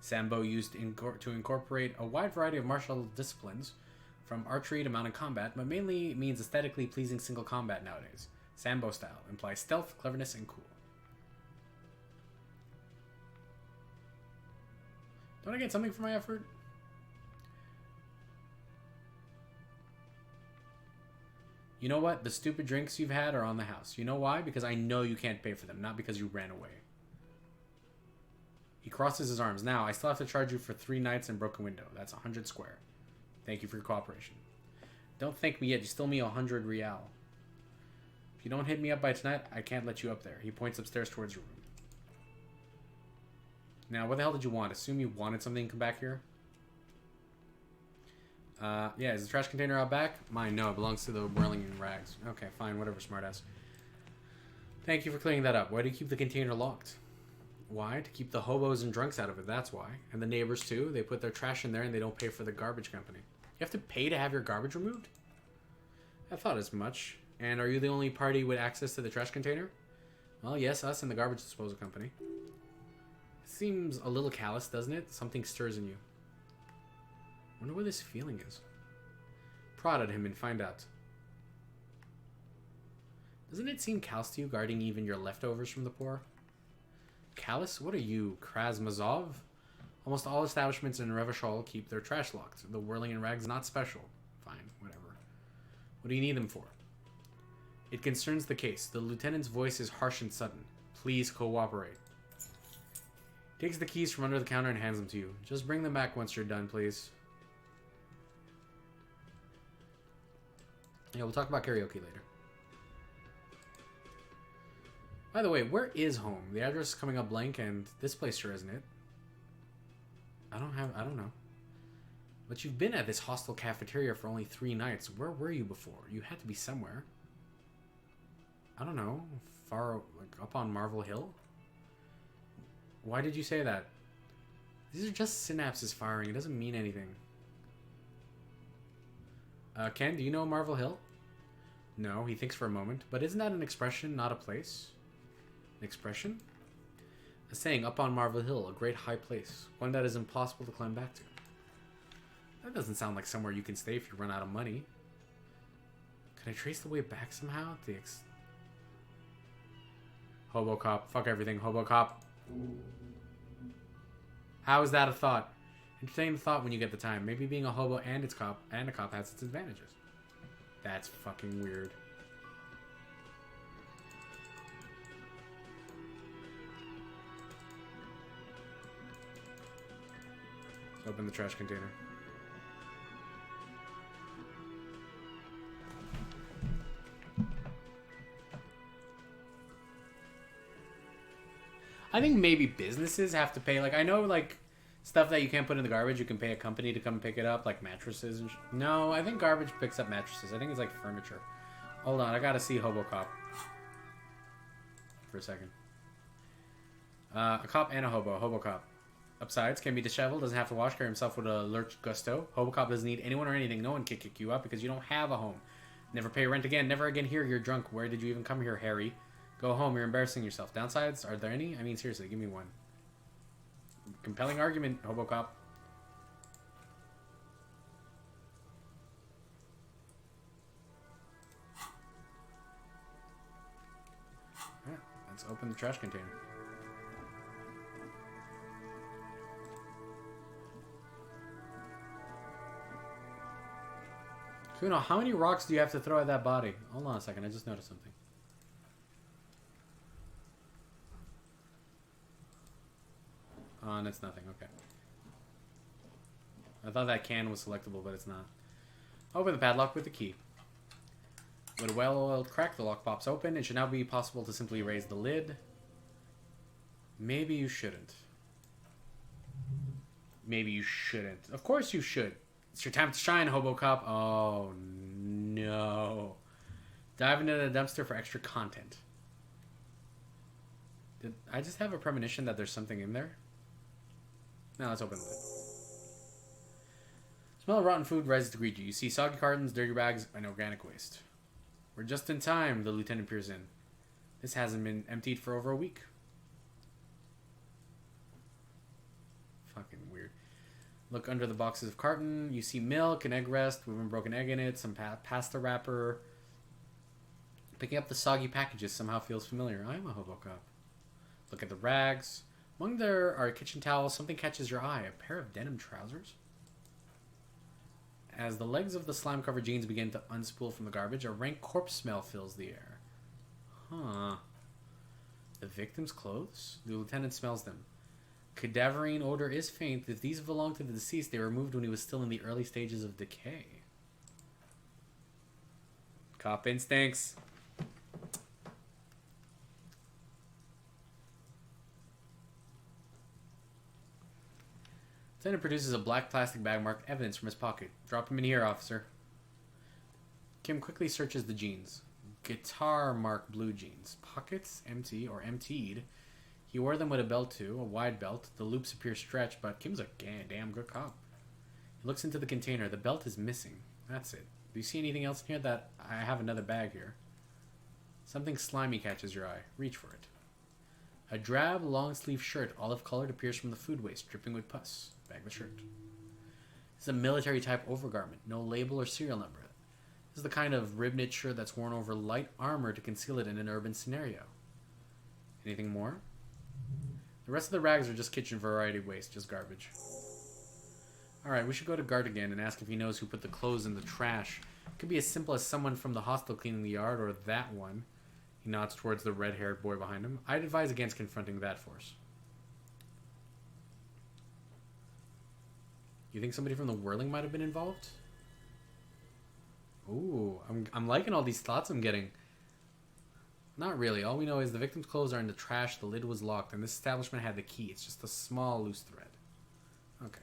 Sambo used to incorporate a wide variety of martial disciplines, from archery to mounted combat, but mainly means aesthetically pleasing single combat nowadays. Sambo style implies stealth, cleverness, and cool. Don't I get something for my effort? You know what? The stupid drinks you've had are on the house. You know why? Because I know you can't pay for them, not because you ran away. He crosses his arms. Now, I still have to charge you for 3 nights and broken window. That's 100 square. Thank you for your cooperation. Don't thank me yet. You still owe me 100 real. If you don't hit me up by tonight, I can't let you up there. He points upstairs towards your room. Now, what the hell did you want? Assume you wanted something. Come back here. Yeah, is the trash container out back? Mine, no. It belongs to the whirling in rags. Okay, fine. Whatever, smartass. Thank you for clearing that up. Why do you keep the container locked? Why? To keep the hobos and drunks out of it. That's why. And the neighbors, too. They put their trash in there and they don't pay for the garbage company. You have to pay to have your garbage removed? I thought as much. And are you the only party with access to the trash container? Well, yes, us and the garbage disposal company. Seems a little callous, doesn't it? Something stirs in you. Wonder where this feeling is. Prod at him and find out. Doesn't it seem callous to you, guarding even your leftovers from the poor? Callous? What are you, Krasmazov? Almost all establishments in Revachol keep their trash locked. The whirling in rags not special. Fine, whatever. What do you need them for? It concerns the case. The lieutenant's voice is harsh and sudden. Please cooperate. Takes the keys from under the counter and hands them to you. Just bring them back once you're done, please. Yeah, we'll talk about karaoke later. By the way, where is home? The address is coming up blank, and this place sure isn't it. I don't know. But you've been at this hostel cafeteria for only 3 nights. Where were you before? You had to be somewhere. I don't know. Far, like, up on Marvel Hill? Why did you say that? These are just synapses firing. It doesn't mean anything. Ken, do you know Marvel Hill? No, he thinks for a moment. But isn't that an expression, not a place? An expression? A saying up on Marvel Hill, a great high place, one that is impossible to climb back to. That doesn't sound like somewhere you can stay if you run out of money. Can I trace the way back somehow? HOBOCOP. Fuck everything, HOBOCOP. How is that a thought? Entertain the thought when you get the time. Maybe being a hobo and a cop has its advantages. That's fucking weird. Let's open the trash container. I think maybe businesses have to pay. Like, I know, like, stuff that you can't put in the garbage, you can pay a company to come pick it up, like mattresses and no, I think garbage picks up mattresses. I think it's like furniture. Hold on, I gotta see HOBOCOP for a second. A cop and a hobo. HOBOCOP. Upsides, can be disheveled, doesn't have to wash, carry himself with a lurch gusto. HOBOCOP doesn't need anyone or anything. No one can kick you out because you don't have a home. Never pay rent again. Never again here. You're drunk. Where did you even come here, Harry? Go home. You're embarrassing yourself. Downsides? Are there any? I mean, seriously, give me one. Compelling argument, HOBOCOP. Yeah, let's open the trash container. Kuno, how many rocks do you have to throw at that body? Hold on a second, I just noticed something. And it's nothing, okay. I thought that can was selectable, but it's not. Open the padlock with the key. With a well-oiled crack, the lock pops open. It should now be possible to simply raise the lid. Maybe you shouldn't. Maybe you shouldn't. Of course you should. It's your time to shine, HOBOCOP. Oh, no. Dive into the dumpster for extra content. Did I just have a premonition that there's something in there? Now let's open the lid. Smell of rotten food rises to greet you. You see soggy cartons, dirty bags, and organic waste. We're just in time, the lieutenant peers in. This hasn't been emptied for over a week. Fucking weird. Look under the boxes of carton. You see milk, an egg rest with a broken egg in it, some pasta wrapper. Picking up the soggy packages somehow feels familiar. I'm a HOBOCOP. Look at the rags. Among there are kitchen towels. Something catches your eye. A pair of denim trousers. As the legs of the slime-covered jeans begin to unspool from the garbage, a rank corpse smell fills the air. Huh. The victim's clothes? The lieutenant smells them. Cadaverine odor is faint. If these belong to the deceased, they were removed when he was still in the early stages of decay. Cop instincts. Lieutenant produces a black plastic bag marked evidence from his pocket. Drop him in here, officer. Kim quickly searches the jeans. Guitar marked blue jeans. Pockets empty or emptied. He wore them with a belt too, a wide belt. The loops appear stretched, but Kim's a damn good cop. He looks into the container. The belt is missing. That's it. Do you see anything else in here? That I have another bag here. Something slimy catches your eye. Reach for it. A drab, long-sleeve shirt, olive-colored, appears from the food waste, dripping with pus. Bag the shirt. This is a military-type overgarment. No label or serial number. This is the kind of rib-knit shirt that's worn over light armor to conceal it in an urban scenario. Anything more? The rest of the rags are just kitchen variety waste, just garbage. Alright, we should go to guard again and ask if he knows who put the clothes in the trash. It could be as simple as someone from the hostel cleaning the yard, or that one. He nods towards the red-haired boy behind him. I'd advise against confronting that force. You think somebody from the whirling might have been involved? Ooh, I'm liking all these thoughts I'm getting. Not really. All we know is the victim's clothes are in the trash, the lid was locked, and this establishment had the key. It's just a small loose thread. Okay.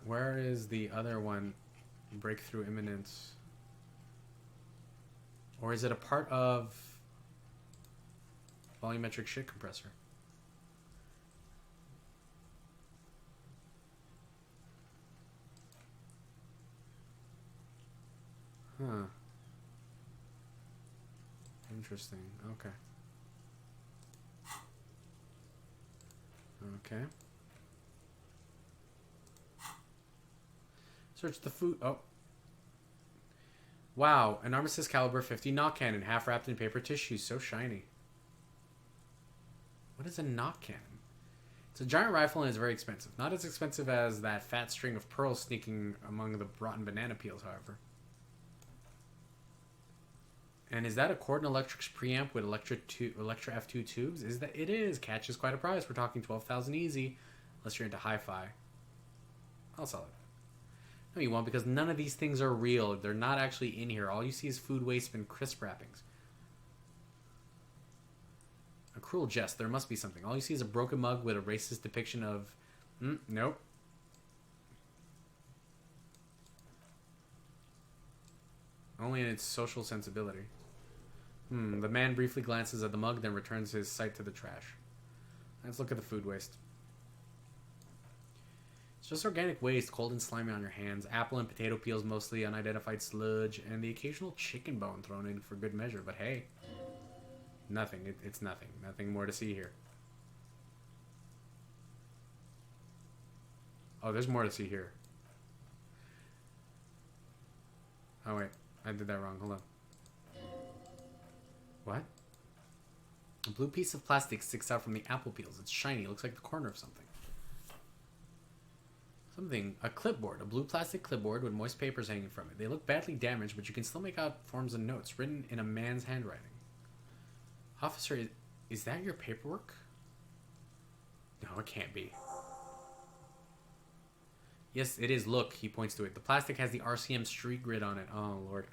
Where is the other one? Breakthrough imminent. Or is it a part of volumetric shit compressor? Huh. Interesting. Okay. Okay. Search the food. Oh. Wow, an Armistice caliber 50 knock cannon, half wrapped in paper tissue, so shiny. What is a knock cannon? It's a giant rifle and it's very expensive. Not as expensive as that fat string of pearls sneaking among the rotten banana peels, however. And is that a Cordon Electrics preamp with Electra F2 tubes? Is that it is? Catch is quite a price. We're talking 12,000 easy, unless you're into hi-fi. I'll sell it. No, you won't, because none of these things are real. They're not actually in here. All you see is food waste and crisp wrappings. A cruel jest. There must be something. All you see is a broken mug with a racist depiction of... nope. Only in its social sensibility. The man briefly glances at the mug, then returns his sight to the trash. Let's look at the food waste. It's just organic waste, cold and slimy on your hands, apple and potato peels mostly, unidentified sludge, and the occasional chicken bone thrown in for good measure. But hey, nothing. It's nothing. Nothing more to see here. Oh, there's more to see here. Oh, wait. I did that wrong. Hold on. What? A blue piece of plastic sticks out from the apple peels. It's shiny. It looks like the corner of something. A clipboard. A blue plastic clipboard with moist papers hanging from it. They look badly damaged, but you can still make out forms and notes written in a man's handwriting. Officer, is that your paperwork? No, it can't be. Yes, it is. Look, he points to it. The plastic has the RCM street grid on it. Oh, Lord.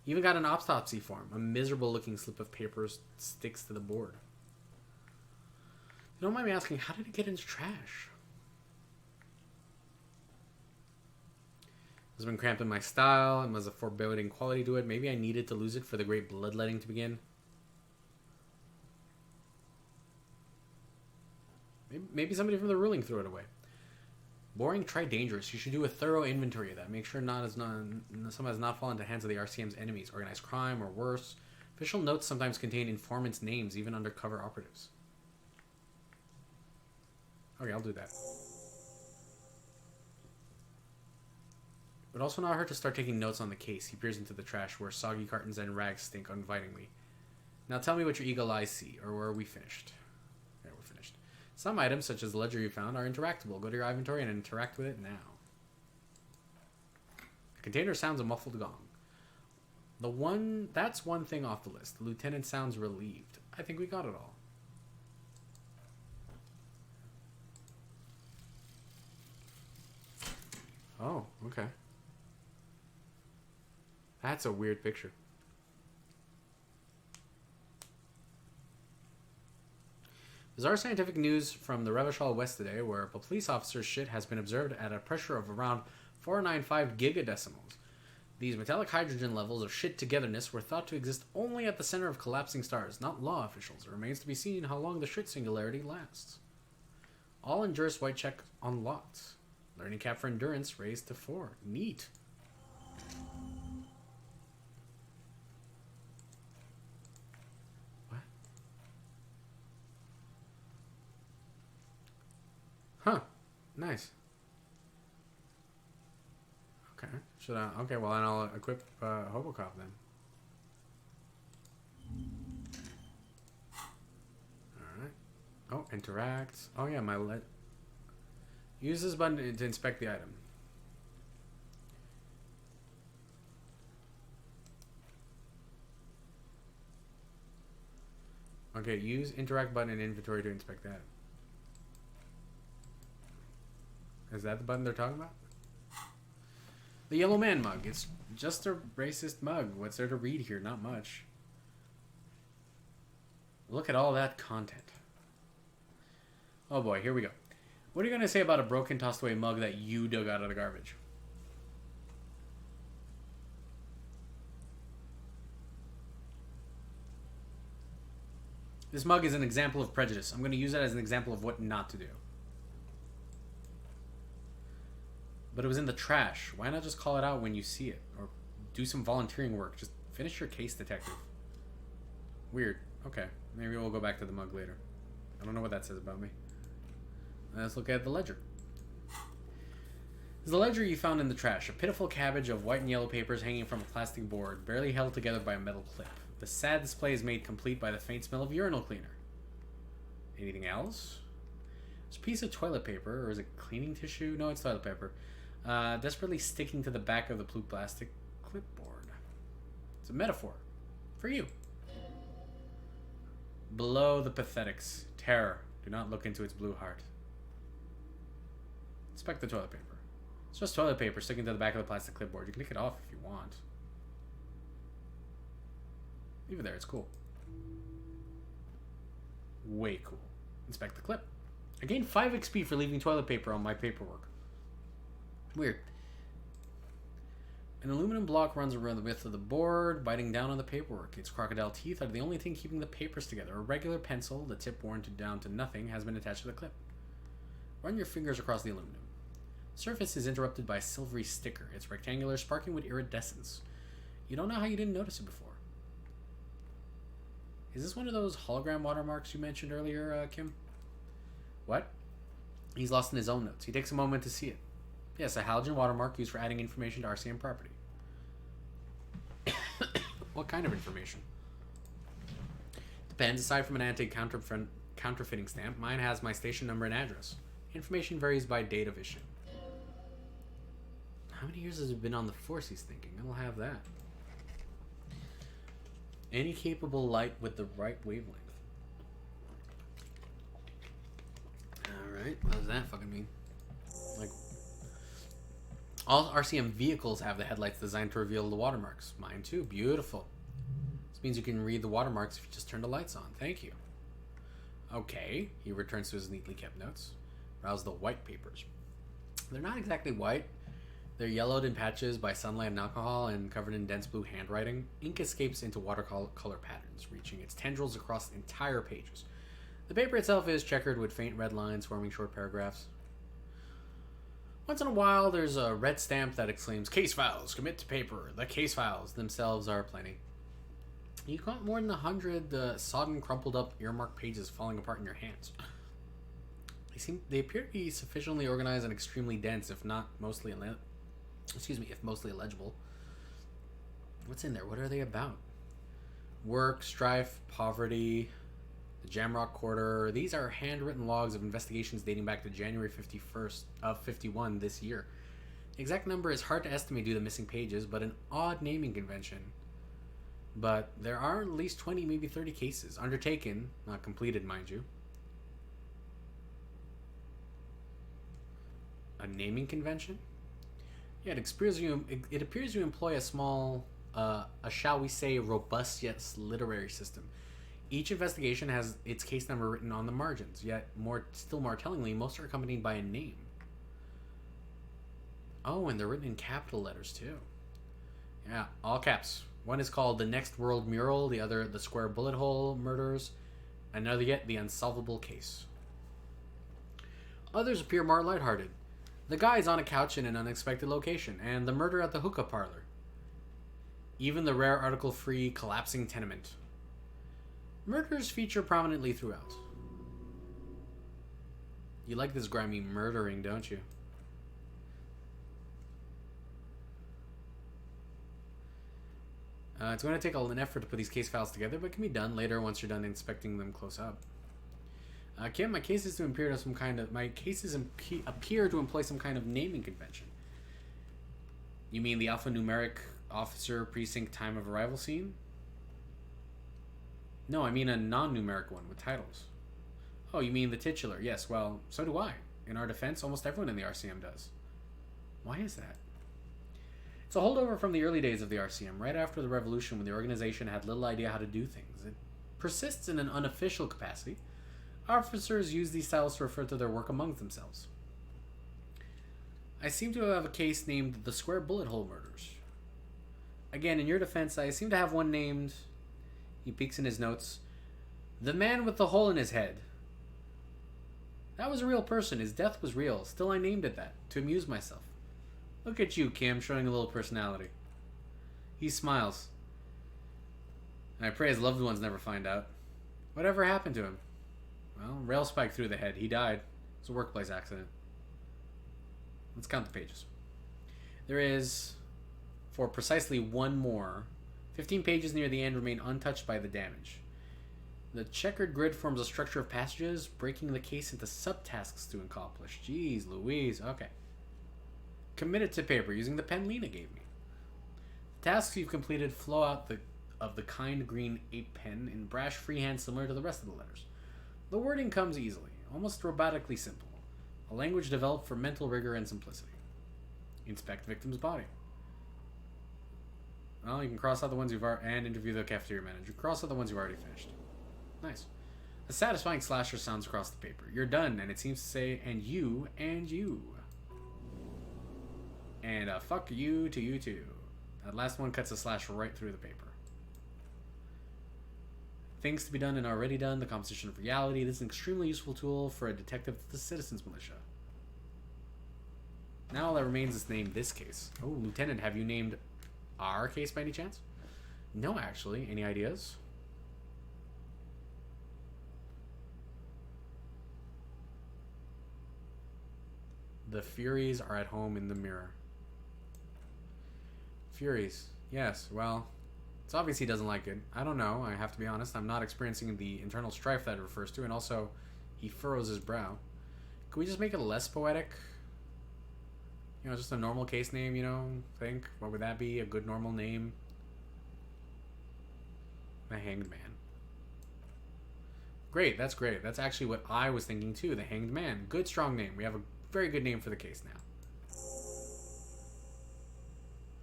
You even got an autopsy form. A miserable-looking slip of paper sticks to the board. You don't mind me asking, how did it get into trash? It's been cramped in my style. It has a foreboding quality to it. Maybe I needed to lose it for the great bloodletting to begin. Maybe somebody from the ruling threw it away. Boring, try dangerous. You should do a thorough inventory of that. Make sure some has not fallen into the hands of the RCM's enemies, organized crime, or worse. Official notes sometimes contain informants' names, even undercover operatives. Okay, I'll do that. It would also not hurt to start taking notes on the case. He peers into the trash, where soggy cartons and rags stink invitingly. Now tell me what your eagle eyes see, or are we finished? Okay, we're finished. Some items, such as the ledger you found, are interactable. Go to your inventory and interact with it now. The container sounds a muffled gong. That's one thing off the list. The lieutenant sounds relieved. I think we got it all. Oh, okay. That's a weird picture. Bizarre scientific news from the Revachol West today, where a police officer's shit has been observed at a pressure of around 495 gigadecimals. These metallic hydrogen levels of shit togetherness were thought to exist only at the center of collapsing stars, not law officials. It remains to be seen how long the shit singularity lasts. All endurance white check unlocked. Learning cap for endurance raised to 4. Neat. What? Huh. Nice. Okay. Should I? Okay, well then I'll equip HOBOCOP then. Alright. Oh, interact. Oh yeah, use this button to inspect the item. Okay, use interact button in inventory to inspect that. Is that the button they're talking about? The Yellow Man mug. It's just a racist mug. What's there to read here? Not much. Look at all that content. Oh boy, here we go. What are you going to say about a broken, tossed away mug that you dug out of the garbage? This mug is an example of prejudice. I'm going to use it as an example of what not to do. But it was in the trash. Why not just call it out when you see it? Or do some volunteering work. Just finish your case, detective. Weird. Okay. Maybe we'll go back to the mug later. I don't know what that says about me. Let's look at the ledger. This is the ledger you found in the trash. A pitiful cabbage of white and yellow papers hanging from a plastic board, barely held together by a metal clip. The sad display is made complete by the faint smell of urinal cleaner. Anything else? There's a piece of toilet paper, or is it cleaning tissue? No, it's toilet paper. Desperately sticking to the back of the blue plastic clipboard. It's a metaphor. For you. Below the pathetics. Terror. Do not look into its blue heart. Inspect the toilet paper. It's just toilet paper sticking to the back of the plastic clipboard. You can take it off if you want. Leave it there. It's cool. Way cool. Inspect the clip. I gained 5 XP for leaving toilet paper on my paperwork. Weird. An aluminum block runs around the width of the board, biting down on the paperwork. Its crocodile teeth are the only thing keeping the papers together. A regular pencil, the tip worn down to nothing, has been attached to the clip. Run your fingers across the aluminum. Surface is interrupted by a silvery sticker. It's rectangular, sparkling with iridescence. You don't know how you didn't notice it before. Is this one of those hologram watermarks you mentioned earlier, Kim? What? He's lost in his own notes. He takes a moment to see it. Yes, a halogen watermark used for adding information to RCM property. What kind of information? Depends. Aside from an anti-counterfeiting stamp, mine has my station number and address. Information varies by date of issue. How many years has it been on the force, he's thinking? I'll have that. Any capable light with the right wavelength. Alright, what does that fucking mean? Like, all RCM vehicles have the headlights designed to reveal the watermarks. Mine too. Beautiful. This means you can read the watermarks if you just turn the lights on. Thank you. Okay. He returns to his neatly kept notes. Browse the white papers. They're not exactly white. They're yellowed in patches by sunlight and alcohol and covered in dense blue handwriting. Ink escapes into watercolor patterns, reaching its tendrils across entire pages. The paper itself is checkered with faint red lines forming short paragraphs. Once in a while, there's a red stamp that exclaims, "Case files, commit to paper." The case files themselves are plenty. You got more than 100 sodden, crumpled up, earmarked pages falling apart in your hands. They appear to be sufficiently organized and extremely dense, if mostly illegible. What's in there? What are they about? Work, strife, poverty, the Jamrock Quarter. These are handwritten logs of investigations dating back to January 51st of 51 this year. The exact number is hard to estimate due to missing pages, but an odd naming convention. But there are at least 20, maybe 30 cases undertaken, not completed, mind you. A naming convention? Yeah, it appears you employ a small, shall we say, robust yet literary system. Each investigation has its case number written on the margins, yet still more tellingly, most are accompanied by a name. Oh, and they're written in capital letters too. Yeah, all caps. One is called The Next World Mural, the other The Square Bullet Hole Murders, another yet The Unsolvable Case. Others appear more lighthearted. The guy's on a couch in an unexpected location, and the murder at the hookah parlor. Even the rare article-free collapsing tenement. Murders feature prominently throughout. You like this grimy murdering, don't you? It's going to take an effort to put these case files together, but it can be done later once you're done inspecting them close up. Kim, my cases appear to employ some kind of naming convention. You mean the alphanumeric officer precinct time of arrival scene? No, I mean a non-numeric one with titles. Oh, you mean the titular? Yes, well, so do I. In our defense, almost everyone in the RCM does. Why is that? It's a holdover from the early days of the RCM, right after the revolution when the organization had little idea how to do things. It persists in an unofficial capacity. Officers use these styles to refer to their work amongst themselves. I seem to have a case named the Square Bullet Hole Murders. Again, in your defense, I seem to have one named... He peeks in his notes. The man with the hole in his head. That was a real person. His death was real. Still, I named it that, to amuse myself. Look at you, Kim, showing a little personality. He smiles. I pray his loved ones never find out. Whatever happened to him? Well, rail spike through the head. He died. It's a workplace accident. Let's count the pages. There is, for precisely one more, 15 pages near the end remain untouched by the damage. The checkered grid forms a structure of passages, breaking the case into subtasks to accomplish. Jeez Louise. Okay. Committed to paper using the pen Lena gave me. The tasks you've completed flow out of the kind green ape pen in brash freehand similar to the rest of the letters. The wording comes easily, almost robotically simple. A language developed for mental rigor and simplicity. Inspect victim's body. Well, you can cross out the ones you've already... And interview the cafeteria manager. Cross out the ones you've already finished. Nice. A satisfying slasher sounds across the paper. You're done, and it seems to say, and you, and you. And fuck you to you too. That last one cuts a slash right through the paper. Things to be done and already done. The composition of reality. This is an extremely useful tool for a detective of the citizens militia. Now all that remains is to name this case. Oh, Lieutenant, have you named our case by any chance? No, actually. Any ideas? The Furies are at home in the mirror. Furies. Yes, well, it's obvious he doesn't like it. I don't know, I have to be honest. I'm not experiencing the internal strife that it refers to, and also, he furrows his brow. Can we just make it less poetic? You know, just a normal case name, you know? Think, what would that be? A good normal name? The Hanged Man. Great, that's great. That's actually what I was thinking too, the Hanged Man. Good, strong name. We have a very good name for the case now.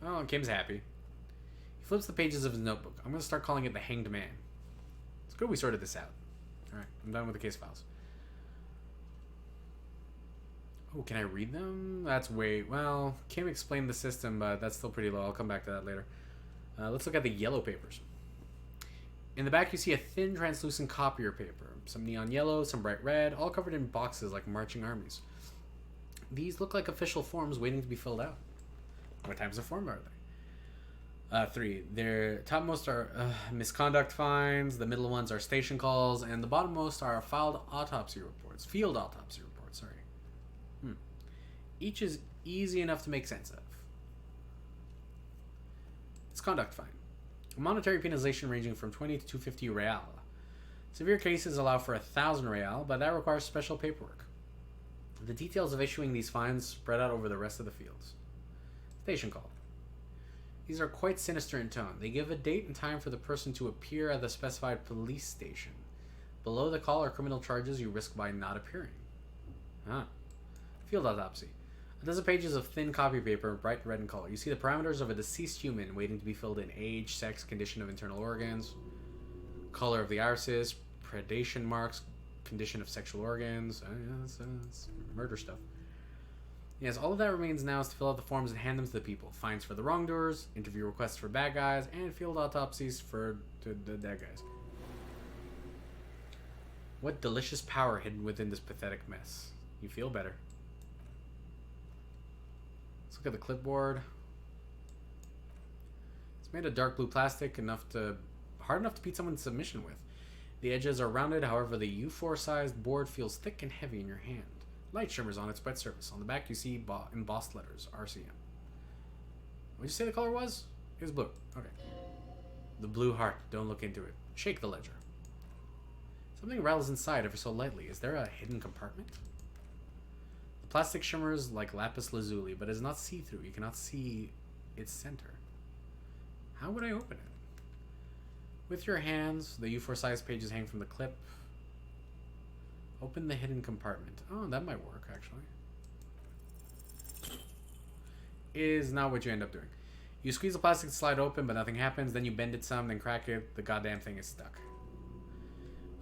Oh, Kim's happy. He flips the pages of his notebook. I'm going to start calling it the Hanged Man. It's good we sorted this out. Alright, I'm done with the case files. Oh, can I read them? That's way... Well, Kim explained the system, but that's still pretty low. I'll come back to that later. Let's look at the yellow papers. In the back, you see a thin, translucent copier paper. Some neon yellow, some bright red, all covered in boxes like marching armies. These look like official forms waiting to be filled out. What types of form are they? 3. Their topmost are misconduct fines, the middle ones are station calls, and the bottommost are field autopsy reports, sorry. Each is easy enough to make sense of. Misconduct fine. A monetary penalization ranging from 20 to 250 real. Severe cases allow for 1,000 real, but that requires special paperwork. The details of issuing these fines spread out over the rest of the fields. Station call. These are quite sinister in tone. They give a date and time for the person to appear at the specified police station. Below the call are criminal charges you risk by not appearing. Field autopsy. A dozen pages of thin copy paper, bright red in color. You see the parameters of a deceased human waiting to be filled in: age, sex, condition of internal organs, color of the irises, predation marks, condition of sexual organs. That's murder stuff. Yes, all of that remains now is to fill out the forms and hand them to the people. Fines for the wrongdoers, interview requests for bad guys, and field autopsies for the dead guys. What delicious power hidden within this pathetic mess. You feel better. Let's look at the clipboard. It's made of dark blue plastic, hard enough to beat someone's submission with. The edges are rounded, however the U4 sized board feels thick and heavy in your hand. Light shimmers on its wet surface. On the back you see embossed letters, RCM. What did you say the color was? It was blue. Okay. The blue heart. Don't look into it. Shake the ledger. Something rattles inside ever so lightly. Is there a hidden compartment? The plastic shimmers like lapis lazuli, but is not see-through. You cannot see its center. How would I open it? With your hands, the U4 size pages hang from the clip. Open the hidden compartment. Oh, that might work, actually. Is not what you end up doing. You squeeze the plastic slide open, but nothing happens. Then you bend it some, then crack it. The goddamn thing is stuck.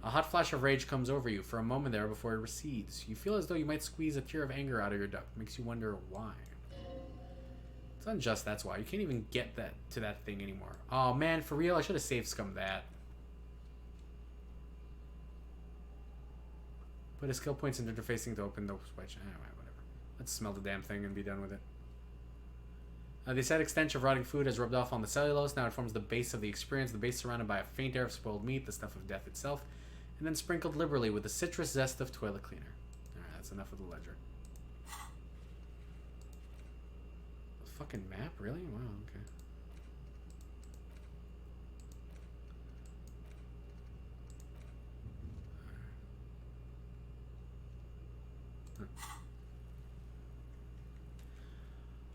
A hot flash of rage comes over you for a moment there before it recedes. You feel as though you might squeeze a tear of anger out of your duct. Makes you wonder why. It's unjust, that's why. You can't even get to that thing anymore. Oh man, for real? I should have saved scum that. Put a skill points in interfacing to open the switch. Anyway, whatever. Let's smell the damn thing and be done with it. The acidic stench of rotting food has rubbed off on the cellulose. Now it forms the base of the experience. The base surrounded by a faint air of spoiled meat, the stuff of death itself, and then sprinkled liberally with the citrus zest of toilet cleaner. Alright, That's enough of the ledger. Fucking map, really? Wow, okay.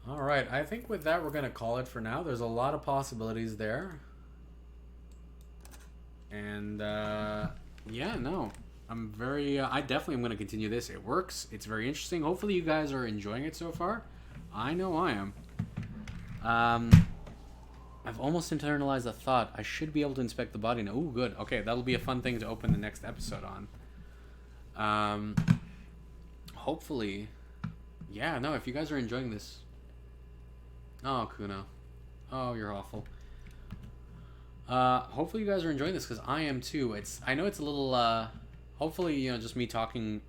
All right, I think with that we're gonna call it for now. There's a lot of possibilities there, and yeah, no, I'm very. I definitely am gonna continue this. It works. It's very interesting. Hopefully, you guys are enjoying it so far. I know I am. I've almost internalized the thought. I should be able to inspect the body now. Ooh, good. Okay, that'll be a fun thing to open the next episode on. Hopefully, yeah. No, if you guys are enjoying this. Oh, Kuno. Oh, you're awful. Hopefully you guys are enjoying this, because I am too. I know it's a little, hopefully, you know, just me talking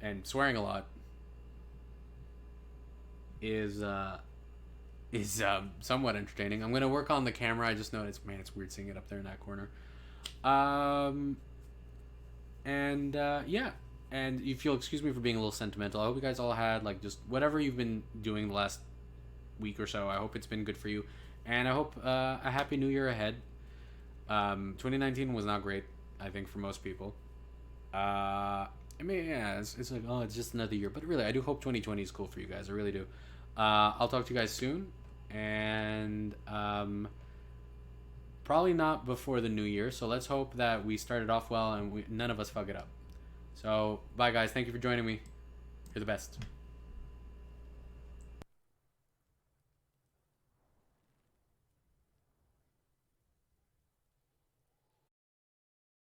and swearing a lot is somewhat entertaining. I'm going to work on the camera. I just noticed, man, it's weird seeing it up there in that corner. Yeah. And if you'll excuse me for being a little sentimental, I hope you guys all had, like, just whatever you've been doing the last week or so. I hope it's been good for you, and I hope a happy new year ahead. 2019 was not great, I think, for most people. I mean, yeah, it's like, oh, it's just another year, but really I do hope 2020 is cool for you guys. I really do. I'll talk to you guys soon, and probably not before the new year, so let's hope that we started off well and none of us fuck it up. So bye guys, thank you for joining me. You're the best.